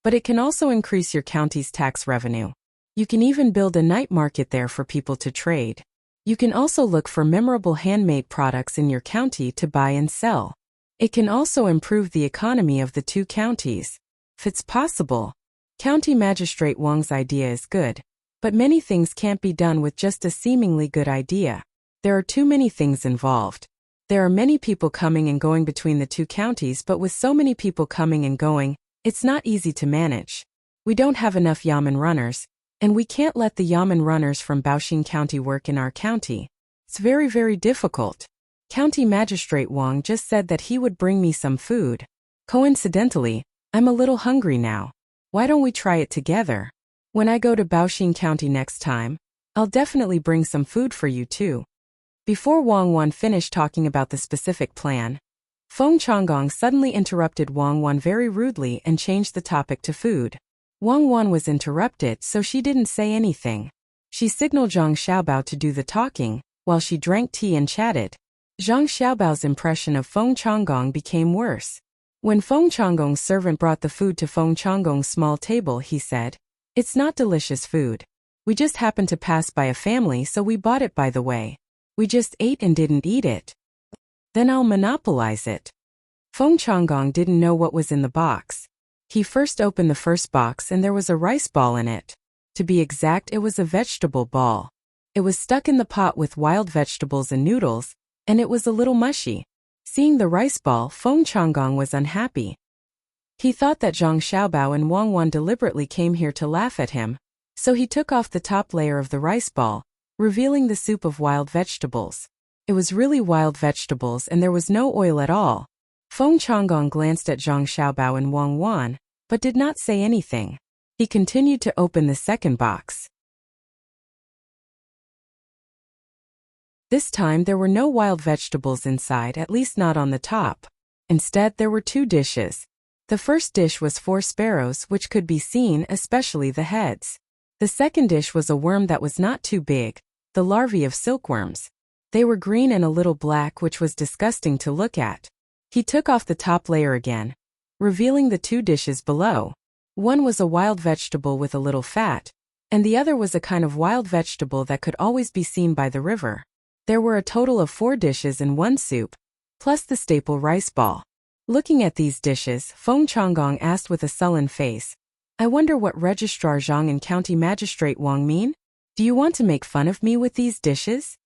but it can also increase your county's tax revenue. You can even build a night market there for people to trade. You can also look for memorable handmade products in your county to buy and sell. It can also improve the economy of the two counties. If it's possible, County Magistrate Wang's idea is good, but many things can't be done with just a seemingly good idea. There are too many things involved. There are many people coming and going between the two counties, but with so many people coming and going, it's not easy to manage. We don't have enough yamen runners, and we can't let the yamen runners from Baoxin County work in our county. It's very, very difficult. County Magistrate Wang just said that he would bring me some food. Coincidentally, I'm a little hungry now. Why don't we try it together? When I go to Baoxin County next time, I'll definitely bring some food for you too. Before Wang Wan finished talking about the specific plan, Feng Changgong suddenly interrupted Wang Wan very rudely and changed the topic to food. Wang Wan was interrupted, so she didn't say anything. She signaled Zhang Xiaobao to do the talking, while she drank tea and chatted. Zhang Xiaobao's impression of Feng Changgong became worse. When Feng Changgong's servant brought the food to Feng Changgong's small table, he said, "It's not delicious food. We just happened to pass by a family, so we bought it by the way. We just ate and didn't eat it. Then I'll monopolize it." Feng Changgong didn't know what was in the box. He first opened the first box and there was a rice ball in it. To be exact, it was a vegetable ball. It was stuck in the pot with wild vegetables and noodles, and it was a little mushy. Seeing the rice ball, Feng Changgong was unhappy. He thought that Zhang Xiaobao and Wang Wan deliberately came here to laugh at him, so he took off the top layer of the rice ball, revealing the soup of wild vegetables. It was really wild vegetables and there was no oil at all. Feng Changgong glanced at Zhang Xiaobao and Wang Wan, but did not say anything. He continued to open the second box. This time there were no wild vegetables inside, at least not on the top. Instead, there were two dishes. The first dish was 4 sparrows, which could be seen, especially the heads. The second dish was a worm that was not too big, the larvae of silkworms. They were green and a little black, which was disgusting to look at. He took off the top layer again, revealing the two dishes below. One was a wild vegetable with a little fat, and the other was a kind of wild vegetable that could always be seen by the river. There were a total of 4 dishes in one soup, plus the staple rice ball. Looking at these dishes, Feng Changgong asked with a sullen face, "I wonder what Registrar Zhang and County Magistrate Wang mean? Do you want to make fun of me with these dishes?"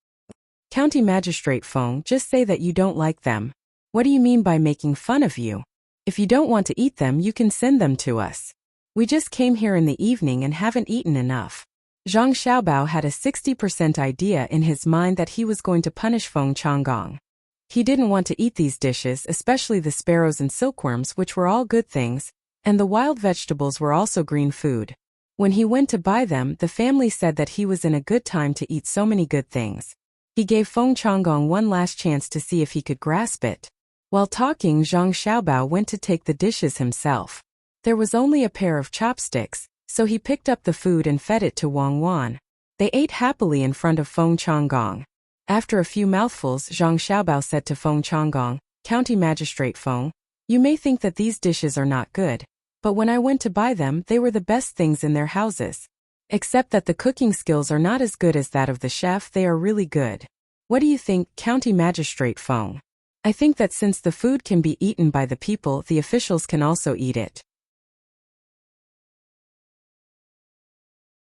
"County Magistrate Feng, just say that you don't like them. What do you mean by making fun of you? If you don't want to eat them, you can send them to us. We just came here in the evening and haven't eaten enough." Zhang Xiaobao had a 60% idea in his mind that he was going to punish Feng Changgong. He didn't want to eat these dishes, especially the sparrows and silkworms, which were all good things, and the wild vegetables were also green food. When he went to buy them, the family said that he was in a good time to eat so many good things. He gave Feng Changgong one last chance to see if he could grasp it. While talking, Zhang Xiaobao went to take the dishes himself. There was only a pair of chopsticks, so he picked up the food and fed it to Wang Wan. They ate happily in front of Feng Changgong. After a few mouthfuls, Zhang Xiaobao said to Feng Changgong, "County Magistrate Feng, you may think that these dishes are not good, but when I went to buy them, they were the best things in their houses. Except that the cooking skills are not as good as that of the chef, they are really good. What do you think, County Magistrate Feng? I think that since the food can be eaten by the people, the officials can also eat it.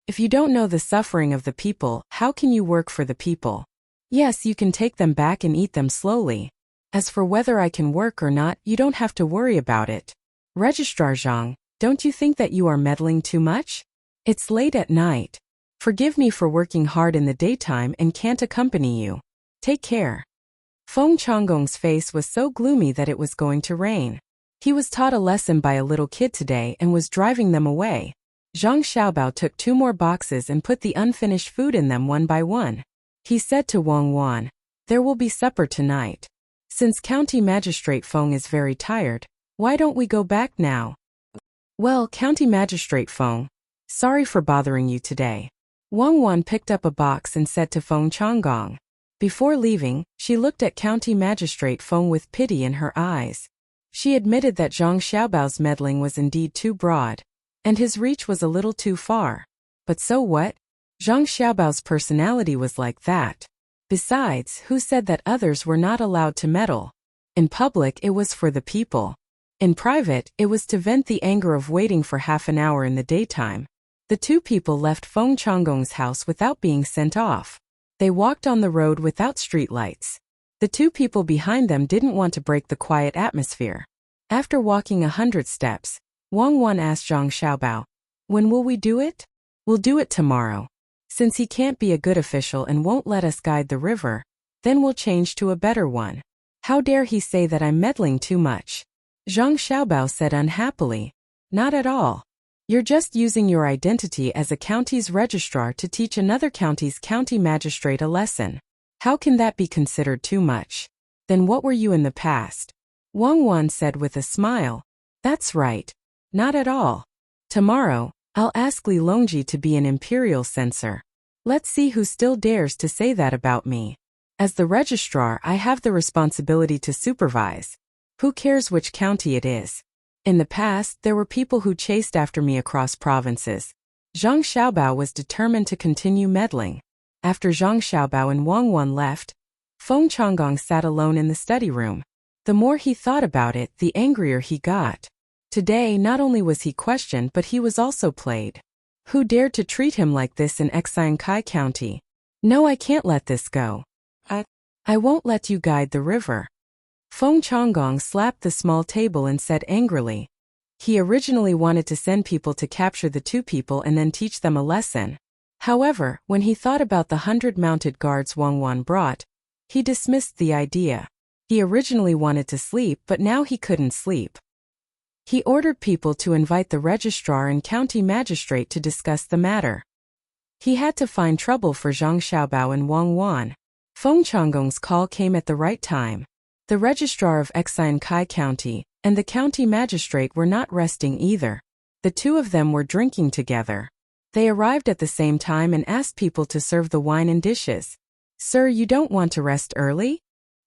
If you don't know the suffering of the people, how can you work for the people? Yes, you can take them back and eat them slowly. As for whether I can work or not, you don't have to worry about it. Registrar Zhang, don't you think that you are meddling too much? It's late at night. Forgive me for working hard in the daytime and can't accompany you. Take care." Feng Changgong's face was so gloomy that it was going to rain. He was taught a lesson by a little kid today and was driving them away. Zhang Xiaobao took 2 more boxes and put the unfinished food in them one by one. He said to Wang Wan, "There will be supper tonight. Since County Magistrate Feng is very tired, why don't we go back now?" "Well, County Magistrate Feng, sorry for bothering you today." Wang Wan picked up a box and said to Feng Changgong. Before leaving, she looked at County Magistrate Feng with pity in her eyes. She admitted that Zhang Xiaobao's meddling was indeed too broad, and his reach was a little too far. But so what? Zhang Xiaobao's personality was like that. Besides, who said that others were not allowed to meddle? In public, it was for the people. In private, it was to vent the anger of waiting for half an hour in the daytime. The 2 people left Feng Changgong's house without being sent off. They walked on the road without streetlights. The 2 people behind them didn't want to break the quiet atmosphere. After walking 100 steps, Wang Wan asked Zhang Xiaobao, "When will we do it?" "We'll do it tomorrow. Since he can't be a good official and won't let us guide the river, then we'll change to a better one." "How dare he say that I'm meddling too much?" Zhang Xiaobao said unhappily. "Not at all. You're just using your identity as a county's registrar to teach another county's county magistrate a lesson. How can that be considered too much? Then what were you in the past?" Wang Wan said with a smile. "That's right. Not at all. Tomorrow, I'll ask Li Longji to be an imperial censor. Let's see who still dares to say that about me. As the registrar, I have the responsibility to supervise. Who cares which county it is? In the past, there were people who chased after me across provinces. Zhang Xiaobao was determined to continue meddling. After Zhang Xiaobao and Wang Wan left, Feng Changgong sat alone in the study room. The more he thought about it, the angrier he got. Today, not only was he questioned, but he was also played. Who dared to treat him like this in Kai County? No, I can't let this go. I won't let you guide the river. Feng Changgong slapped the small table and said angrily. He originally wanted to send people to capture the two people and then teach them a lesson. However, when he thought about the 100 mounted guards Wang Wan brought, he dismissed the idea. He originally wanted to sleep, but now he couldn't sleep. He ordered people to invite the registrar and county magistrate to discuss the matter. He had to find trouble for Zhang Xiaobao and Wang Wan. Feng Changgong's call came at the right time. The registrar of Kai County and the county magistrate were not resting either. The two of them were drinking together. They arrived at the same time and asked people to serve the wine and dishes. Sir, you don't want to rest early?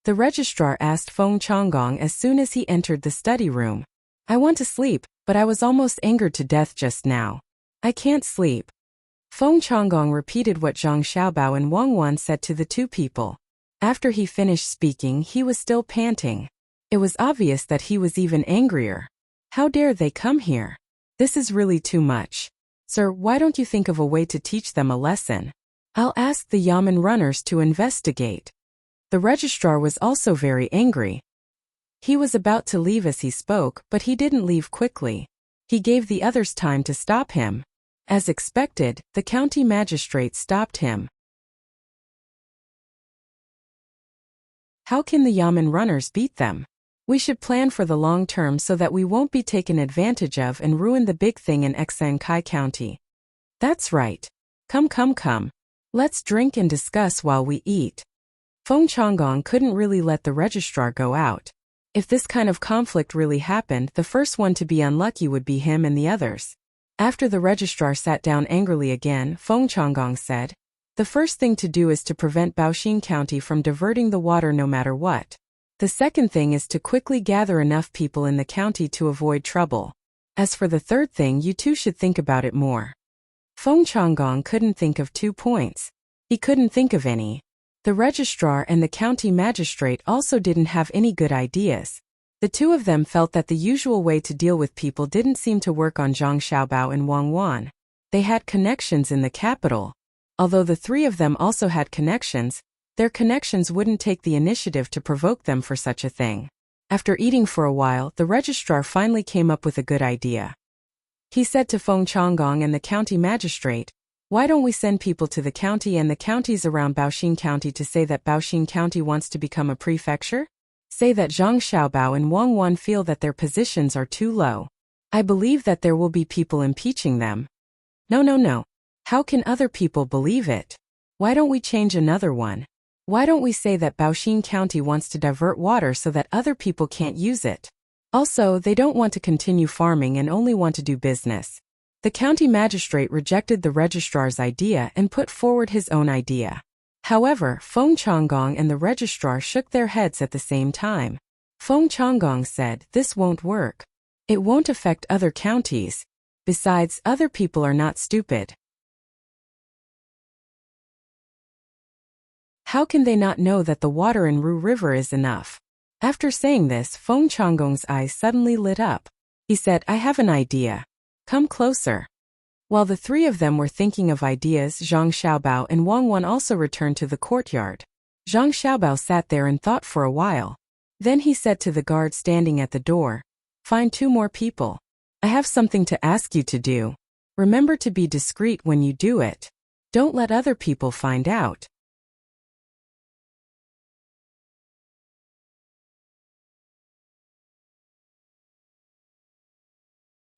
The registrar asked Feng Changgong as soon as he entered the study room. I want to sleep, but I was almost angered to death just now. I can't sleep. Feng Changgong repeated what Zhang Xiaobao and Wang Wan said to the two people. After he finished speaking, he was still panting. It was obvious that he was even angrier. How dare they come here? This is really too much. Sir, why don't you think of a way to teach them a lesson? I'll ask the Yamen runners to investigate. The registrar was also very angry. He was about to leave as he spoke, but he didn't leave quickly. He gave the others time to stop him. As expected, the county magistrate stopped him. How can the Yamen runners beat them? We should plan for the long term so that we won't be taken advantage of and ruin the big thing in Kai County. That's right. Come. Let's drink and discuss while we eat. Feng Changgong couldn't really let the registrar go out. If this kind of conflict really happened, the first one to be unlucky would be him and the others. After the registrar sat down angrily again, Feng Changgong said, the first thing to do is to prevent Baoxing County from diverting the water no matter what. The second thing is to quickly gather enough people in the county to avoid trouble. As for the third thing, you two should think about it more. Feng Changgong couldn't think of 2 points. He couldn't think of any. The registrar and the county magistrate also didn't have any good ideas. The two of them felt that the usual way to deal with people didn't seem to work on Zhang Xiaobao and Wang Wan. They had connections in the capital. Although the three of them also had connections, their connections wouldn't take the initiative to provoke them for such a thing. After eating for a while, the registrar finally came up with a good idea. He said to Feng Changgong and the county magistrate, why don't we send people to the county and the counties around Baoxing County to say that Baoxing County wants to become a prefecture? Say that Zhang Xiaobao and Wang Wan feel that their positions are too low. I believe that there will be people impeaching them. No. How can other people believe it? Why don't we change another one? Why don't we say that Baoxing County wants to divert water so that other people can't use it? Also, they don't want to continue farming and only want to do business. The county magistrate rejected the registrar's idea and put forward his own idea. However, Feng Changgong and the registrar shook their heads at the same time. Feng Changgong said, this won't work. It won't affect other counties. Besides, other people are not stupid. How can they not know that the water in Ru River is enough? After saying this, Feng Changgong's eyes suddenly lit up. He said, I have an idea. Come closer. While the three of them were thinking of ideas, Zhang Xiaobao and Wang Wan also returned to the courtyard. Zhang Xiaobao sat there and thought for a while. Then he said to the guard standing at the door, find 2 more people. I have something to ask you to do. Remember to be discreet when you do it. Don't let other people find out.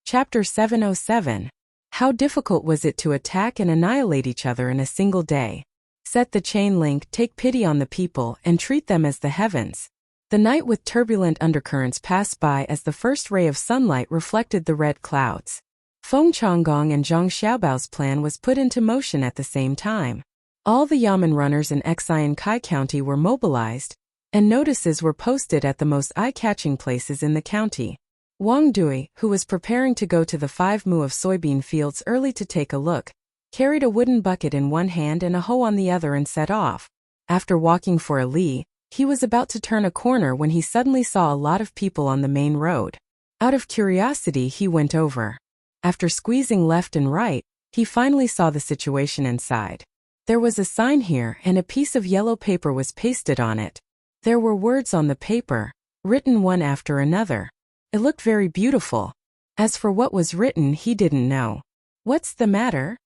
Chapter 707. How difficult was it to attack and annihilate each other in a single day? Set the chain link, take pity on the people, and treat them as the heavens. The night with turbulent undercurrents passed by as the first ray of sunlight reflected the red clouds. Feng Changgong and Zhang Xiaobao's plan was put into motion at the same time. All the Yamen runners in Kai County were mobilized, and notices were posted at the most eye-catching places in the county. Wang Dui, who was preparing to go to the 5 mu of soybean fields early to take a look, carried a wooden bucket in one hand and a hoe on the other and set off. After walking for a li, he was about to turn a corner when he suddenly saw a lot of people on the main road. Out of curiosity, he went over. After squeezing left and right, he finally saw the situation inside. There was a sign here and a piece of yellow paper was pasted on it. There were words on the paper, written one after another. It looked very beautiful. As for what was written, he didn't know. What's the matter?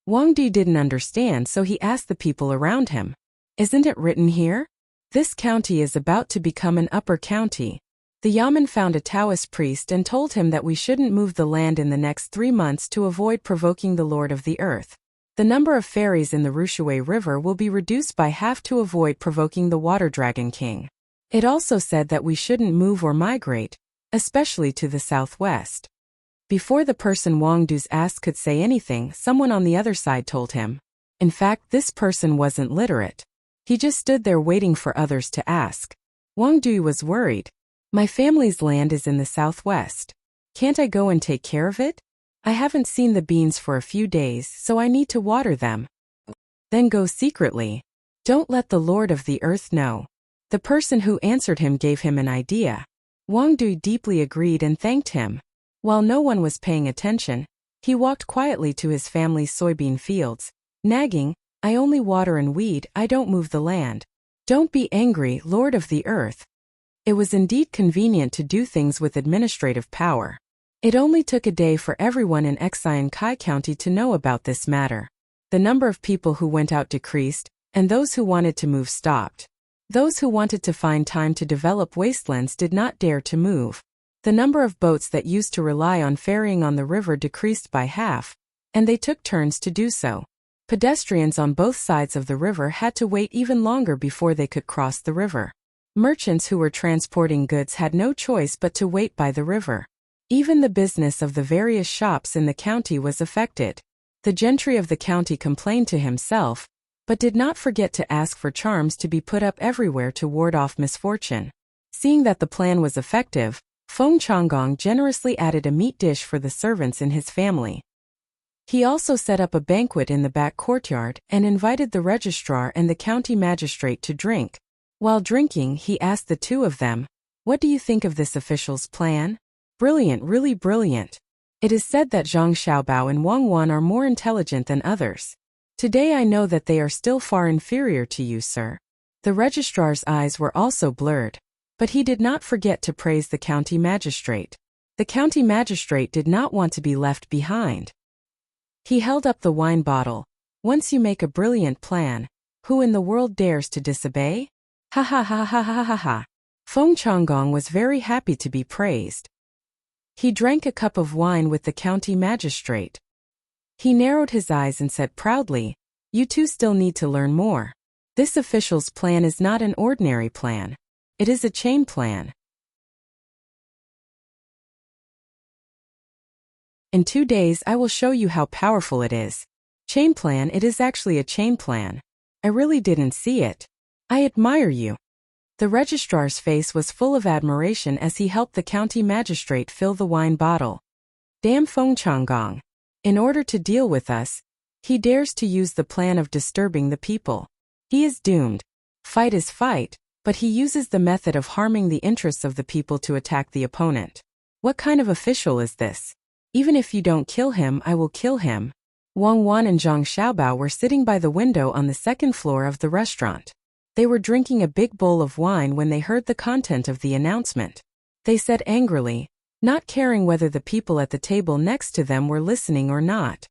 Wang Di didn't understand, so he asked the people around him. Isn't it written here? This county is about to become an upper county. The Yamen found a Taoist priest and told him that we shouldn't move the land in the next 3 months to avoid provoking the Lord of the Earth. The number of ferries in the Rushui River will be reduced by half to avoid provoking the Water Dragon King. It also said that we shouldn't move or migrate, especially to the southwest. Before the person Wang Du's asked could say anything, someone on the other side told him. In fact, this person wasn't literate. He just stood there waiting for others to ask. Wang Du was worried. My family's land is in the southwest. Can't I go and take care of it? I haven't seen the beans for a few days, so I need to water them. Then go secretly. Don't let the Lord of the Earth know. The person who answered him gave him an idea. Wang Du deeply agreed and thanked him. While no one was paying attention, he walked quietly to his family's soybean fields, nagging, I only water and weed, I don't move the land. Don't be angry, Lord of the Earth. It was indeed convenient to do things with administrative power. It only took a day for everyone in Xian Kai County to know about this matter. The number of people who went out decreased, and those who wanted to move stopped. Those who wanted to find time to develop wastelands did not dare to move. The number of boats that used to rely on ferrying on the river decreased by half, and they took turns to do so. Pedestrians on both sides of the river had to wait even longer before they could cross the river. Merchants who were transporting goods had no choice but to wait by the river. Even the business of the various shops in the county was affected. The gentry of the county complained to himself, but did not forget to ask for charms to be put up everywhere to ward off misfortune. Seeing that the plan was effective, Feng Changgong generously added a meat dish for the servants in his family. He also set up a banquet in the back courtyard and invited the registrar and the county magistrate to drink. While drinking, he asked the two of them, "What do you think of this official's plan?" "Brilliant, really brilliant. It is said that Zhang Xiaobao and Wang Wan are more intelligent than others. Today I know that they are still far inferior to you, sir." The registrar's eyes were also blurred, but he did not forget to praise the county magistrate. The county magistrate did not want to be left behind. He held up the wine bottle. "Once you make a brilliant plan, who in the world dares to disobey? Ha ha ha ha ha ha ha." Feng Changgong was very happy to be praised. He drank a cup of wine with the county magistrate. He narrowed his eyes and said proudly, "You two still need to learn more. This official's plan is not an ordinary plan. It is a chain plan. In 2 days I will show you how powerful it is. Chain plan, it is actually a chain plan. I really didn't see it. I admire you." The registrar's face was full of admiration as he helped the county magistrate fill the wine bottle. Damn Feng Changgong. In order to deal with us, he dares to use the plan of disturbing the people. He is doomed. Fight is fight, but he uses the method of harming the interests of the people to attack the opponent. What kind of official is this? Even if you don't kill him, I will kill him. Wang Wan and Zhang Xiaobao were sitting by the window on the second floor of the restaurant. They were drinking a big bowl of wine when they heard the content of the announcement. They said angrily, not caring whether the people at the table next to them were listening or not.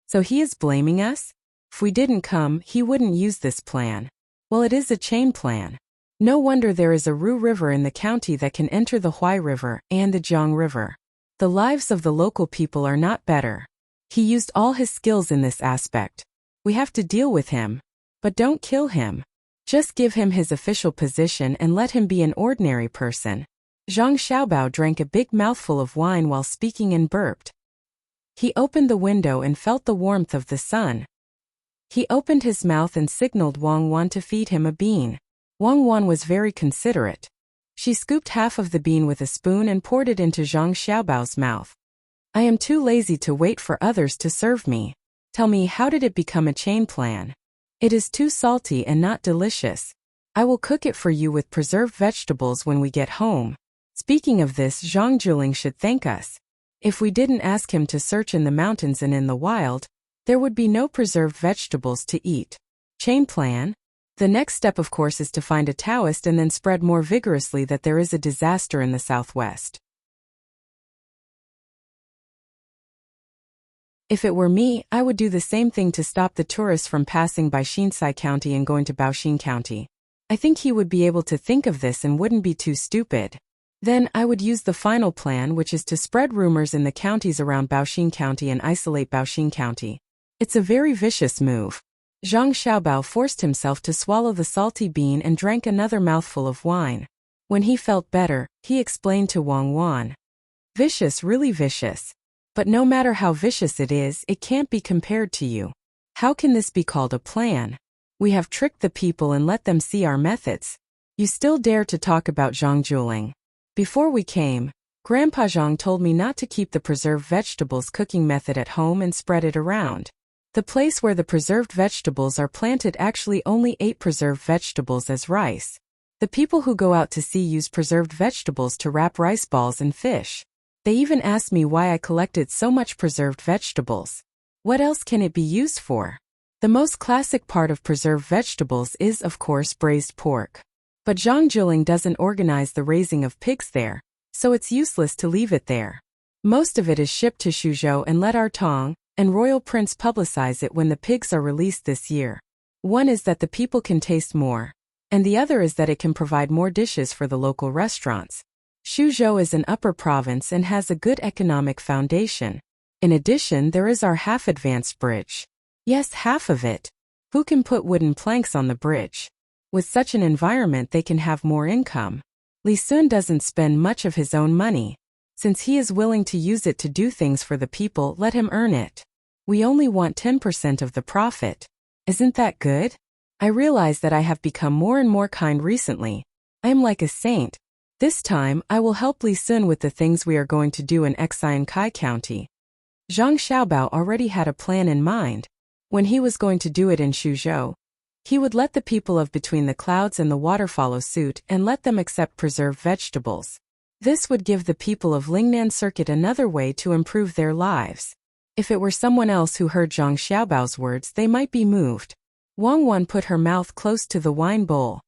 "So he is blaming us? If we didn't come, he wouldn't use this plan. Well, it is a chain plan. No wonder there is a Ru River in the county that can enter the Huai River and the Jiang River. The lives of the local people are not better. He used all his skills in this aspect. We have to deal with him. But don't kill him. Just give him his official position and let him be an ordinary person." Zhang Xiaobao drank a big mouthful of wine while speaking and burped. He opened the window and felt the warmth of the sun. He opened his mouth and signaled Wang Wan to feed him a bean. Wang Wan was very considerate. She scooped half of the bean with a spoon and poured it into Zhang Xiaobao's mouth. I am too lazy to wait for others to serve me. Tell me, how did it become a chain plan? It is too salty and not delicious. I will cook it for you with preserved vegetables when we get home. Speaking of this, Zhang Juling should thank us. If we didn't ask him to search in the mountains and in the wild, there would be no preserved vegetables to eat. Chain plan? The next step, of course, is to find a Taoist and then spread more vigorously that there is a disaster in the southwest. If it were me, I would do the same thing to stop the tourists from passing by Xinsai County and going to Baoxin County. I think he would be able to think of this and wouldn't be too stupid. Then I would use the final plan, which is to spread rumors in the counties around Baoxin County and isolate Baoxin County. It's a very vicious move. Zhang Xiaobao forced himself to swallow the salty bean and drank another mouthful of wine. When he felt better, he explained to Wang Wan. Vicious, really vicious. But no matter how vicious it is, it can't be compared to you. How can this be called a plan? We have tricked the people and let them see our methods. You still dare to talk about Zhang Juling. Before we came, Grandpa Zhang told me not to keep the preserved vegetables cooking method at home and spread it around. The place where the preserved vegetables are planted actually only ate preserved vegetables as rice. The people who go out to sea use preserved vegetables to wrap rice balls and fish. They even asked me why I collected so much preserved vegetables. What else can it be used for? The most classic part of preserved vegetables is, of course, braised pork. But Zhang Juling doesn't organize the raising of pigs there, so it's useless to leave it there. Most of it is shipped to Suzhou and let our Tang and Royal Prince publicize it when the pigs are released this year. One is that the people can taste more, and the other is that it can provide more dishes for the local restaurants. Suzhou is an upper province and has a good economic foundation. In addition, there is our half-advanced bridge. Yes, half of it. Who can put wooden planks on the bridge? With such an environment, they can have more income. Li Sun doesn't spend much of his own money. Since he is willing to use it to do things for the people, let him earn it. We only want 10% of the profit. Isn't that good? I realize that I have become more and more kind recently. I am like a saint. This time, I will help Li Sun with the things we are going to do in Xiankai County. Zhang Xiaobao already had a plan in mind. When he was going to do it in Suzhou, he would let the people of Between the Clouds and the Water follow suit and let them accept preserved vegetables. This would give the people of Lingnan Circuit another way to improve their lives. If it were someone else who heard Zhang Xiaobao's words, they might be moved. Wang Wan put her mouth close to the wine bowl.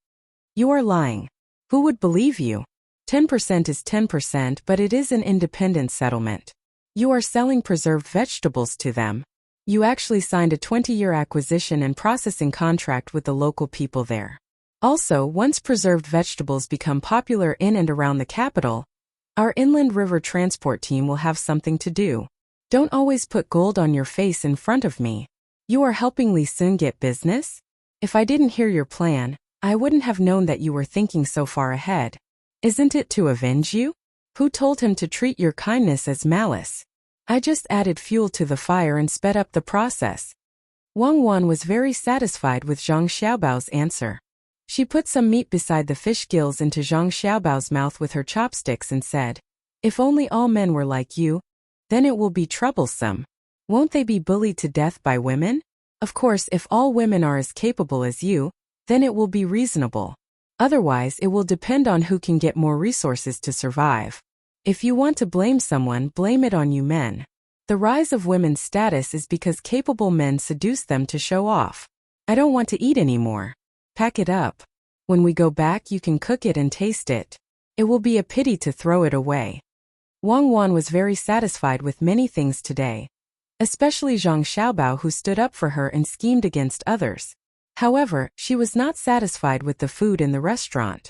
You are lying. Who would believe you? 10% is 10%, but it is an independent settlement. You are selling preserved vegetables to them. You actually signed a 20-year acquisition and processing contract with the local people there. Also, once preserved vegetables become popular in and around the capital, our inland river transport team will have something to do. Don't always put gold on your face in front of me. You are helping Li Sun get business? If I didn't hear your plan, I wouldn't have known that you were thinking so far ahead. Isn't it to avenge you? Who told him to treat your kindness as malice? I just added fuel to the fire and sped up the process. Wang Wan was very satisfied with Zhang Xiaobao's answer. She put some meat beside the fish gills into Zhang Xiaobao's mouth with her chopsticks and said, If only all men were like you, then it will be troublesome. Won't they be bullied to death by women? Of course, if all women are as capable as you, then it will be reasonable. Otherwise, it will depend on who can get more resources to survive. If you want to blame someone, blame it on you men. The rise of women's status is because capable men seduce them to show off. I don't want to eat anymore. Pack it up. When we go back, you can cook it and taste it. It will be a pity to throw it away. Wang Wan was very satisfied with many things today, especially Zhang Xiaobao, who stood up for her and schemed against others. However, she was not satisfied with the food in the restaurant.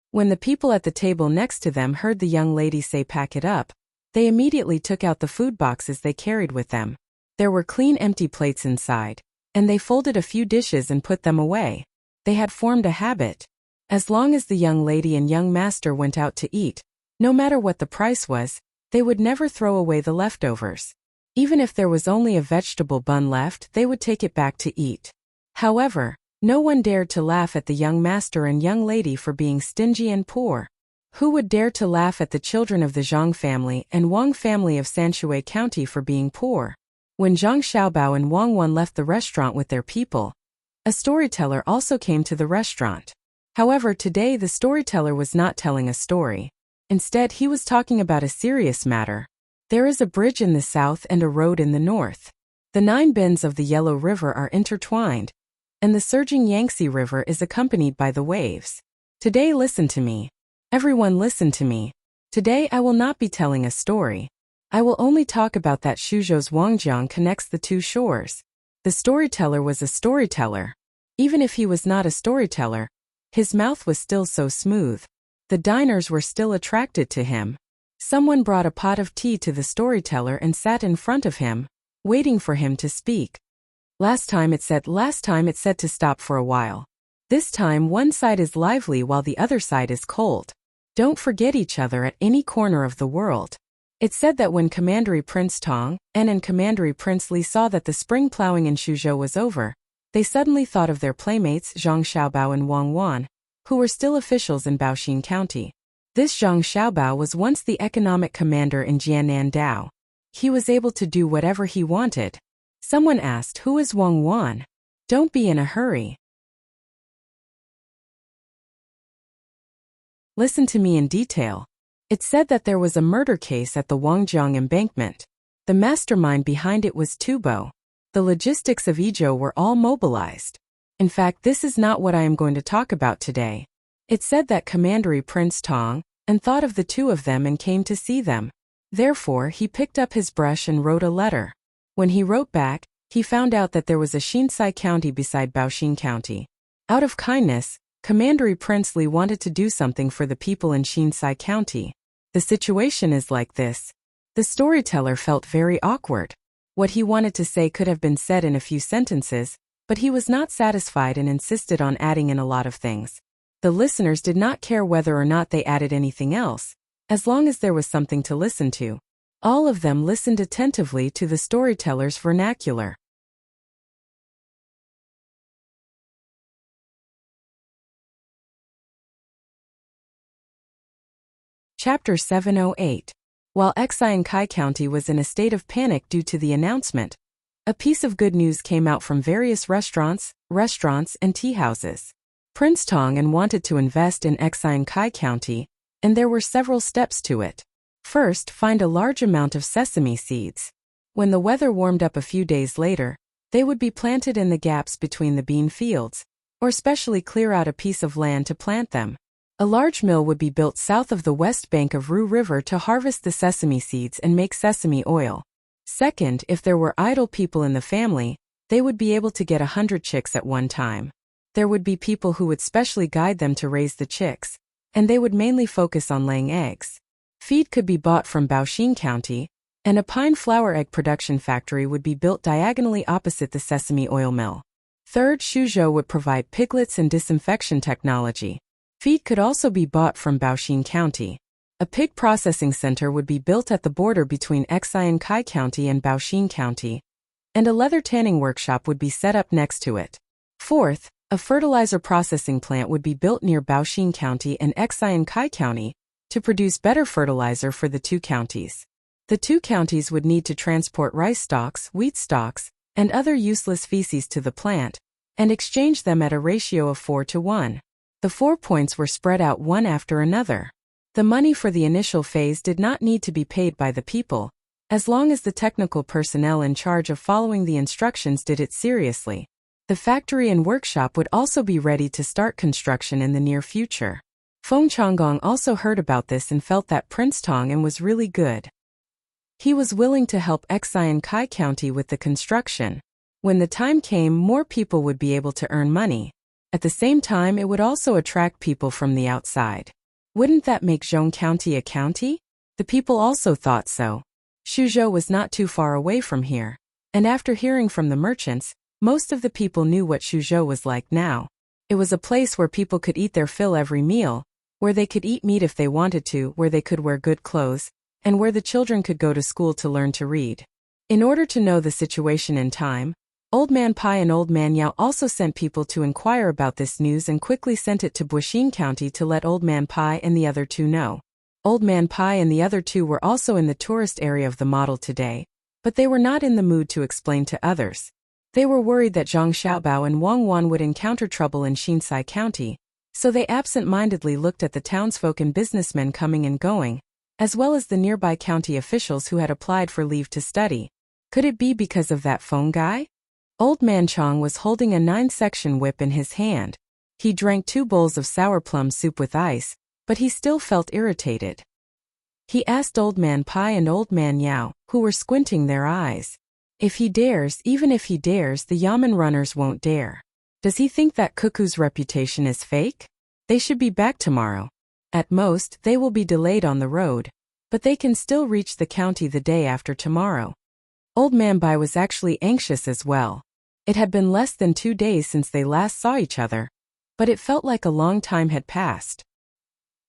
When the people at the table next to them heard the young lady say pack it up, they immediately took out the food boxes they carried with them. There were clean empty plates inside, and they folded a few dishes and put them away. They had formed a habit. As long as the young lady and young master went out to eat, no matter what the price was, they would never throw away the leftovers. Even if there was only a vegetable bun left, they would take it back to eat. However, no one dared to laugh at the young master and young lady for being stingy and poor. Who would dare to laugh at the children of the Zhang family and Wang family of Sanshui County for being poor? When Zhang Xiaobao and Wang Wan left the restaurant with their people, a storyteller also came to the restaurant. However, today the storyteller was not telling a story. Instead, he was talking about a serious matter. There is a bridge in the south and a road in the north. The 9 bends of the Yellow River are intertwined, and the surging Yangtze River is accompanied by the waves. Today, listen to me. Everyone, listen to me. Today I will not be telling a story. I will only talk about that Shuzhou's Wangjiang connects the 2 shores. The storyteller was a storyteller. Even if he was not a storyteller, his mouth was still so smooth. The diners were still attracted to him. Someone brought a pot of tea to the storyteller and sat in front of him, waiting for him to speak. Last time it said to stop for a while. This time one side is lively while the other side is cold. Don't forget each other at any corner of the world. It said that when Commandery Prince Tang and Commandery Prince Li saw that the spring plowing in Shuzhou was over, they suddenly thought of their playmates Zhang Xiaobao and Wang Wan, who were still officials in Baoxin County. This Zhang Xiaobao was once the economic commander in Jianan Dao. He was able to do whatever he wanted. Someone asked, "Who is Wang Wan?" Don't be in a hurry. Listen to me in detail. It said that there was a murder case at the Wangjiang embankment. The mastermind behind it was Tubo. The logistics of Idyll were all mobilized. In fact, this is not what I am going to talk about today. It said that Commandery Prince Tang and thought of the 2 of them and came to see them. Therefore, he picked up his brush and wrote a letter. When he wrote back, he found out that there was a Xinsai County beside Baoxin County. Out of kindness, Commandery Prince Li wanted to do something for the people in Xinsai County. The situation is like this. The storyteller felt very awkward. What he wanted to say could have been said in a few sentences, but he was not satisfied and insisted on adding in a lot of things. The listeners did not care whether or not they added anything else, as long as there was something to listen to. All of them listened attentively to the storyteller's vernacular. Chapter 708. While Xiankai County was in a state of panic due to the announcement, a piece of good news came out from various restaurants, and tea houses. Prince Tang wanted to invest in Xiankai County, and there were several steps to it. First, find a large amount of sesame seeds. When the weather warmed up a few days later, they would be planted in the gaps between the bean fields, or specially clear out a piece of land to plant them. A large mill would be built south of the west bank of Ru River to harvest the sesame seeds and make sesame oil. Second, if there were idle people in the family, they would be able to get 100 chicks at one time. There would be people who would specially guide them to raise the chicks, and they would mainly focus on laying eggs. Feed could be bought from Baoxin County, and a pine flower egg production factory would be built diagonally opposite the sesame oil mill. Third, Shuzhou would provide piglets and disinfection technology. Feed could also be bought from Baoxin County. A pig processing center would be built at the border between Xiankai County and Baoxin County, and a leather tanning workshop would be set up next to it. Fourth, a fertilizer processing plant would be built near Baoxin County and Xiankai County to produce better fertilizer for the 2 counties. The 2 counties would need to transport rice stalks, wheat stalks, and other useless feces to the plant, and exchange them at a ratio of 4:1. The 4 points were spread out one after another. The money for the initial phase did not need to be paid by the people, as long as the technical personnel in charge of following the instructions did it seriously. The factory and workshop would also be ready to start construction in the near future. Feng Changgong also heard about this and felt that Prince Tang was really good. He was willing to help Xiankai County with the construction. When the time came, more people would be able to earn money. At the same time, it would also attract people from the outside. Wouldn't that make Zhong County a county? The people also thought so. Shuzhou was not too far away from here, and after hearing from the merchants, most of the people knew what Shuzhou was like now. It was a place where people could eat their fill every meal, where they could eat meat if they wanted to, where they could wear good clothes, and where the children could go to school to learn to read. In order to know the situation in time, Old Man Pai and Old Man Yao also sent people to inquire about this news and quickly sent it to Buixin County to let Old Man Pai and the other two know. Old Man Pai and the other two were also in the tourist area of the model today, but they were not in the mood to explain to others. They were worried that Zhang Xiaobao and Wang Wan would encounter trouble in Xinsai County, so they absent-mindedly looked at the townsfolk and businessmen coming and going, as well as the nearby county officials who had applied for leave to study. Could it be because of that phone guy? Old Man Chong was holding a 9-section whip in his hand. He drank 2 bowls of sour plum soup with ice, but he still felt irritated. He asked Old Man Pai and Old Man Yao, who were squinting their eyes. If he dares, even if he dares, the Yamen runners won't dare. Does he think that Cuckoo's reputation is fake? They should be back tomorrow. At most, they will be delayed on the road, but they can still reach the county the day after tomorrow. Old Man Bai was actually anxious as well. It had been less than 2 days since they last saw each other, but it felt like a long time had passed.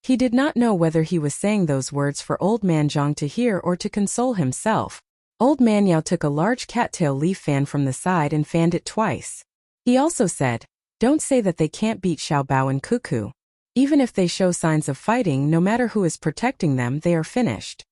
He did not know whether he was saying those words for Old Man Zhang to hear or to console himself. Old Man Yao took a large cattail leaf fan from the side and fanned it twice. He also said, "Don't say that they can't beat Xiaobao and Cuckoo. Even if they show signs of fighting, no matter who is protecting them, they are finished."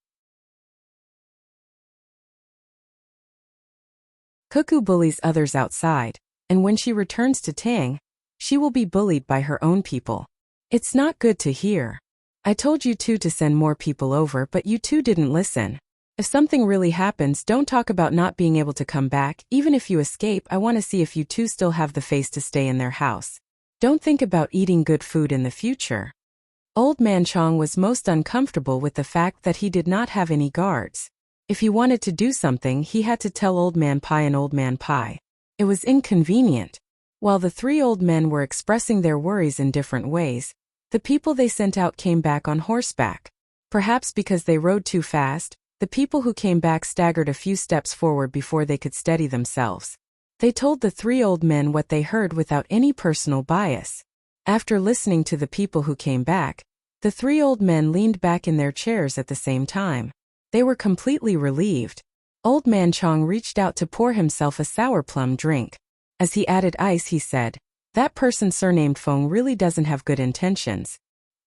Cuckoo bullies others outside, and when she returns to Tang, she will be bullied by her own people. It's not good to hear. I told you two to send more people over, but you two didn't listen. If something really happens, don't talk about not being able to come back. Even if you escape, I want to see if you two still have the face to stay in their house. Don't think about eating good food in the future. Old Man Chong was most uncomfortable with the fact that he did not have any guards. If he wanted to do something, he had to tell Old Man Pai and Old Man Pai. It was inconvenient. While the 3 old men were expressing their worries in different ways, the people they sent out came back on horseback. Perhaps because they rode too fast, the people who came back staggered a few steps forward before they could steady themselves. They told the 3 old men what they heard without any personal bias. After listening to the people who came back, the 3 old men leaned back in their chairs at the same time. They were completely relieved. Old Man Chong reached out to pour himself a sour plum drink. As he added ice, he said, "That person surnamed Feng really doesn't have good intentions.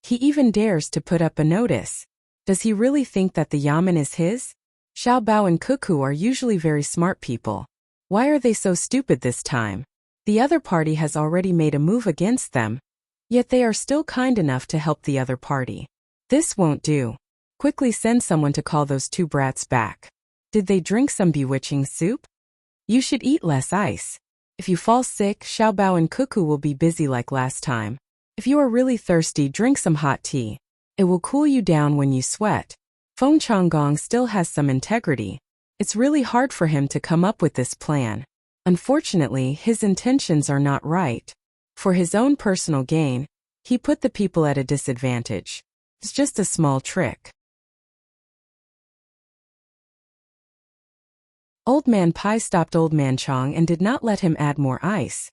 He even dares to put up a notice. Does he really think that the yamen is his? Xiaobao and Cuckoo are usually very smart people. Why are they so stupid this time? The other party has already made a move against them, yet they are still kind enough to help the other party. This won't do. Quickly send someone to call those 2 brats back. Did they drink some bewitching soup? You should eat less ice. If you fall sick, Xiaobao and Cuckoo will be busy like last time. If you are really thirsty, drink some hot tea. It will cool you down when you sweat." Feng Changgong still has some integrity. It's really hard for him to come up with this plan. Unfortunately, his intentions are not right. For his own personal gain, he put the people at a disadvantage. It's just a small trick. Old Man Pai stopped Old Man Chong and did not let him add more ice.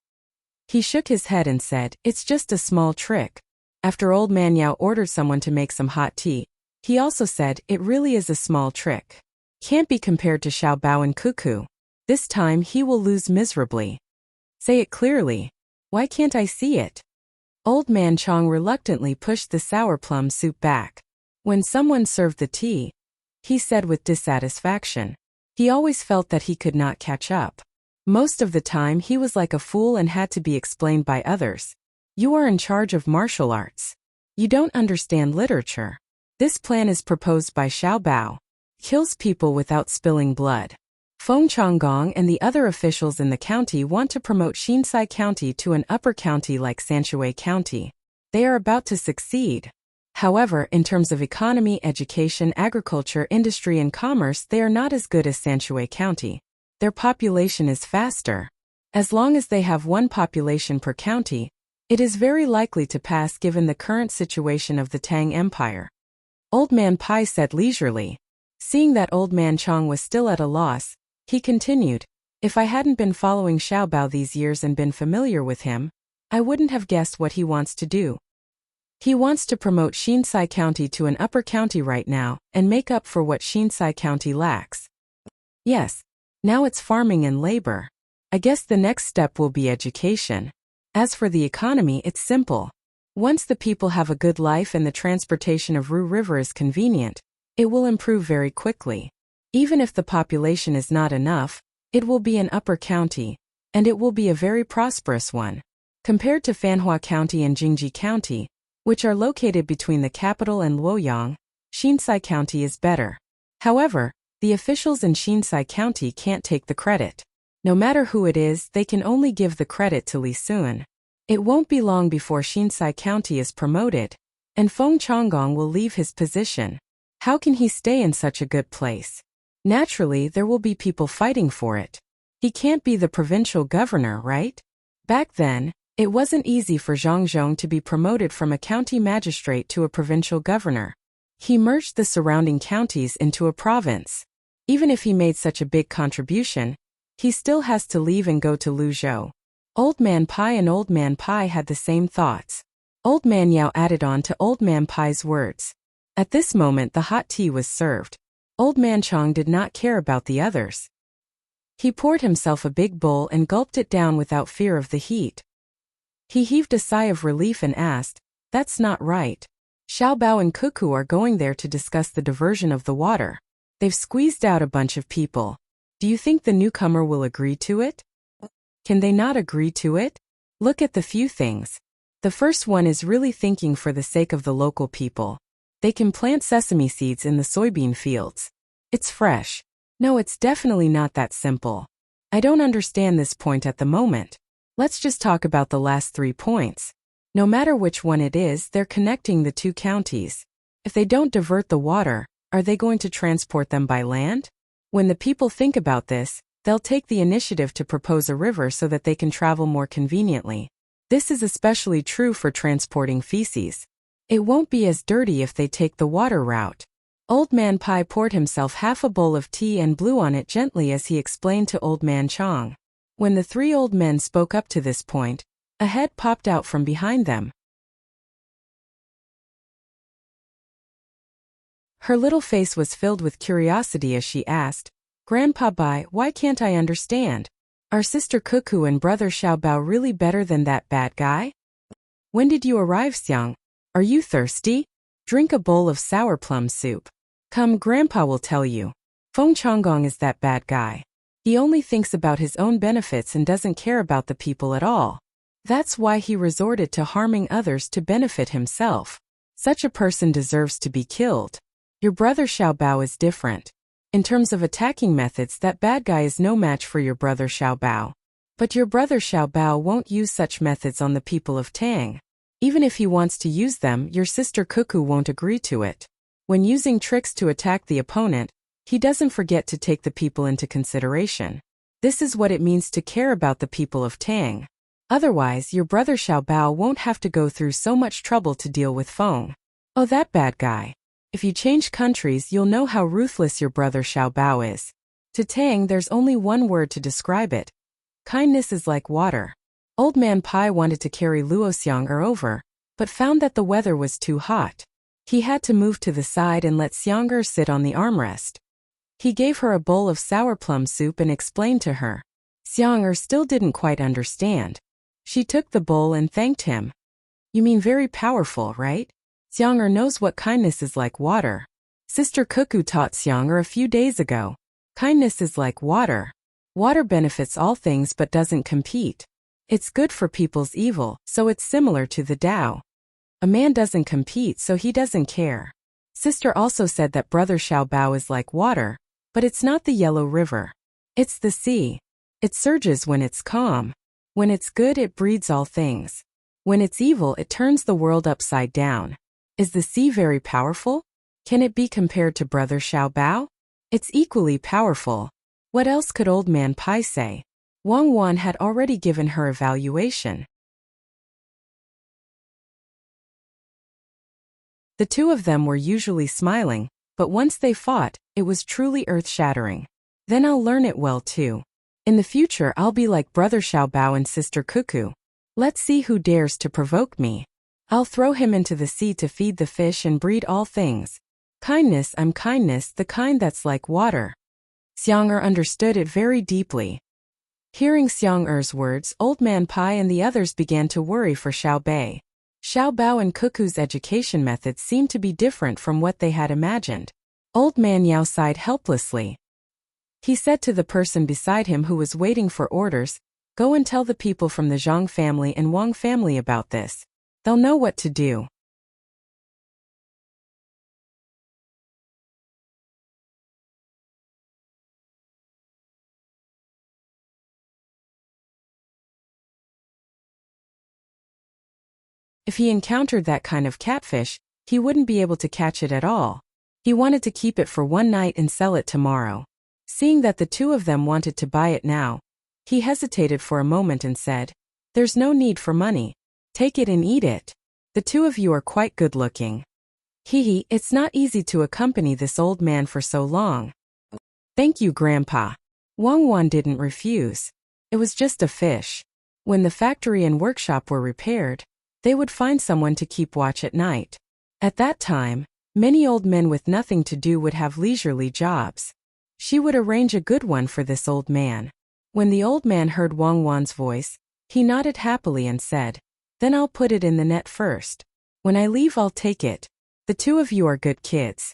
He shook his head and said, "It's just a small trick." After Old Man Yao ordered someone to make some hot tea, he also said, "It really is a small trick. Can't be compared to Xiaobao and Cuckoo. This time he will lose miserably." "Say it clearly. Why can't I see it?" Old Man Chong reluctantly pushed the sour plum soup back. When someone served the tea, he said with dissatisfaction. He always felt that he could not catch up. Most of the time he was like a fool and had to be explained by others. You are in charge of martial arts. You don't understand literature. This plan is proposed by Xiaobao. Kills people without spilling blood. Feng Changgong and the other officials in the county want to promote Xinsai County to an upper county like Sanshui County. They are about to succeed. However, in terms of economy, education, agriculture, industry and commerce, they are not as good as Sanshui County. Their population is faster. As long as they have 1 population per county, it is very likely to pass given the current situation of the Tang Empire. Old Man Pai said leisurely. Seeing that Old Man Chong was still at a loss, he continued, "If I hadn't been following Xiaobao these years and been familiar with him, I wouldn't have guessed what he wants to do. He wants to promote Xinsai County to an upper county right now, and make up for what Xinsai County lacks. Yes, now it's farming and labor. I guess the next step will be education. As for the economy, it's simple. Once the people have a good life and the transportation of Ru River is convenient, it will improve very quickly. Even if the population is not enough, it will be an upper county, and it will be a very prosperous one. Compared to Fanhua County and Jingji County, which are located between the capital and Luoyang, Xinsai County is better. However, the officials in Xinsai County can't take the credit. No matter who it is, they can only give the credit to Li Sun. It won't be long before Xinsai County is promoted, and Feng Changgong will leave his position. How can he stay in such a good place? Naturally, there will be people fighting for it. He can't be the provincial governor, right? Back then, it wasn't easy for Zhang Zhong to be promoted from a county magistrate to a provincial governor. He merged the surrounding counties into a province. Even if he made such a big contribution, he still has to leave and go to Luzhou. Old Man Pai and Old Man Pai had the same thoughts. Old Man Yao added on to Old Man Pai's words. At this moment the hot tea was served. Old Man Chong did not care about the others. He poured himself a big bowl and gulped it down without fear of the heat. He heaved a sigh of relief and asked, "That's not right. Xiao Bao and Cuckoo are going there to discuss the diversion of the water. They've squeezed out a bunch of people. Do you think the newcomer will agree to it? Can they not agree to it? Look at the few things. The first one is really thinking for the sake of the local people. They can plant sesame seeds in the soybean fields. It's fresh. No, it's definitely not that simple. I don't understand this point at the moment. Let's just talk about the last 3 points. No matter which one it is, they're connecting the 2 counties. If they don't divert the water, are they going to transport them by land? When the people think about this, they'll take the initiative to propose a river so that they can travel more conveniently. This is especially true for transporting feces. It won't be as dirty if they take the water route. Old Man Pai poured himself half a bowl of tea and blew on it gently as he explained to Old Man Chong. When the 3 old men spoke up to this point, a head popped out from behind them. Her little face was filled with curiosity as she asked, "Grandpa Bai, why can't I understand? Are Sister Cuckoo and Brother Xiao Bao really better than that bad guy? When did you arrive, Xiang? Are you thirsty? Drink a bowl of sour plum soup. Come, Grandpa will tell you. Feng Changgong is that bad guy. He only thinks about his own benefits and doesn't care about the people at all. That's why he resorted to harming others to benefit himself. Such a person deserves to be killed. Your brother Xiao Bao is different. In terms of attacking methods, that bad guy is no match for your brother Xiao Bao. But your brother Xiao Bao won't use such methods on the people of Tang. Even if he wants to use them, your sister Cuckoo won't agree to it. When using tricks to attack the opponent, he doesn't forget to take the people into consideration. This is what it means to care about the people of Tang. Otherwise, your brother Xiao Bao won't have to go through so much trouble to deal with Feng. Oh, that bad guy. If you change countries, you'll know how ruthless your brother Xiao Bao is. To Tang, there's only one word to describe it. Kindness is like water. Old Man Pai wanted to carry Luo Xiang'er over, but found that the weather was too hot. He had to move to the side and let Xiang'er sit on the armrest. He gave her a bowl of sour plum soup and explained to her. Xiang'er still didn't quite understand. She took the bowl and thanked him. You mean very powerful, right? Xiang'er knows what kindness is like water. Sister Cuckoo taught Xiang'er a few days ago. Kindness is like water. Water benefits all things but doesn't compete. It's good for people's evil, so it's similar to the Tao. A man doesn't compete, so he doesn't care. Sister also said that brother Xiao Bao is like water, but it's not the Yellow River. It's the sea. It surges when it's calm. When it's good, it breeds all things. When it's evil, it turns the world upside down. Is the sea very powerful? Can it be compared to brother Xiao Bao? It's equally powerful. What else could Old Man Pai say? Wang Wan had already given her evaluation. The 2 of them were usually smiling, but once they fought, it was truly earth-shattering. Then I'll learn it well too. In the future, I'll be like brother Xiao Bao and sister Cuckoo. Let's see who dares to provoke me. I'll throw him into the sea to feed the fish and breed all things. Kindness, I'm kindness, the kind that's like water. Xiang'er understood it very deeply. Hearing Xiang Er's words, Old Man Pai and the others began to worry for Xiao Bei. Xiao Bao and Cuckoo's education methods seemed to be different from what they had imagined. Old Man Yao sighed helplessly. He said to the person beside him who was waiting for orders, "Go and tell the people from the Zhang family and Wang family about this. They'll know what to do." If he encountered that kind of catfish, he wouldn't be able to catch it at all. He wanted to keep it for one night and sell it tomorrow. Seeing that the two of them wanted to buy it now, he hesitated for a moment and said, "There's no need for money. Take it and eat it. The two of you are quite good-looking." Hee, it's not easy to accompany this old man for so long. "Thank you, Grandpa." Wang Wan didn't refuse. It was just a fish. When the factory and workshop were repaired, they would find someone to keep watch at night. At that time, many old men with nothing to do would have leisurely jobs. She would arrange a good one for this old man. When the old man heard Wang Wan's voice, he nodded happily and said, "Then I'll put it in the net first. When I leave, I'll take it. The two of you are good kids.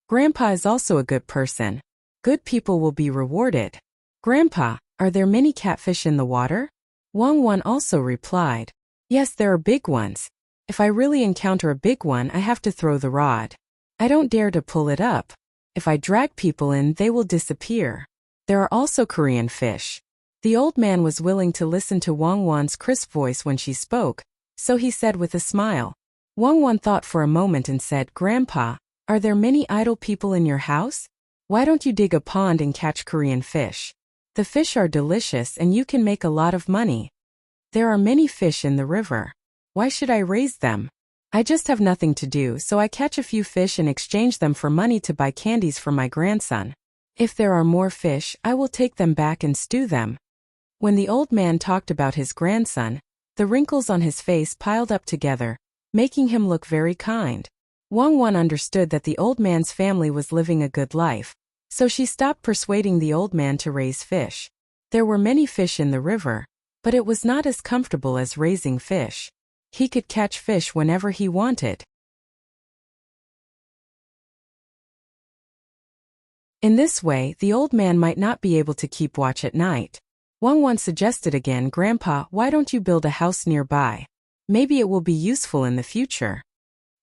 Grandpa is also a good person. Good people will be rewarded." "Grandpa, are there many catfish in the water?" Wang Wan also replied, "Yes, there are big ones. If I really encounter a big one, I have to throw the rod. I don't dare to pull it up. If I drag people in, they will disappear. There are also Korean fish." The old man was willing to listen to Wang Wan's crisp voice when she spoke, so he said with a smile. Wang Wan thought for a moment and said, "Grandpa, are there many idle people in your house? Why don't you dig a pond and catch Korean fish? The fish are delicious and you can make a lot of money. There are many fish in the river. Why should I raise them? I just have nothing to do, so I catch a few fish and exchange them for money to buy candies for my grandson. If there are more fish, I will take them back and stew them." When the old man talked about his grandson, the wrinkles on his face piled up together, making him look very kind. Wang Wan understood that the old man's family was living a good life, so she stopped persuading the old man to raise fish. There were many fish in the river, but it was not as comfortable as raising fish. He could catch fish whenever he wanted. In this way, the old man might not be able to keep watch at night. Wang Wan suggested again, "Grandpa, why don't you build a house nearby? Maybe it will be useful in the future."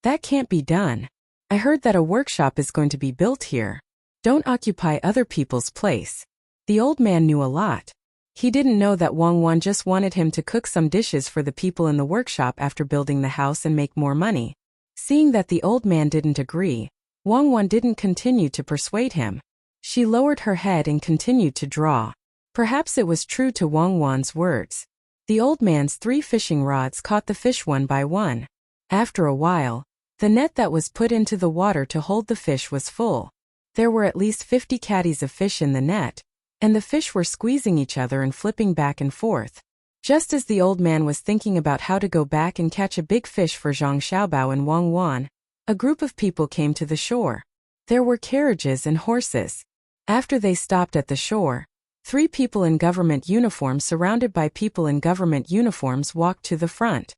"That can't be done. I heard that a workshop is going to be built here. Don't occupy other people's place." The old man knew a lot. He didn't know that Wang Wan just wanted him to cook some dishes for the people in the workshop after building the house and make more money. Seeing that the old man didn't agree, Wang Wan didn't continue to persuade him. She lowered her head and continued to draw. Perhaps it was true to Wang Wan's words. The old man's 3 fishing rods caught the fish one by one. After a while, the net that was put into the water to hold the fish was full. There were at least 50 caddies of fish in the net, and the fish were squeezing each other and flipping back and forth. Just as the old man was thinking about how to go back and catch a big fish for Zhang Xiaobao and Wang Wan, a group of people came to the shore. There were carriages and horses. After they stopped at the shore, 3 people in government uniforms surrounded by people in government uniforms walked to the front.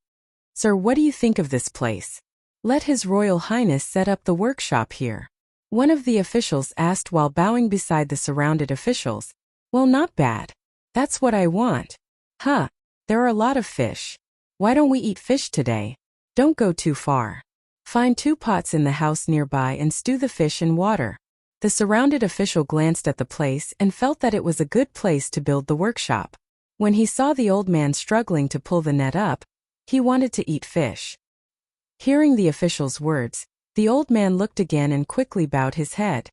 "Sir, what do you think of this place? Let His Royal Highness set up the workshop here," one of the officials asked while bowing beside the surrounded officials. "Well, not bad. That's what I want." "Huh, there are a lot of fish. Why don't we eat fish today? Don't go too far. Find 2 pots in the house nearby and stew the fish in water." The surrounded official glanced at the place and felt that it was a good place to build the workshop. When he saw the old man struggling to pull the net up, he wanted to eat fish. Hearing the official's words, the old man looked again and quickly bowed his head.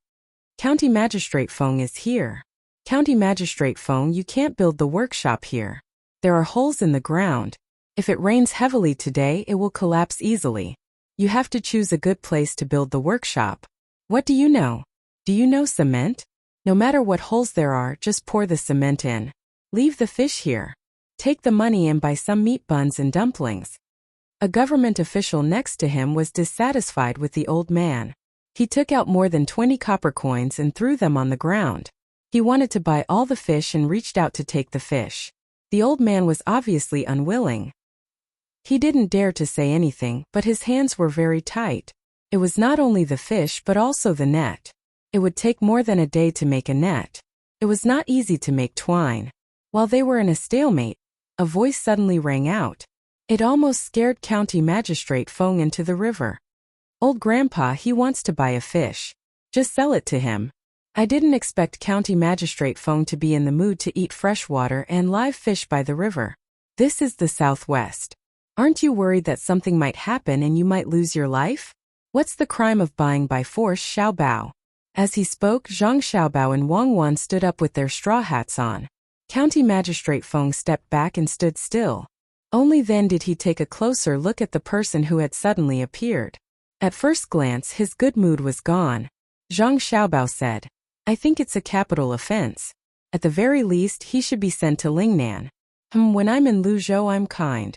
"County Magistrate Feng is here." "County Magistrate Feng, you can't build the workshop here. There are holes in the ground. If it rains heavily today, it will collapse easily. You have to choose a good place to build the workshop. What do you know? Do you know cement? No matter what holes there are, just pour the cement in. Leave the fish here. Take the money and buy some meat buns and dumplings." A government official next to him was dissatisfied with the old man. He took out more than 20 copper coins and threw them on the ground. He wanted to buy all the fish and reached out to take the fish. The old man was obviously unwilling. He didn't dare to say anything, but his hands were very tight. It was not only the fish but also the net. It would take more than a day to make a net. It was not easy to make twine. While they were in a stalemate, a voice suddenly rang out. It almost scared County Magistrate Feng into the river. "Old Grandpa, he wants to buy a fish. Just sell it to him." I didn't expect County Magistrate Feng to be in the mood to eat fresh water and live fish by the river. This is the Southwest. Aren't you worried that something might happen and you might lose your life? What's the crime of buying by force, Xiaobao? As he spoke, Zhang Xiaobao and Wang Wan stood up with their straw hats on. County Magistrate Feng stepped back and stood still. Only then did he take a closer look at the person who had suddenly appeared. At first glance, his good mood was gone. Zhang Xiaobao said, "I think it's a capital offense. At the very least, he should be sent to Lingnan. When I'm in Luzhou, I'm kind.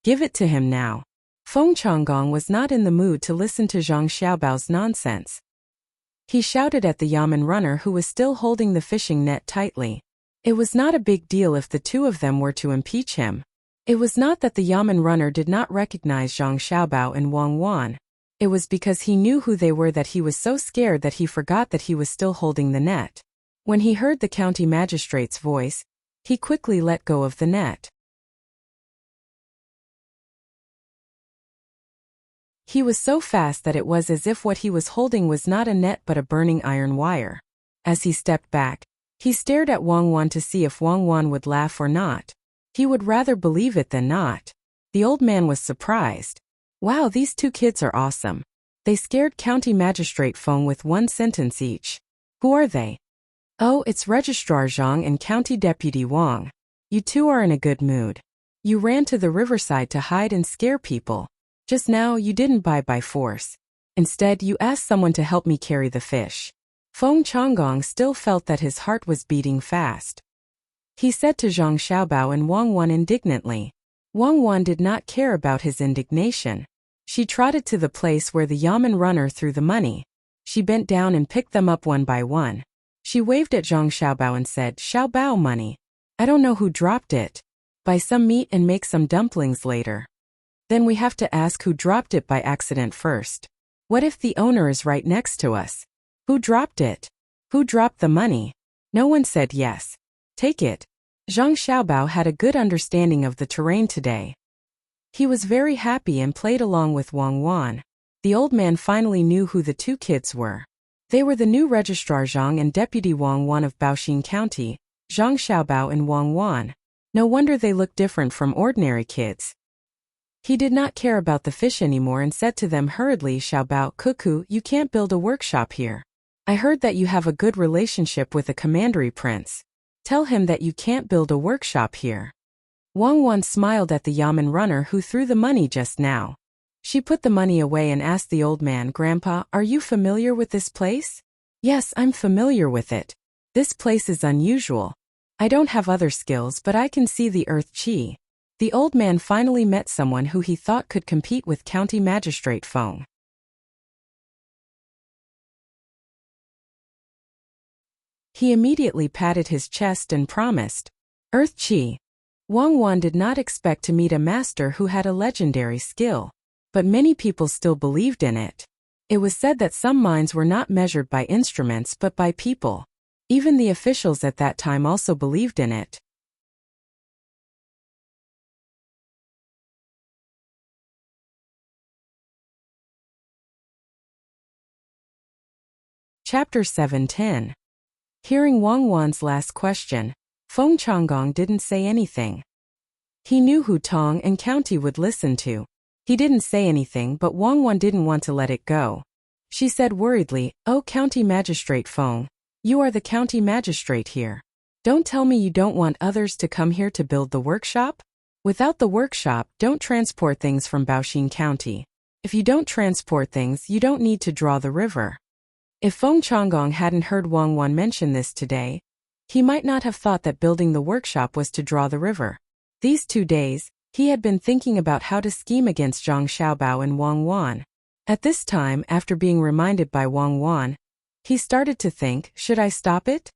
Give it to him now." Feng Changgong was not in the mood to listen to Zhang Xiaobao's nonsense. He shouted at the yamen runner who was still holding the fishing net tightly. It was not a big deal if the two of them were to impeach him. It was not that the yamen runner did not recognize Zhang Xiaobao and Wang Wan. It was because he knew who they were that he was so scared that he forgot that he was still holding the net. When he heard the county magistrate's voice, he quickly let go of the net. He was so fast that it was as if what he was holding was not a net but a burning iron wire. As he stepped back, he stared at Wang Wan to see if Wang Wan would laugh or not. He would rather believe it than not. The old man was surprised. Wow, these two kids are awesome. They scared County Magistrate Feng with one sentence each. Who are they? Oh, it's Registrar Zhang and County Deputy Wang. You two are in a good mood. You ran to the riverside to hide and scare people. Just now, you didn't buy by force. Instead, you asked someone to help me carry the fish. Feng Changgong still felt that his heart was beating fast. He said to Zhang Xiaobao and Wang Wan indignantly. Wang Wan did not care about his indignation. She trotted to the place where the yamen runner threw the money. She bent down and picked them up one by one. She waved at Zhang Xiaobao and said, "Xiaobao money. I don't know who dropped it. Buy some meat and make some dumplings later. Then we have to ask who dropped it by accident first. What if the owner is right next to us? Who dropped it? Who dropped the money?" No one said yes. Take it. Zhang Xiaobao had a good understanding of the terrain today. He was very happy and played along with Wang Wan. The old man finally knew who the two kids were. They were the new Registrar Zhang and Deputy Wang Wan of Baoxin County, Zhang Xiaobao and Wang Wan. No wonder they looked different from ordinary kids. He did not care about the fish anymore and said to them hurriedly, "Xiaobao, Cuckoo, you can't build a workshop here. I heard that you have a good relationship with the commandery prince. Tell him that you can't build a workshop here." Wang Wan smiled at the yamen runner who threw the money just now. She put the money away and asked the old man, "Grandpa, are you familiar with this place?" "Yes, I'm familiar with it. This place is unusual. I don't have other skills but I can see the earth chi." The old man finally met someone who he thought could compete with County Magistrate Feng. He immediately patted his chest and promised, "Earth Chi." Wang Wan did not expect to meet a master who had a legendary skill. But many people still believed in it. It was said that some minds were not measured by instruments but by people. Even the officials at that time also believed in it. Chapter 7:10. Hearing Wang Wan's last question, Feng Changgong didn't say anything. He knew who Tang and County would listen to. He didn't say anything but Wang Wan didn't want to let it go. She said worriedly, "Oh, County Magistrate Feng, you are the county magistrate here. Don't tell me you don't want others to come here to build the workshop? Without the workshop, don't transport things from Baoxin County. If you don't transport things, you don't need to draw the river." If Feng Changgong hadn't heard Wang Wan mention this today, he might not have thought that building the workshop was to draw the river. These 2 days, he had been thinking about how to scheme against Zhang Xiaobao and Wang Wan. At this time, after being reminded by Wang Wan, he started to think, should I stop it?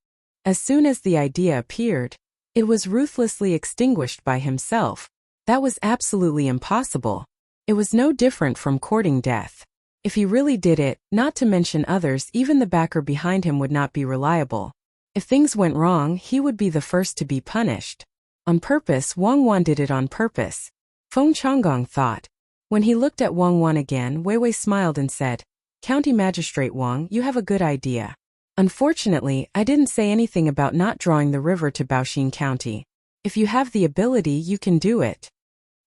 As soon as the idea appeared, it was ruthlessly extinguished by himself. That was absolutely impossible. It was no different from courting death. If he really did it, not to mention others, even the backer behind him would not be reliable. If things went wrong, he would be the first to be punished. On purpose, Wang Wan did it on purpose. Feng Changgong thought. When he looked at Wang Wan again, Wei Wei smiled and said, "County Magistrate Wang, you have a good idea. Unfortunately, I didn't say anything about not drawing the river to Baoxin County. If you have the ability, you can do it.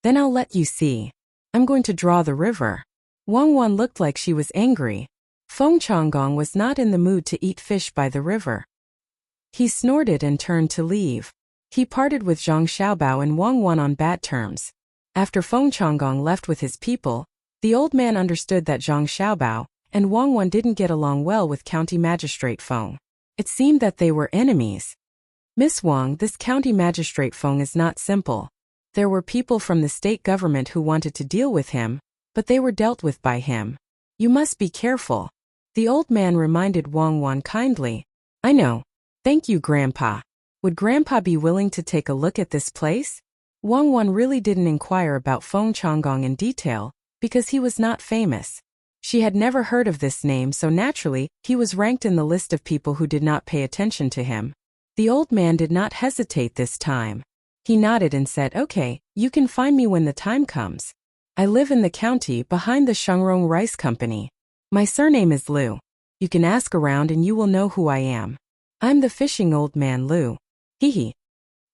Then I'll let you see. I'm going to draw the river." Wang Wan looked like she was angry. Feng Changgong was not in the mood to eat fish by the river. He snorted and turned to leave. He parted with Zhang Xiaobao and Wang Wan on bad terms. After Feng Changgong left with his people, the old man understood that Zhang Xiaobao and Wang Wan didn't get along well with County Magistrate Feng. It seemed that they were enemies. "Miss Wang, this County Magistrate Feng is not simple. There were people from the state government who wanted to deal with him, but they were dealt with by him. You must be careful." The old man reminded Wang Wan kindly. "I know. Thank you, Grandpa. Would Grandpa be willing to take a look at this place?" Wang Wan really didn't inquire about Feng Changgong in detail, because he was not famous. She had never heard of this name, so naturally, he was ranked in the list of people who did not pay attention to him. The old man did not hesitate this time. He nodded and said, "Okay, you can find me when the time comes. I live in the county behind the Shangrong Rice Company. My surname is Liu. You can ask around and you will know who I am. I'm the fishing old man Liu. Hee."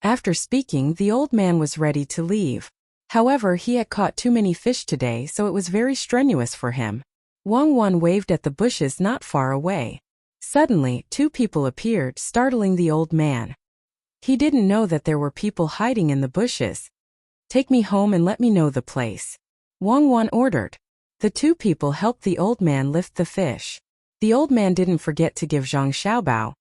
After speaking, the old man was ready to leave. However, he had caught too many fish today, so it was very strenuous for him. Wang Wan waved at the bushes not far away. Suddenly, two people appeared, startling the old man. He didn't know that there were people hiding in the bushes. "Take me home and let me know the place," Wang Wan ordered. The two people helped the old man lift the fish. The old man didn't forget to give Zhang Xiaobao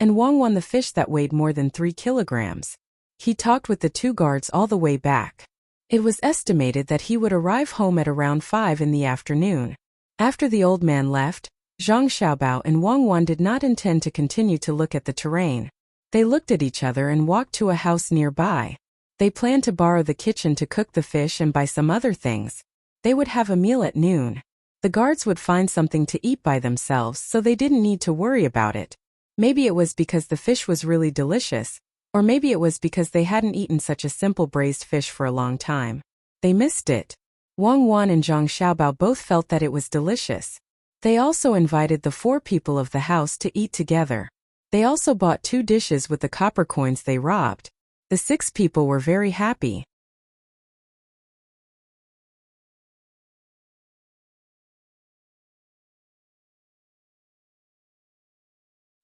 and Wang Wan the fish that weighed more than 3 kilograms. He talked with the two guards all the way back. It was estimated that he would arrive home at around 5 in the afternoon. After the old man left, Zhang Xiaobao and Wang Wan did not intend to continue to look at the terrain. They looked at each other and walked to a house nearby. They planned to borrow the kitchen to cook the fish and buy some other things. They would have a meal at noon. The guards would find something to eat by themselves, so they didn't need to worry about it. Maybe it was because the fish was really delicious, or maybe it was because they hadn't eaten such a simple braised fish for a long time. They missed it. Wang Wan and Zhang Xiaobao both felt that it was delicious. They also invited the 4 people of the house to eat together. They also bought 2 dishes with the copper coins they robbed. The 6 people were very happy.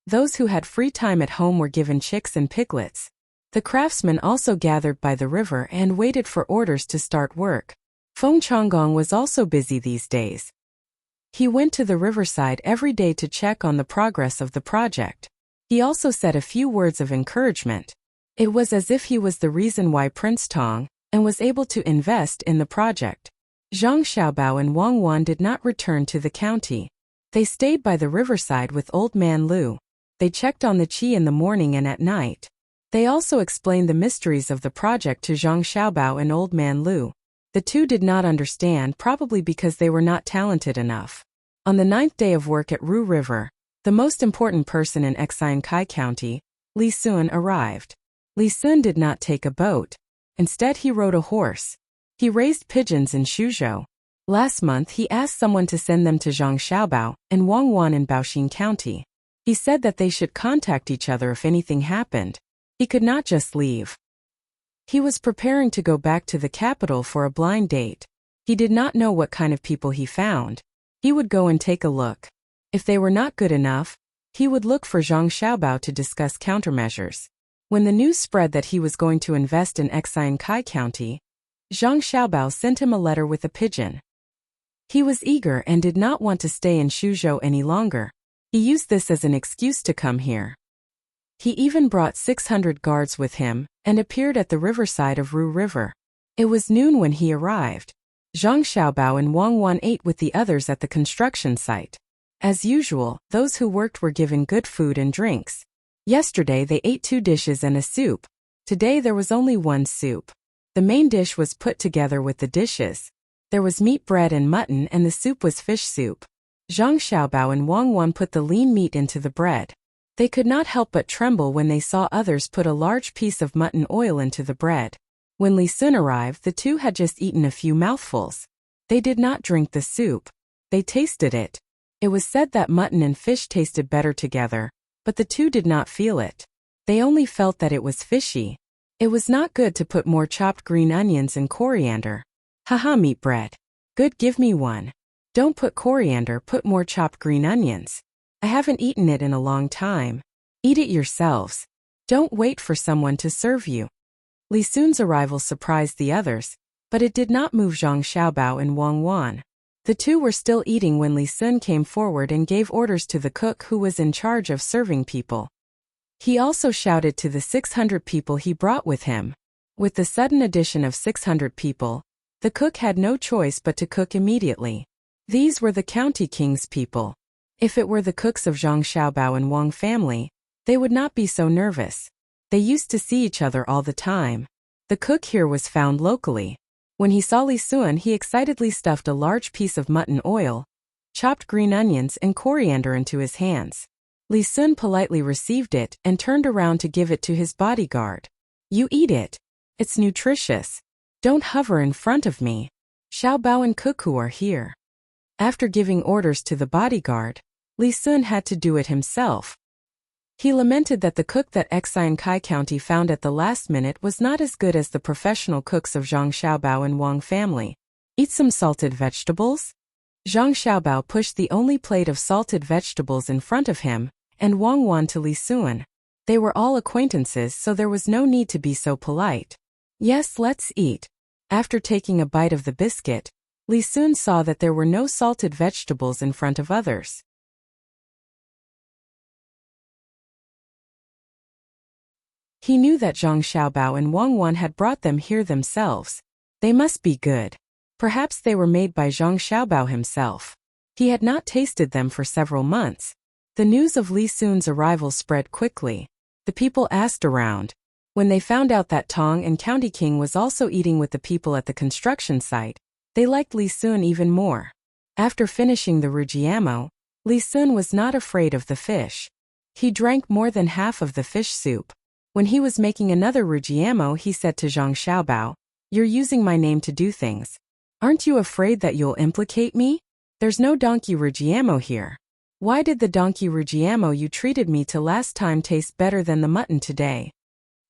Those who had free time at home were given chicks and piglets. The craftsmen also gathered by the river and waited for orders to start work. Feng Changgong was also busy these days. He went to the riverside every day to check on the progress of the project. He also said a few words of encouragement. It was as if he was the reason why Prince Tang and was able to invest in the project. Zhang Xiaobao and Wang Wan did not return to the county. They stayed by the riverside with old man Liu. They checked on the qi in the morning and at night. They also explained the mysteries of the project to Zhang Xiaobao and old man Liu. The two did not understand, probably because they were not talented enough. On the 9th day of work at Ru River, the most important person in Kai County, Li Sun, arrived. Li Sun did not take a boat. Instead, he rode a horse. He raised pigeons in Suzhou. Last month, he asked someone to send them to Zhang Xiaobao and Wang Wan in Baoxin County. He said that they should contact each other if anything happened. He could not just leave. He was preparing to go back to the capital for a blind date. He did not know what kind of people he found. He would go and take a look. If they were not good enough, he would look for Zhang Xiaobao to discuss countermeasures. When the news spread that he was going to invest in Kai County, Zhang Xiaobao sent him a letter with a pigeon. He was eager and did not want to stay in Suzhou any longer. He used this as an excuse to come here. He even brought 600 guards with him and appeared at the riverside of Ru River. It was noon when he arrived. Zhang Xiaobao and Wang Wan ate with the others at the construction site. As usual, those who worked were given good food and drinks. Yesterday they ate 2 dishes and a soup. Today there was only 1 soup. The main dish was put together with the dishes. There was meat, bread and mutton, and the soup was fish soup. Zhang Xiaobao and Wang Wan put the lean meat into the bread. They could not help but tremble when they saw others put a large piece of mutton oil into the bread. When Li Sun arrived, the two had just eaten a few mouthfuls. They did not drink the soup. They tasted it. It was said that mutton and fish tasted better together, but the two did not feel it. They only felt that it was fishy. It was not good to put more chopped green onions and coriander. Haha, meat bread. Good, give me one. Don't put coriander, put more chopped green onions. I haven't eaten it in a long time. Eat it yourselves. Don't wait for someone to serve you. Li Sun's arrival surprised the others, but it did not move Zhang Xiaobao and Wang Wan. The two were still eating when Li Sun came forward and gave orders to the cook who was in charge of serving people. He also shouted to the 600 people he brought with him. With the sudden addition of 600 people, the cook had no choice but to cook immediately. These were the county king's people. If it were the cooks of Zhang Xiaobao and Wang family, they would not be so nervous. They used to see each other all the time. The cook here was found locally. When he saw Li Sun, he excitedly stuffed a large piece of mutton oil, chopped green onions and coriander into his hands. Li Sun politely received it and turned around to give it to his bodyguard. You eat it. It's nutritious. Don't hover in front of me. Xiaobao and Cuckoo are here. After giving orders to the bodyguard, Li Sun had to do it himself. He lamented that the cook that Xian Kai County found at the last minute was not as good as the professional cooks of Zhang Xiaobao and Wang family. Eat some salted vegetables? Zhang Xiaobao pushed the only plate of salted vegetables in front of him, and Wang Wan to Li Sun. They were all acquaintances, so there was no need to be so polite. Yes, let's eat. After taking a bite of the biscuit, Li Sun saw that there were no salted vegetables in front of others. He knew that Zhang Xiaobao and Wang Wan had brought them here themselves. They must be good. Perhaps they were made by Zhang Xiaobao himself. He had not tasted them for several months. The news of Li Sun's arrival spread quickly. The people asked around. When they found out that Tang and County King was also eating with the people at the construction site, they liked Li Sun even more. After finishing the rujiamo, Li Sun was not afraid of the fish. He drank more than half of the fish soup. When he was making another rujiamo, he said to Zhang Xiaobao, "You're using my name to do things. Aren't you afraid that you'll implicate me? There's no donkey rujiamo here. Why did the donkey rujiamo you treated me to last time taste better than the mutton today?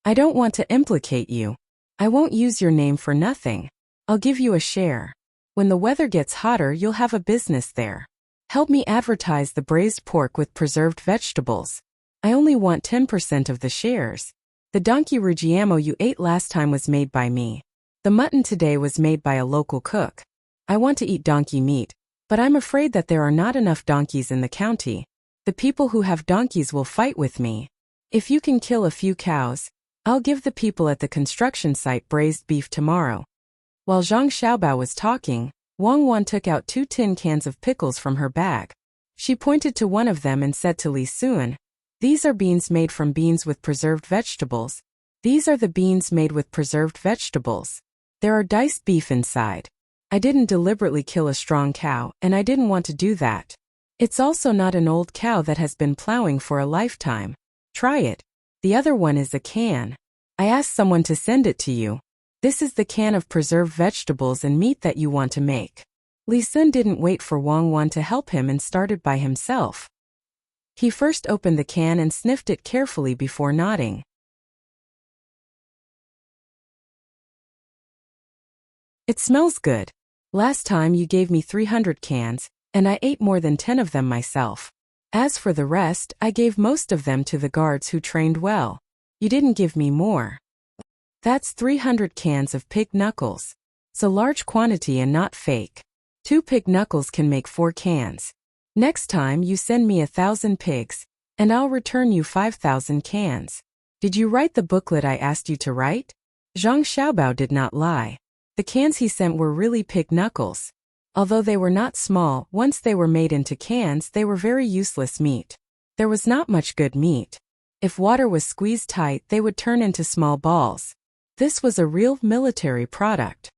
I don't want to implicate you. I won't use your name for nothing. I'll give you a share. When the weather gets hotter, you'll have a business there. Help me advertise the braised pork with preserved vegetables. I only want 10% of the shares. The donkey rujiamo you ate last time was made by me. The mutton today was made by a local cook. I want to eat donkey meat, but I'm afraid that there are not enough donkeys in the county. The people who have donkeys will fight with me. If you can kill a few cows, I'll give the people at the construction site braised beef tomorrow." While Zhang Xiaobao was talking, Wang Wan took out 2 tin cans of pickles from her bag. She pointed to one of them and said to Li Sun, "These are beans made from beans with preserved vegetables. These are the beans made with preserved vegetables. There are diced beef inside. I didn't deliberately kill a strong cow, and I didn't want to do that. It's also not an old cow that has been plowing for a lifetime. Try it. The other one is a can. I asked someone to send it to you. This is the can of preserved vegetables and meat that you want to make." Li Sun didn't wait for Wang Wan to help him and started by himself. He first opened the can and sniffed it carefully before nodding. "It smells good. Last time you gave me 300 cans, and I ate more than 10 of them myself. As for the rest, I gave most of them to the guards who trained well. You didn't give me more. That's 300 cans of pig knuckles. It's a large quantity and not fake. 2 pig knuckles can make 4 cans. Next time you send me 1,000 pigs, and I'll return you 5,000 cans. Did you write the booklet I asked you to write?" Zhang Xiaobao did not lie. The cans he sent were really pig knuckles. Although they were not small, once they were made into cans, they were very useless meat. There was not much good meat. If water was squeezed tight, they would turn into small balls. This was a real military product.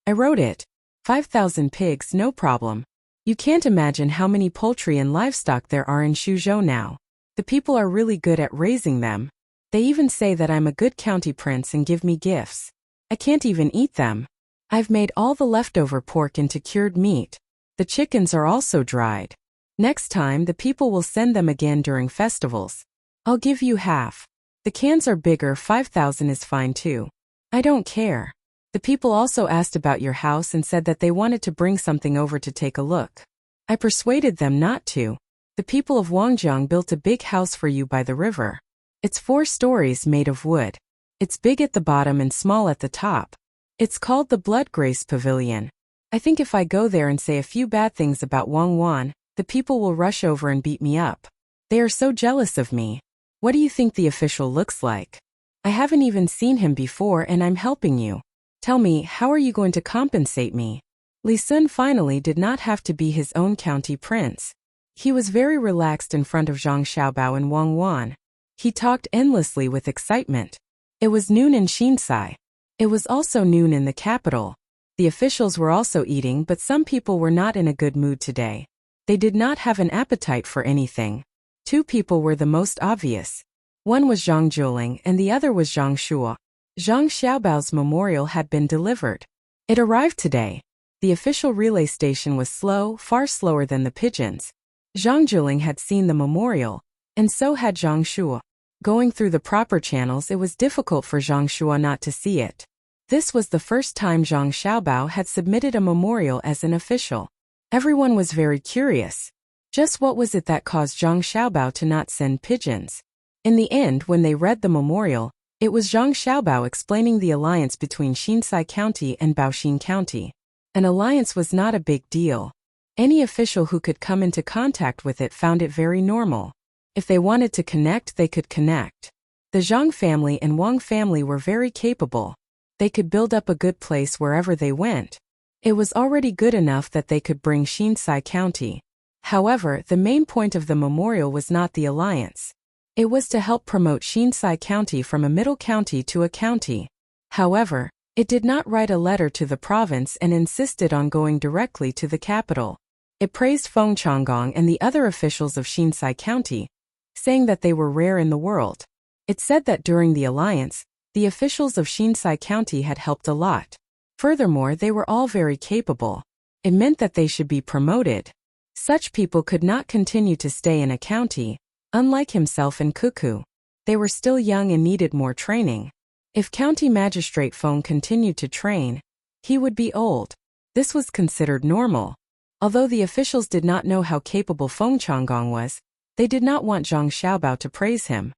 I wrote it. 5,000 pigs, no problem. You can't imagine how many poultry and livestock there are in Suzhou now. The people are really good at raising them. They even say that I'm a good county prince and give me gifts. I can't even eat them. I've made all the leftover pork into cured meat. The chickens are also dried. Next time the people will send them again during festivals. I'll give you half. The cans are bigger, 5,000 is fine too. I don't care. The people also asked about your house and said that they wanted to bring something over to take a look. I persuaded them not to. The people of Wangjiang built a big house for you by the river. It's 4 stories made of wood. It's big at the bottom and small at the top. It's called the Blood Grace Pavilion. I think if I go there and say a few bad things about Wang Wan, the people will rush over and beat me up. They are so jealous of me. What do you think the official looks like? I haven't even seen him before and I'm helping you. Tell me, how are you going to compensate me? Li Sun finally did not have to be his own county prince. He was very relaxed in front of Zhang Xiaobao and Wang Wan. He talked endlessly with excitement. It was noon in Xinsai. It was also noon in the capital. The officials were also eating, but some people were not in a good mood today. They did not have an appetite for anything. 2 people were the most obvious. One was Zhang Juling and the other was Zhang Shuo. Zhang Xiaobao's memorial had been delivered. It arrived today. The official relay station was slow, far slower than the pigeons. Zhang Juling had seen the memorial, and so had Zhang Shuo. Going through the proper channels, it was difficult for Zhang Shuo not to see it. This was the first time Zhang Xiaobao had submitted a memorial as an official. Everyone was very curious. Just what was it that caused Zhang Xiaobao to not send pigeons? In the end, when they read the memorial, it was Zhang Xiaobao explaining the alliance between Xinsai County and Baoxin County. An alliance was not a big deal. Any official who could come into contact with it found it very normal. If they wanted to connect, they could connect. The Zhang family and Wang family were very capable. They could build up a good place wherever they went. It was already good enough that they could bring Xinsai County. However, the main point of the memorial was not the alliance. It was to help promote Xinsai County from a middle county to a county. However, it did not write a letter to the province and insisted on going directly to the capital. It praised Feng Changgong and the other officials of Xinsai County, saying that they were rare in the world. It said that during the alliance, the officials of Xinsai County had helped a lot. Furthermore, they were all very capable. It meant that they should be promoted. Such people could not continue to stay in a county, unlike himself and Cuckoo. They were still young and needed more training. If County Magistrate Feng continued to train, he would be old. This was considered normal. Although the officials did not know how capable Feng Changgong was, they did not want Zhang Xiaobao to praise him.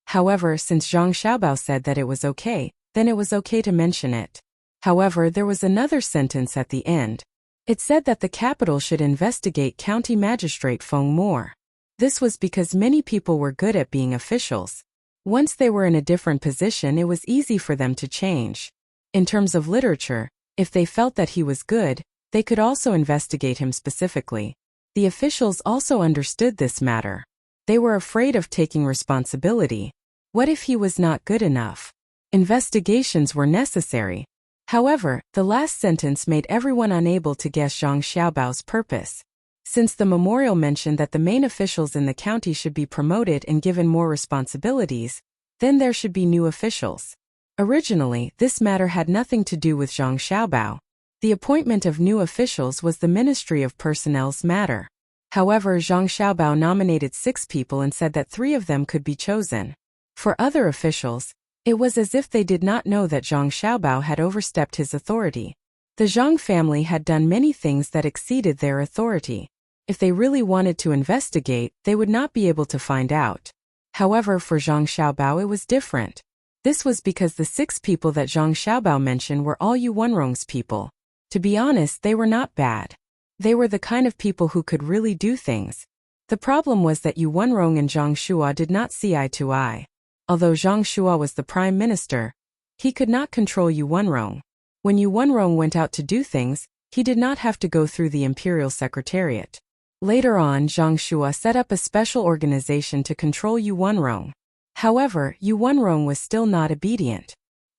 However, since Zhang Xiaobao said that it was okay, then it was okay to mention it. However, there was another sentence at the end. It said that the capital should investigate County Magistrate Feng more. This was because many people were good at being officials. Once they were in a different position, it was easy for them to change. In terms of literature, if they felt that he was good, they could also investigate him specifically. The officials also understood this matter. They were afraid of taking responsibility. What if he was not good enough? Investigations were necessary. However, the last sentence made everyone unable to guess Zhang Xiaobao's purpose. Since the memorial mentioned that the main officials in the county should be promoted and given more responsibilities, then there should be new officials. Originally, this matter had nothing to do with Zhang Xiaobao. The appointment of new officials was the Ministry of Personnel's matter. However, Zhang Xiaobao nominated 6 people and said that 3 of them could be chosen. For other officials, it was as if they did not know that Zhang Xiaobao had overstepped his authority. The Zhang family had done many things that exceeded their authority. If they really wanted to investigate, they would not be able to find out. However, for Zhang Xiaobao it was different. This was because the 6 people that Zhang Xiaobao mentioned were all Yuanrong's people. To be honest, they were not bad. They were the kind of people who could really do things. The problem was that Yuanrong and Zhang Shuo did not see eye to eye. Although Zhang Shuo was the prime minister, he could not control Yuanrong. When Yuanrong went out to do things, he did not have to go through the imperial secretariat. Later on, Zhang Shua set up a special organization to control Yuanrong. However, Yuanrong was still not obedient.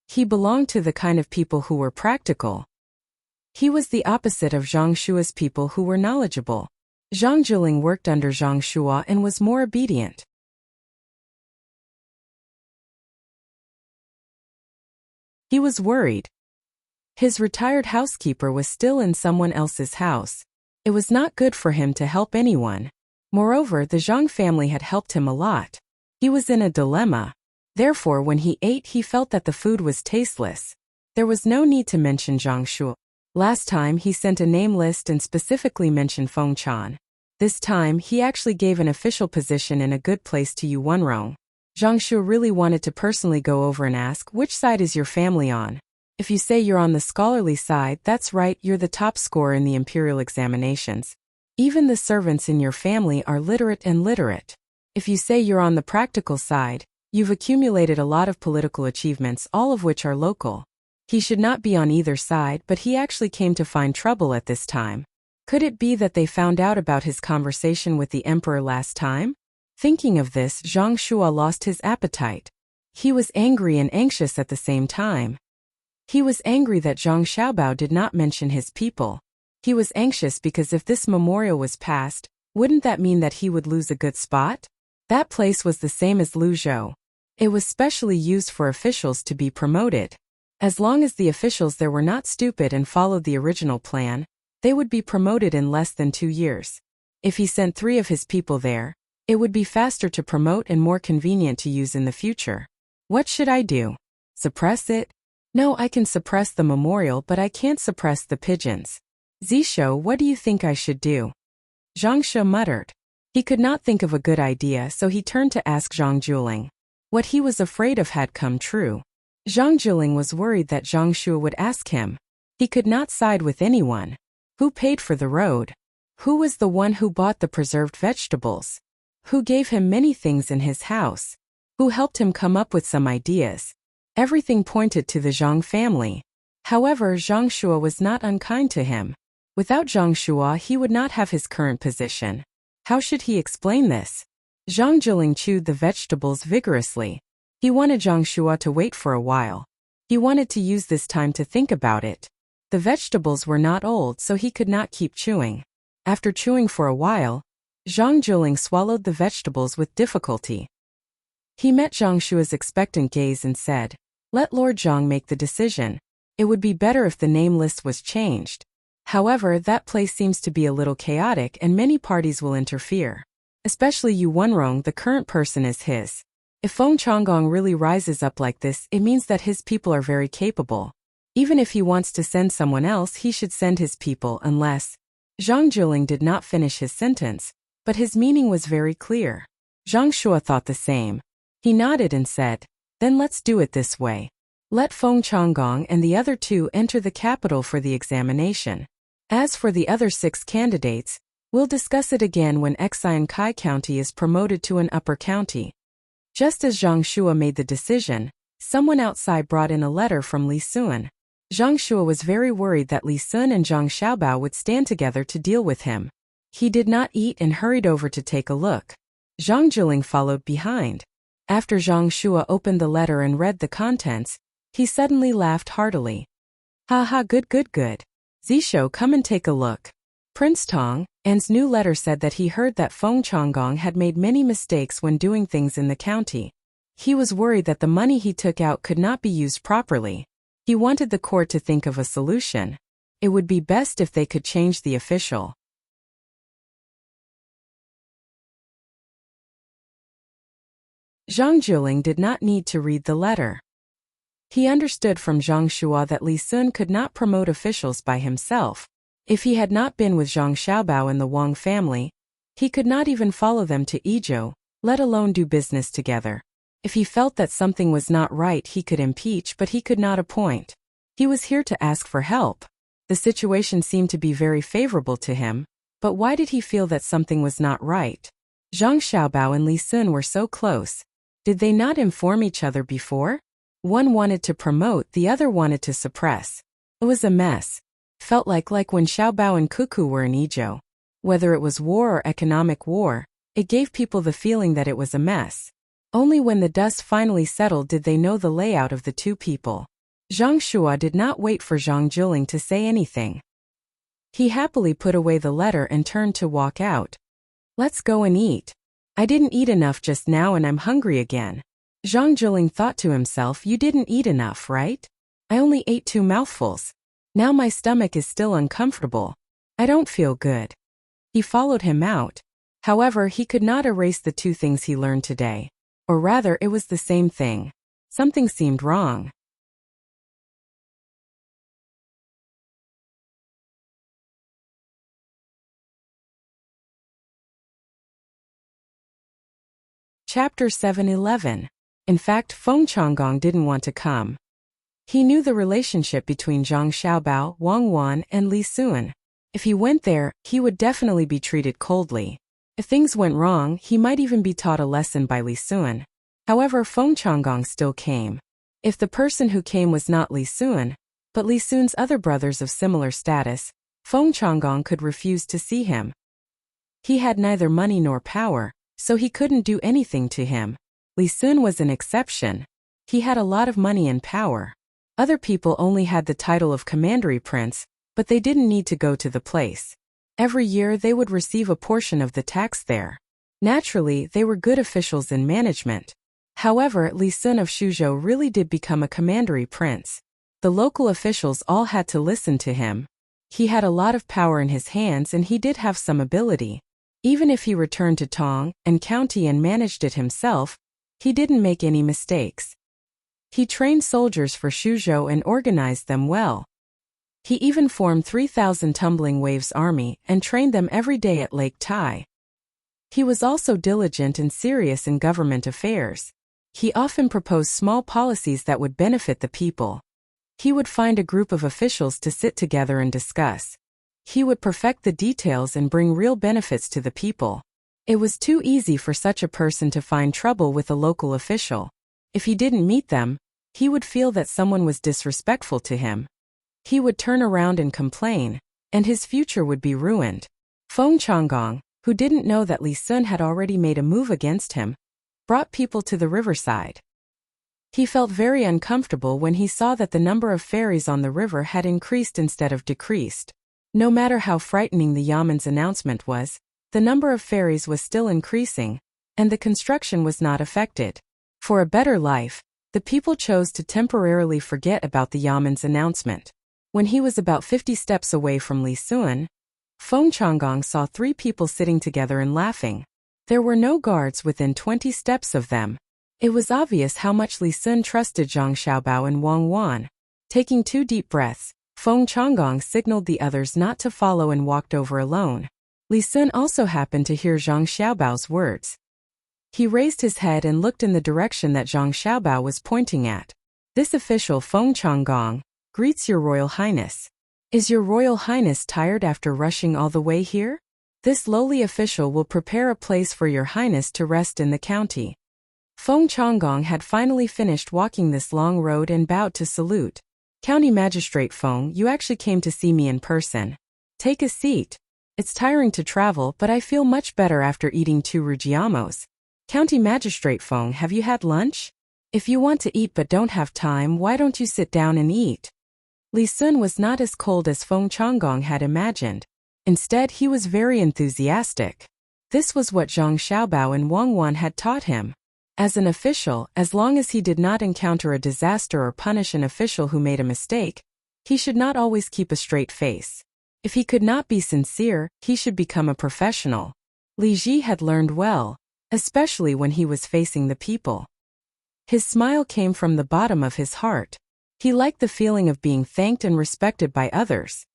He belonged to the kind of people who were practical. He was the opposite of Zhang Shua's people who were knowledgeable. Zhang Jiling worked under Zhang Shua and was more obedient. He was worried. His retired housekeeper was still in someone else's house. It was not good for him to help anyone. Moreover, the Zhang family had helped him a lot. He was in a dilemma. Therefore, when he ate, he felt that the food was tasteless. There was no need to mention Zhang Shua. Last time, he sent a name list and specifically mentioned Feng Chan. This time, he actually gave an official position in a good place to Yuanrong. Zhang Shua really wanted to personally go over and ask, which side is your family on? If you say you're on the scholarly side, that's right, you're the top scorer in the imperial examinations. Even the servants in your family are literate and literate. If you say you're on the practical side, you've accumulated a lot of political achievements, all of which are local. He should not be on either side, but he actually came to find trouble at this time. Could it be that they found out about his conversation with the emperor last time? Thinking of this, Zhang Shua lost his appetite. He was angry and anxious at the same time. He was angry that Zhang Xiaobao did not mention his people. He was anxious because if this memorial was passed, wouldn't that mean that he would lose a good spot? That place was the same as Luzhou. It was specially used for officials to be promoted. As long as the officials there were not stupid and followed the original plan, they would be promoted in less than 2 years. If he sent 3 of his people there, it would be faster to promote and more convenient to use in the future. What should I do? Suppress it? No, I can suppress the memorial, but I can't suppress the pigeons. Zisho, what do you think I should do? Zhang Shi muttered. He could not think of a good idea, so he turned to ask Zhang Jiling. What he was afraid of had come true. Zhang Jiling was worried that Zhang Shua would ask him. He could not side with anyone. Who paid for the road? Who was the one who bought the preserved vegetables? Who gave him many things in his house? Who helped him come up with some ideas? Everything pointed to the Zhang family. However, Zhang Shua was not unkind to him. Without Zhang Shua, he would not have his current position. How should he explain this? Zhang Jiling chewed the vegetables vigorously. He wanted Zhang Shua to wait for a while. He wanted to use this time to think about it. The vegetables were not old, so he could not keep chewing. After chewing for a while, Zhang Jiling swallowed the vegetables with difficulty. He met Zhang Shua's expectant gaze and said, "Let Lord Zhang make the decision. It would be better if the name list was changed. However, that place seems to be a little chaotic and many parties will interfere. Especially Yuanrong, the current person is his. If Feng Changgong really rises up like this, it means that his people are very capable. Even if he wants to send someone else, he should send his people unless..." Zhang Jiling did not finish his sentence, but his meaning was very clear. Zhang Shua thought the same. He nodded and said, "Then let's do it this way. Let Feng Changgong and the other 2 enter the capital for the examination. As for the other 6 candidates, we'll discuss it again when Xian Kai County is promoted to an upper county." Just as Zhang Shua made the decision, someone outside brought in a letter from Li Sun. Zhang Shua was very worried that Li Sun and Zhang Xiaobao would stand together to deal with him. He did not eat and hurried over to take a look. Zhang Jiling followed behind. After Zhang Shua opened the letter and read the contents, he suddenly laughed heartily. "Ha ha, good. Zisho, come and take a look." Prince Tang's new letter said that he heard that Feng Changgong had made many mistakes when doing things in the county. He was worried that the money he took out could not be used properly. He wanted the court to think of a solution. It would be best if they could change the official. Zhang Jiling did not need to read the letter. He understood from Zhang Shua that Li Sun could not promote officials by himself. If he had not been with Zhang Xiaobao and the Wang family, he could not even follow them to Idyll, let alone do business together. If he felt that something was not right, he could impeach, but he could not appoint. He was here to ask for help. The situation seemed to be very favorable to him, but why did he feel that something was not right? Zhang Xiaobao and Li Sun were so close. Did they not inform each other before? One wanted to promote, the other wanted to suppress. It was a mess. Felt like when Xiaobao and Cuckoo were in Idyll. Whether it was war or economic war, it gave people the feeling that it was a mess. Only when the dust finally settled did they know the layout of the two people. Zhang Shua did not wait for Zhang Jiling to say anything. He happily put away the letter and turned to walk out. Let's go and eat. I didn't eat enough just now and I'm hungry again. Zhang Jiling thought to himself, you didn't eat enough, right? I only ate 2 mouthfuls. Now my stomach is still uncomfortable. I don't feel good. He followed him out. However, he could not erase the 2 things he learned today. Or rather, it was the same thing. Something seemed wrong. Chapter 7:11. In fact, Feng Changgong didn't want to come. He knew the relationship between Zhang Xiaobao, Wang Wan, and Li Sun. If he went there, he would definitely be treated coldly. If things went wrong, he might even be taught a lesson by Li Sun. However, Feng Changgong still came. If the person who came was not Li Sun, but Li Sun's other brothers of similar status, Feng Changgong could refuse to see him. He had neither money nor power, so he couldn't do anything to him. Li Sun was an exception. He had a lot of money and power. Other people only had the title of commandery prince, but they didn't need to go to the place. Every year they would receive a portion of the tax there. Naturally, they were good officials in management. However, Li Sun of Shuzhou really did become a commandery prince. The local officials all had to listen to him. He had a lot of power in his hands and he did have some ability. Even if he returned to Tang and county and managed it himself, he didn't make any mistakes. He trained soldiers for Shuzhou and organized them well. He even formed 3,000 Tumbling Waves army and trained them every day at Lake Tai. He was also diligent and serious in government affairs. He often proposed small policies that would benefit the people. He would find a group of officials to sit together and discuss. He would perfect the details and bring real benefits to the people. It was too easy for such a person to find trouble with a local official. If he didn't meet them, he would feel that someone was disrespectful to him. He would turn around and complain, and his future would be ruined. Feng Changgong, who didn't know that Li Sun had already made a move against him, brought people to the riverside. He felt very uncomfortable when he saw that the number of ferries on the river had increased instead of decreased. No matter how frightening the Yaman's announcement was, the number of ferries was still increasing, and the construction was not affected. For a better life, the people chose to temporarily forget about the Yaman's announcement. When he was about 50 steps away from Li Sun, Feng Changgong saw 3 people sitting together and laughing. There were no guards within 20 steps of them. It was obvious how much Li Sun trusted Zhang Xiaobao and Wang Wan. Taking 2 deep breaths, Feng Changgong signaled the others not to follow and walked over alone. Li Sun also happened to hear Zhang Xiaobao's words. He raised his head and looked in the direction that Zhang Xiaobao was pointing at. This official, Feng Changgong, greets your Royal Highness. Is your Royal Highness tired after rushing all the way here? This lowly official will prepare a place for your Highness to rest in the county. Feng Changgong had finally finished walking this long road and bowed to salute. County Magistrate Feng, you actually came to see me in person. Take a seat. It's tiring to travel, but I feel much better after eating 2 rujiamos. County Magistrate Feng, have you had lunch? If you want to eat but don't have time, why don't you sit down and eat? Li Sun was not as cold as Feng Changgong had imagined. Instead, he was very enthusiastic. This was what Zhang Xiaobao and Wang Wan had taught him. As an official, as long as he did not encounter a disaster or punish an official who made a mistake, he should not always keep a straight face. If he could not be sincere, he should become a professional. Li Ji had learned well, especially when he was facing the people. His smile came from the bottom of his heart. He liked the feeling of being thanked and respected by others.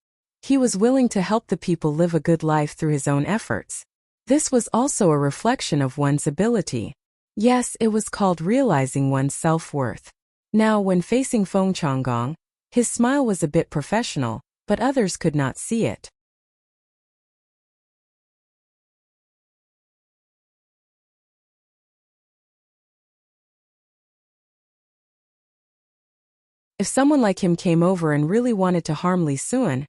He was willing to help the people live a good life through his own efforts. This was also a reflection of one's ability. Yes, it was called realizing one's self-worth. Now, when facing Feng Changgong, his smile was a bit professional, but others could not see it. If someone like him came over and really wanted to harm Li Sun,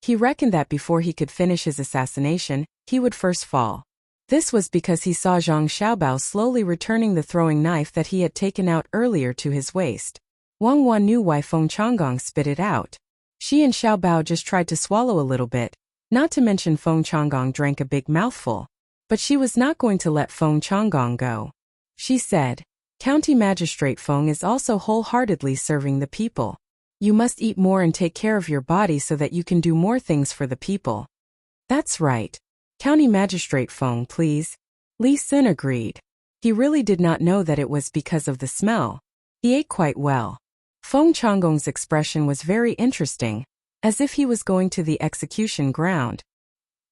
He reckoned that before he could finish his assassination, he would first fall. This was because he saw Zhang Xiaobao slowly returning the throwing knife that he had taken out earlier to his waist. Wang Wan knew why Feng Changgong spit it out. She and Xiaobao just tried to swallow a little bit, not to mention Feng Changgong drank a big mouthful. But she was not going to let Feng Changgong go. She said, "County Magistrate Feng is also wholeheartedly serving the people. You must eat more and take care of your body so that you can do more things for the people." "That's right. County Magistrate Feng, please." Li Sun agreed. He really did not know that it was because of the smell. He ate quite well. Feng Changgong's expression was very interesting, as if he was going to the execution ground.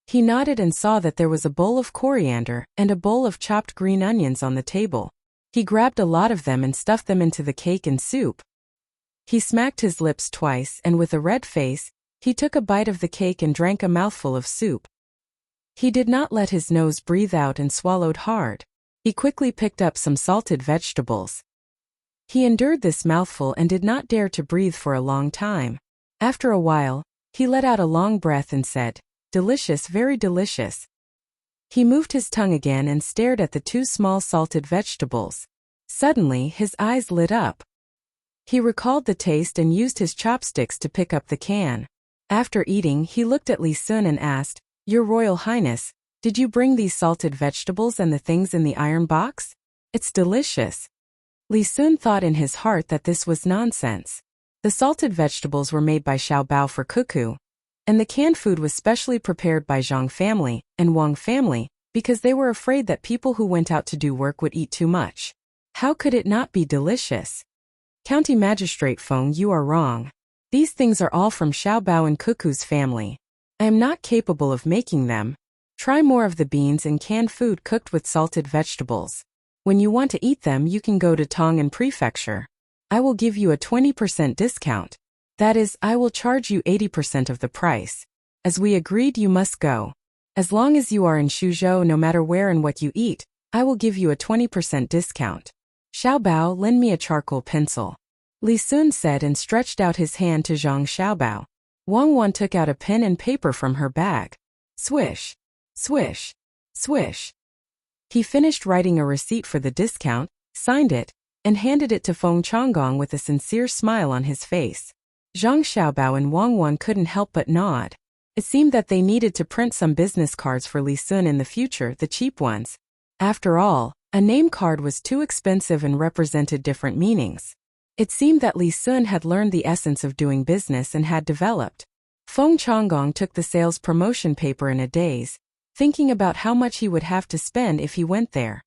He nodded and saw that there was a bowl of coriander and a bowl of chopped green onions on the table. He grabbed a lot of them and stuffed them into the cake and soup. He smacked his lips twice and with a red face, he took a bite of the cake and drank a mouthful of soup. He did not let his nose breathe out and swallowed hard. He quickly picked up some salted vegetables. He endured this mouthful and did not dare to breathe for a long time. After a while, he let out a long breath and said, "Delicious, very delicious." He moved his tongue again and stared at the two small salted vegetables. Suddenly, his eyes lit up. He recalled the taste and used his chopsticks to pick up the can. After eating, he looked at Li Sun and asked, "Your Royal Highness, did you bring these salted vegetables and the things in the iron box? It's delicious." Li Sun thought in his heart that this was nonsense. The salted vegetables were made by Xiaobao for Cuckoo, and the canned food was specially prepared by Zhang family and Wang family because they were afraid that people who went out to do work would eat too much. How could it not be delicious? "County Magistrate Feng, you are wrong. These things are all from Xiaobao and Cuckoo's family. I am not capable of making them. Try more of the beans and canned food cooked with salted vegetables. When you want to eat them, you can go to Tang and Prefecture. I will give you a 20% discount. That is, I will charge you 80% of the price. As we agreed, you must go. As long as you are in Suzhou, no matter where and what you eat, I will give you a 20% discount. Xiaobao, lend me a charcoal pencil." Li Sun said and stretched out his hand to Zhang Xiaobao. Wang Wan took out a pen and paper from her bag. Swish, swish, swish. He finished writing a receipt for the discount, signed it, and handed it to Feng Changgong with a sincere smile on his face. Zhang Xiaobao and Wang Wan couldn't help but nod. It seemed that they needed to print some business cards for Li Sun in the future, the cheap ones. After all, a name card was too expensive and represented different meanings. It seemed that Li Sun had learned the essence of doing business and had developed. Feng Changgong took the sales promotion paper in a daze, thinking about how much he would have to spend if he went there.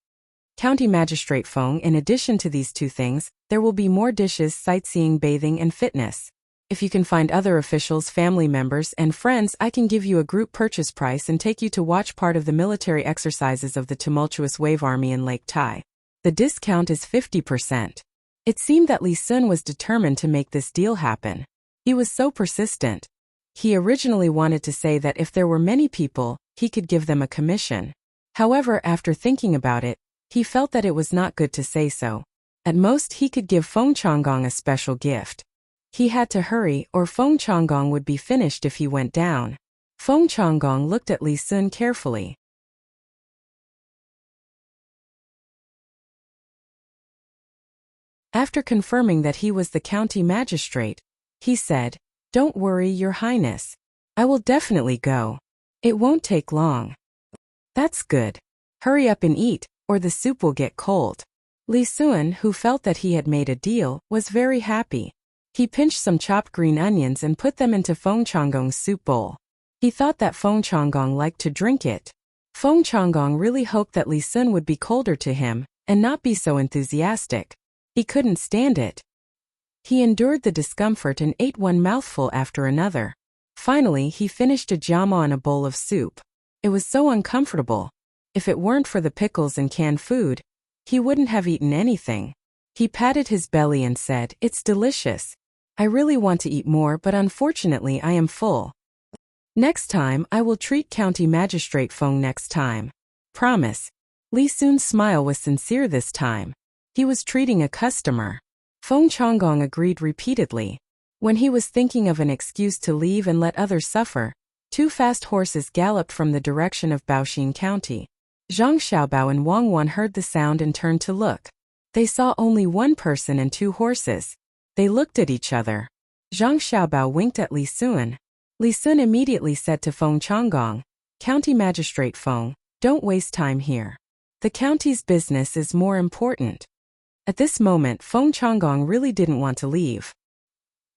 "County Magistrate Feng, in addition to these two things, there will be more dishes, sightseeing, bathing, and fitness. If you can find other officials, family members, and friends, I can give you a group purchase price and take you to watch part of the military exercises of the tumultuous Wave Army in Lake Tai. The discount is 50%. It seemed that Li Sun was determined to make this deal happen. He was so persistent. He originally wanted to say that if there were many people, he could give them a commission. However, after thinking about it, he felt that it was not good to say so. At most, he could give Feng Changgong a special gift. He had to hurry, or Feng Changgong would be finished if he went down. Feng Changgong looked at Li Sun carefully. After confirming that he was the county magistrate, he said, "Don't worry, Your Highness. I will definitely go. It won't take long." "That's good. Hurry up and eat, or the soup will get cold." Li Sun, who felt that he had made a deal, was very happy. He pinched some chopped green onions and put them into Feng Changgong's soup bowl. He thought that Feng Changgong liked to drink it. Feng Changgong really hoped that Li Sun would be colder to him, and not be so enthusiastic. He couldn't stand it. He endured the discomfort and ate one mouthful after another. Finally, he finished a jiama and a bowl of soup. It was so uncomfortable. If it weren't for the pickles and canned food, he wouldn't have eaten anything. He patted his belly and said, "It's delicious. I really want to eat more, but unfortunately I am full. Next time, I will treat County Magistrate Feng next time. Promise." Li Sun's smile was sincere this time. He was treating a customer. Feng Changgong agreed repeatedly. When he was thinking of an excuse to leave and let others suffer, 2 fast horses galloped from the direction of Baoxin County. Zhang Xiaobao and Wang Wan heard the sound and turned to look. They saw only 1 person and 2 horses. They looked at each other. Zhang Xiaobao winked at Li Sun. Li Sun immediately said to Feng Changgong, "County Magistrate Feng, don't waste time here. The county's business is more important." At this moment, Feng Changgong really didn't want to leave.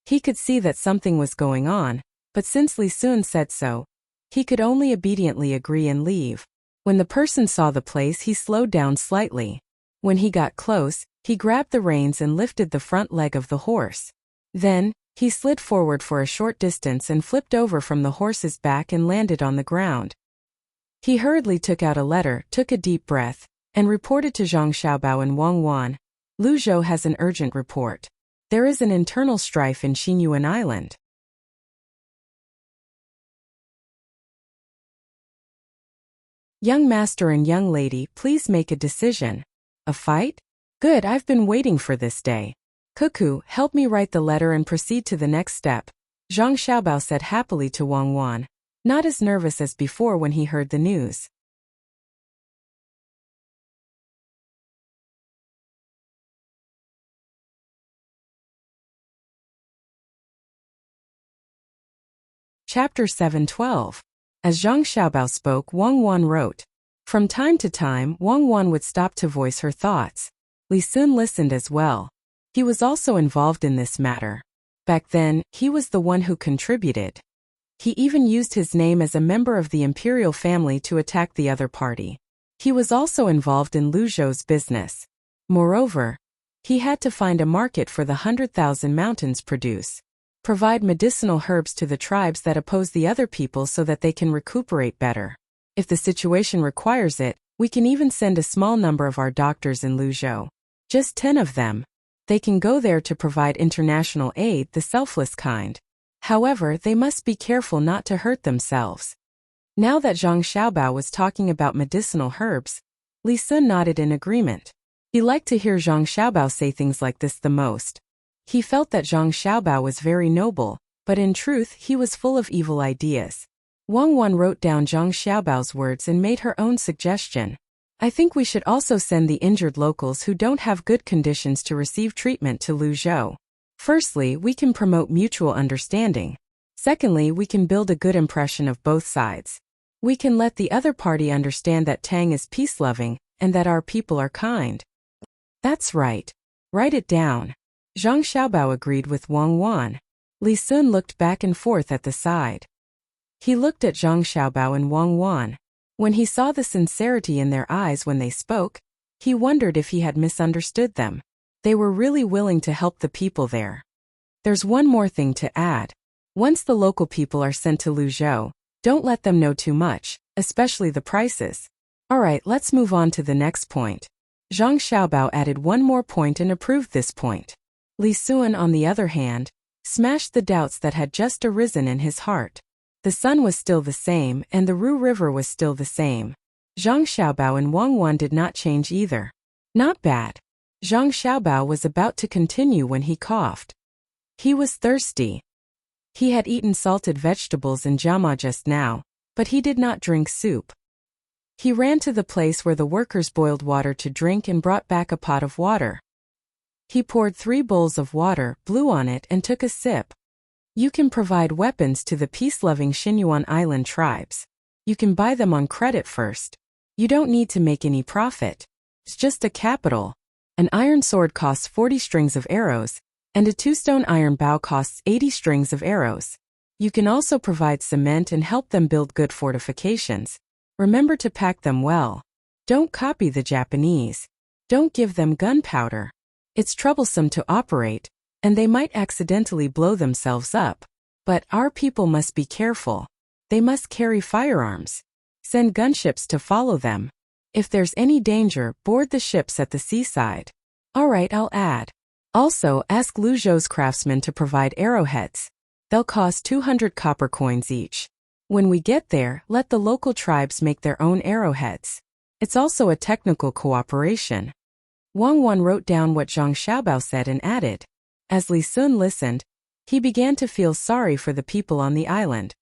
He could see that something was going on, but since Li Sun said so, he could only obediently agree and leave. When the person saw the place, he slowed down slightly. When he got close, he grabbed the reins and lifted the front leg of the horse. Then, he slid forward for a short distance and flipped over from the horse's back and landed on the ground. He hurriedly took out a letter, took a deep breath, and reported to Zhang Xiaobao and Wang Wan. "Lu Zhou has an urgent report. There is an internal strife in Xinyuan Island." "Young master and young lady, please make a decision." "A fight? Good, I've been waiting for this day." "Cuckoo, help me write the letter and proceed to the next step," Zhang Xiaobao said happily to Wang Wan, not as nervous as before when he heard the news. Chapter 7:12. As Zhang Xiaobao spoke, Wang Wan wrote. From time to time, Wang Wan would stop to voice her thoughts. Li Sun listened as well. He was also involved in this matter. Back then, he was the one who contributed. He even used his name as a member of the imperial family to attack the other party. He was also involved in Lu Zhou's business. Moreover, he had to find a market for the 100,000 mountains produce. Provide medicinal herbs to the tribes that oppose the other people so that they can recuperate better. If the situation requires it, we can even send a small number of our doctors in Lu Zhou. Just 10 of them. They can go there to provide international aid, the selfless kind. However, they must be careful not to hurt themselves. Now that Zhang Xiaobao was talking about medicinal herbs, Li Sun nodded in agreement. He liked to hear Zhang Xiaobao say things like this the most. He felt that Zhang Xiaobao was very noble, but in truth he was full of evil ideas. Wang Wan wrote down Zhang Xiaobao's words and made her own suggestion. I think we should also send the injured locals who don't have good conditions to receive treatment to Lu Zhou. Firstly, we can promote mutual understanding. Secondly, we can build a good impression of both sides. We can let the other party understand that Tang is peace-loving and that our people are kind. That's right. Write it down. Zhang Xiaobao agreed with Wang Wan. Li Sun looked back and forth at the side. He looked at Zhang Xiaobao and Wang Wan. When he saw the sincerity in their eyes when they spoke, he wondered if he had misunderstood them. They were really willing to help the people there. There's one more thing to add. Once the local people are sent to Lu Zhou, don't let them know too much, especially the prices. Alright, let's move on to the next point. Zhang Xiaobao added one more point and approved this point. Li Sun, on the other hand, smashed the doubts that had just arisen in his heart. The sun was still the same, and the Ru River was still the same. Zhang Xiaobao and Wang Wan did not change either. Not bad. Zhang Xiaobao was about to continue when he coughed. He was thirsty. He had eaten salted vegetables and jama just now, but he did not drink soup. He ran to the place where the workers boiled water to drink and brought back a pot of water. He poured 3 bowls of water, blew on it and took a sip. You can provide weapons to the peace-loving Xinyuan Island tribes. You can buy them on credit first. You don't need to make any profit. It's just a capital. An iron sword costs 40 strings of arrows, and a 2-stone iron bow costs 80 strings of arrows. You can also provide cement and help them build good fortifications. Remember to pack them well. Don't copy the Japanese. Don't give them gunpowder. It's troublesome to operate, and they might accidentally blow themselves up. But our people must be careful. They must carry firearms. Send gunships to follow them. If there's any danger, board the ships at the seaside. Alright, I'll add. Also, ask Lu Zhou's craftsmen to provide arrowheads. They'll cost 200 copper coins each. When we get there, let the local tribes make their own arrowheads. It's also a technical cooperation. Wang Wan wrote down what Zhang Xiaobao said and added. As Li Sun listened, He began to feel sorry for the people on the island.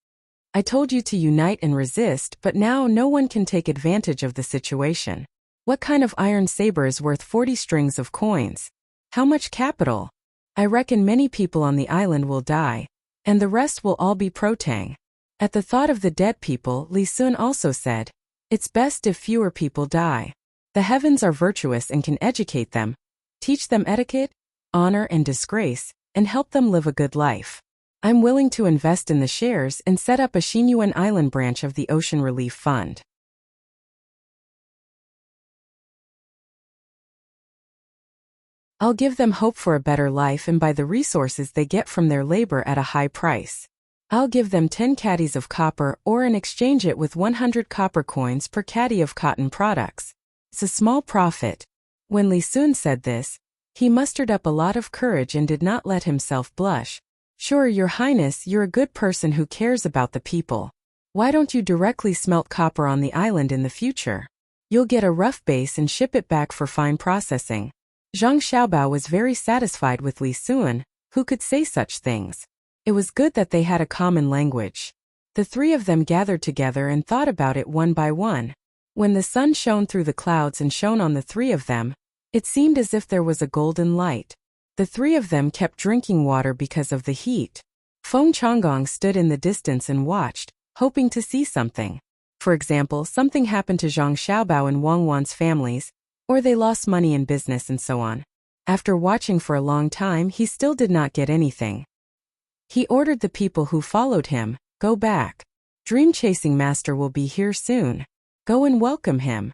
I told you to unite and resist, but now no one can take advantage of the situation. What kind of iron saber is worth 40 strings of coins? How much capital? I reckon many people on the island will die, and the rest will all be pro-Tang. At the thought of the dead people, Li Sun also said, it's best if fewer people die. The heavens are virtuous and can educate them, teach them etiquette, honor and disgrace, and help them live a good life. I'm willing to invest in the shares and set up a Xinyuan Island branch of the Ocean Relief Fund. I'll give them hope for a better life and buy the resources they get from their labor at a high price. I'll give them 10 caddies of copper ore and exchange it with 100 copper coins per caddy of cotton products. It's a small profit. When Li Sun said this, he mustered up a lot of courage and did not let himself blush. Sure, Your Highness, you're a good person who cares about the people. Why don't you directly smelt copper on the island in the future? You'll get a rough base and ship it back for fine processing. Zhang Xiaobao was very satisfied with Li Sun, who could say such things. It was good that they had a common language. The three of them gathered together and thought about it one by one. When the sun shone through the clouds and shone on the three of them, it seemed as if there was a golden light. The three of them kept drinking water because of the heat. Feng Changgong stood in the distance and watched, hoping to see something. For example, something happened to Zhang Xiaobao and Wang Wan's families, or they lost money in business and so on. After watching for a long time, he still did not get anything. He ordered the people who followed him, go back. Dream-chasing master will be here soon. Go and welcome him.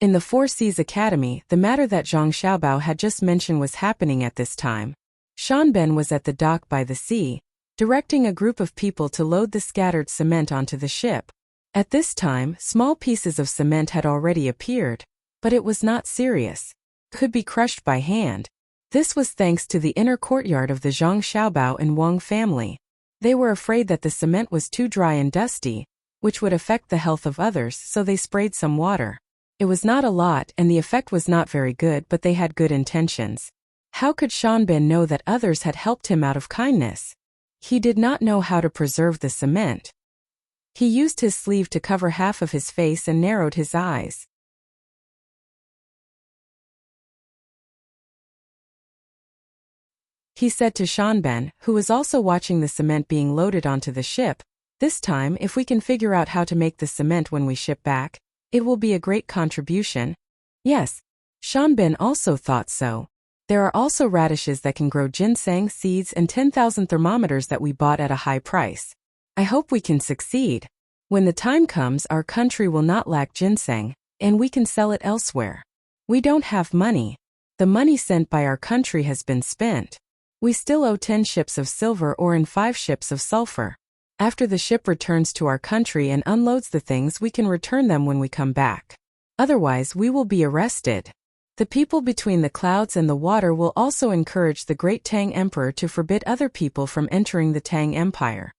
In the Four Seas Academy, the matter that Zhang Xiaobao had just mentioned was happening at this time. Shanben was at the dock by the sea, directing a group of people to load the scattered cement onto the ship. At this time, small pieces of cement had already appeared, but it was not serious. Could be crushed by hand. This was thanks to the inner courtyard of the Zhang Xiaobao and Wang family. They were afraid that the cement was too dry and dusty, which would affect the health of others, so they sprayed some water. It was not a lot and the effect was not very good, but they had good intentions. How could Shanben know that others had helped him out of kindness? He did not know how to preserve the cement. He used his sleeve to cover half of his face and narrowed his eyes. He said to Shanben, who was also watching the cement being loaded onto the ship, this time if we can figure out how to make the cement when we ship back, it will be a great contribution. Yes, Shanben also thought so. There are also radishes that can grow ginseng seeds and 10,000 thermometers that we bought at a high price. I hope we can succeed. When the time comes, our country will not lack ginseng, and we can sell it elsewhere. We don't have money. The money sent by our country has been spent. We still owe 10 ships of silver ore and 5 ships of sulfur. After the ship returns to our country and unloads the things, we can return them when we come back. Otherwise, we will be arrested. The people between the clouds and the water will also encourage the great Tang Emperor to forbid other people from entering the Tang Empire.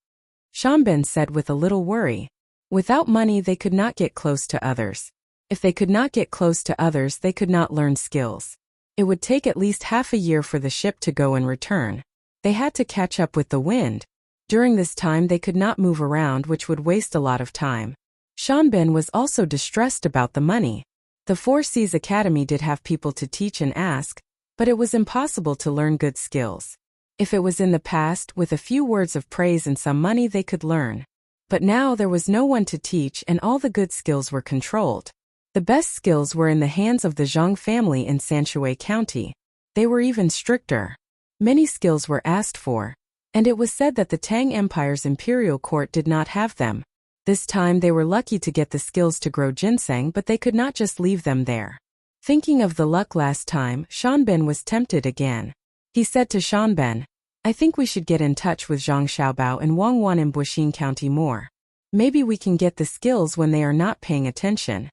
Shanben said with a little worry. Without money, they could not get close to others. If they could not get close to others, they could not learn skills. It would take at least half a year for the ship to go and return. They had to catch up with the wind. During this time they could not move around, which would waste a lot of time. Shanben was also distressed about the money. The Four Seas Academy did have people to teach and ask, but it was impossible to learn good skills. If it was in the past, with a few words of praise and some money they could learn. But now there was no one to teach and all the good skills were controlled. The best skills were in the hands of the Zhang family in Sanshui County. They were even stricter. Many skills were asked for, and it was said that the Tang Empire's imperial court did not have them. This time they were lucky to get the skills to grow ginseng, but they could not just leave them there. Thinking of the luck last time, Shanben was tempted again. He said to Shanben, I think we should get in touch with Zhang Xiaobao and Wang Wan in Buxin County more. Maybe we can get the skills when they are not paying attention.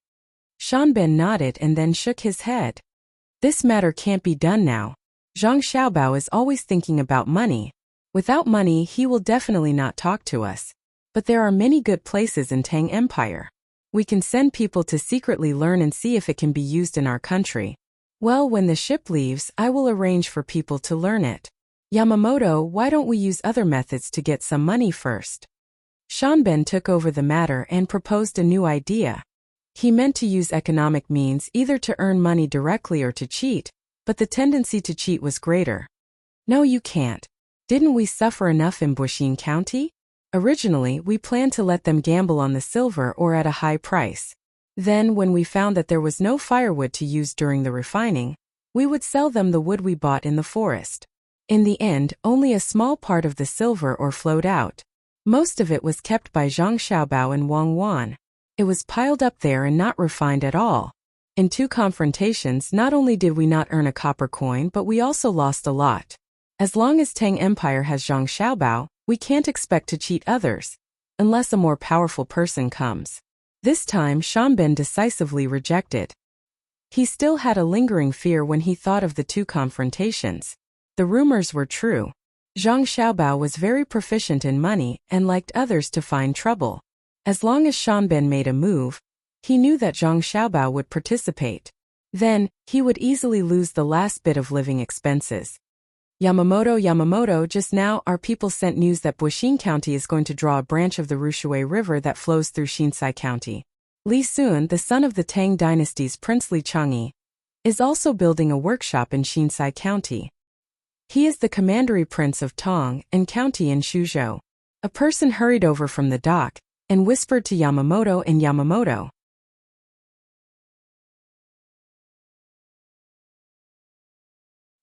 Shanben nodded and then shook his head. This matter can't be done now. Zhang Xiaobao is always thinking about money. Without money, he will definitely not talk to us. But there are many good places in Tang Empire. We can send people to secretly learn and see if it can be used in our country. Well, when the ship leaves, I will arrange for people to learn it. Yamamoto, why don't we use other methods to get some money first? Shanben took over the matter and proposed a new idea. He meant to use economic means either to earn money directly or to cheat, but the tendency to cheat was greater. No, you can't. Didn't we suffer enough in Bushine County? Originally, we planned to let them gamble on the silver or at a high price. Then, when we found that there was no firewood to use during the refining, we would sell them the wood we bought in the forest. In the end, only a small part of the silver ore flowed out. Most of it was kept by Zhang Xiaobao and Wang Wan. It was piled up there and not refined at all. In 2 confrontations, not only did we not earn a copper coin, but we also lost a lot. As long as Tang Empire has Zhang Xiaobao, we can't expect to cheat others, unless a more powerful person comes. This time Shanben decisively rejected. He still had a lingering fear when he thought of the 2 confrontations. The rumors were true. Zhang Xiaobao was very proficient in money and liked others to find trouble. As long as Shanben made a move, he knew that Zhang Xiaobao would participate. Then, he would easily lose the last bit of living expenses. Yamamoto, just now our people sent news that Bushine County is going to draw a branch of the Rushui River that flows through Shinsai County. Li Sun, the son of the Tang dynasty's princely Chang'e, is also building a workshop in Shinsai County. He is the commandery prince of Tang and county in Shuzhou. A person hurried over from the dock and whispered to Yamamoto and Yamamoto.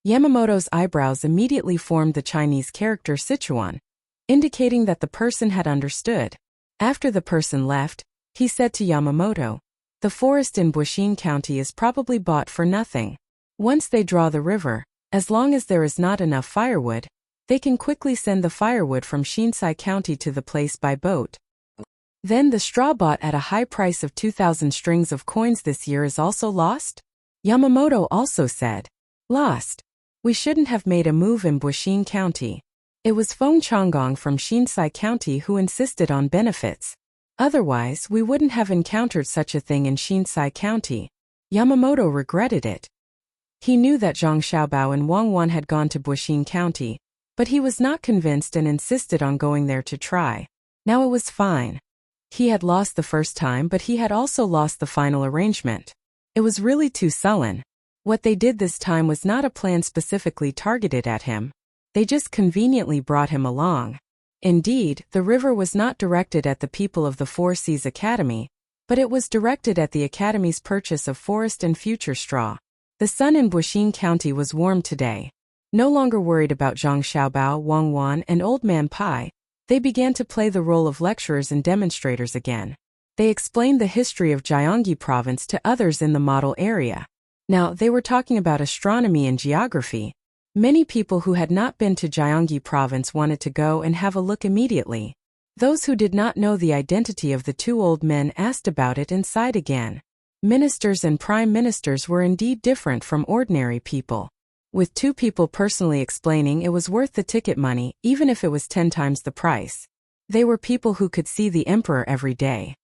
Yamamoto's eyebrows immediately formed the Chinese character Sichuan, indicating that the person had understood. After the person left, he said to Yamamoto, "The forest in Bushine County is probably bought for nothing. Once they draw the river, as long as there is not enough firewood, they can quickly send the firewood from Shinsai County to the place by boat. Then the straw bought at a high price of 2,000 strings of coins this year is also lost?" Yamamoto also said, "Lost. We shouldn't have made a move in Bushine County. It was Feng Changgong from Shinsai County who insisted on benefits. Otherwise, we wouldn't have encountered such a thing in Shinsai County." Yamamoto regretted it. He knew that Zhang Xiaobao and Wang Wan had gone to Bushine County, but he was not convinced and insisted on going there to try. Now it was fine. He had lost the first time, but he had also lost the final arrangement. It was really too sullen. What they did this time was not a plan specifically targeted at him. They just conveniently brought him along. Indeed, the river was not directed at the people of the Four Seas Academy, but it was directed at the Academy's purchase of forest and future straw. The sun in Bushine County was warm today. No longer worried about Zhang Xiaobao, Wang Wan, and Old Man Pai, they began to play the role of lecturers and demonstrators again. They explained the history of Gyeonggi Province to others in the model area. Now, they were talking about astronomy and geography. Many people who had not been to Gyeonggi Province wanted to go and have a look immediately. Those who did not know the identity of the 2 old men asked about it and sighed again. Ministers and prime ministers were indeed different from ordinary people. With 2 people personally explaining it was worth the ticket money, even if it was 10 times the price. They were people who could see the emperor every day.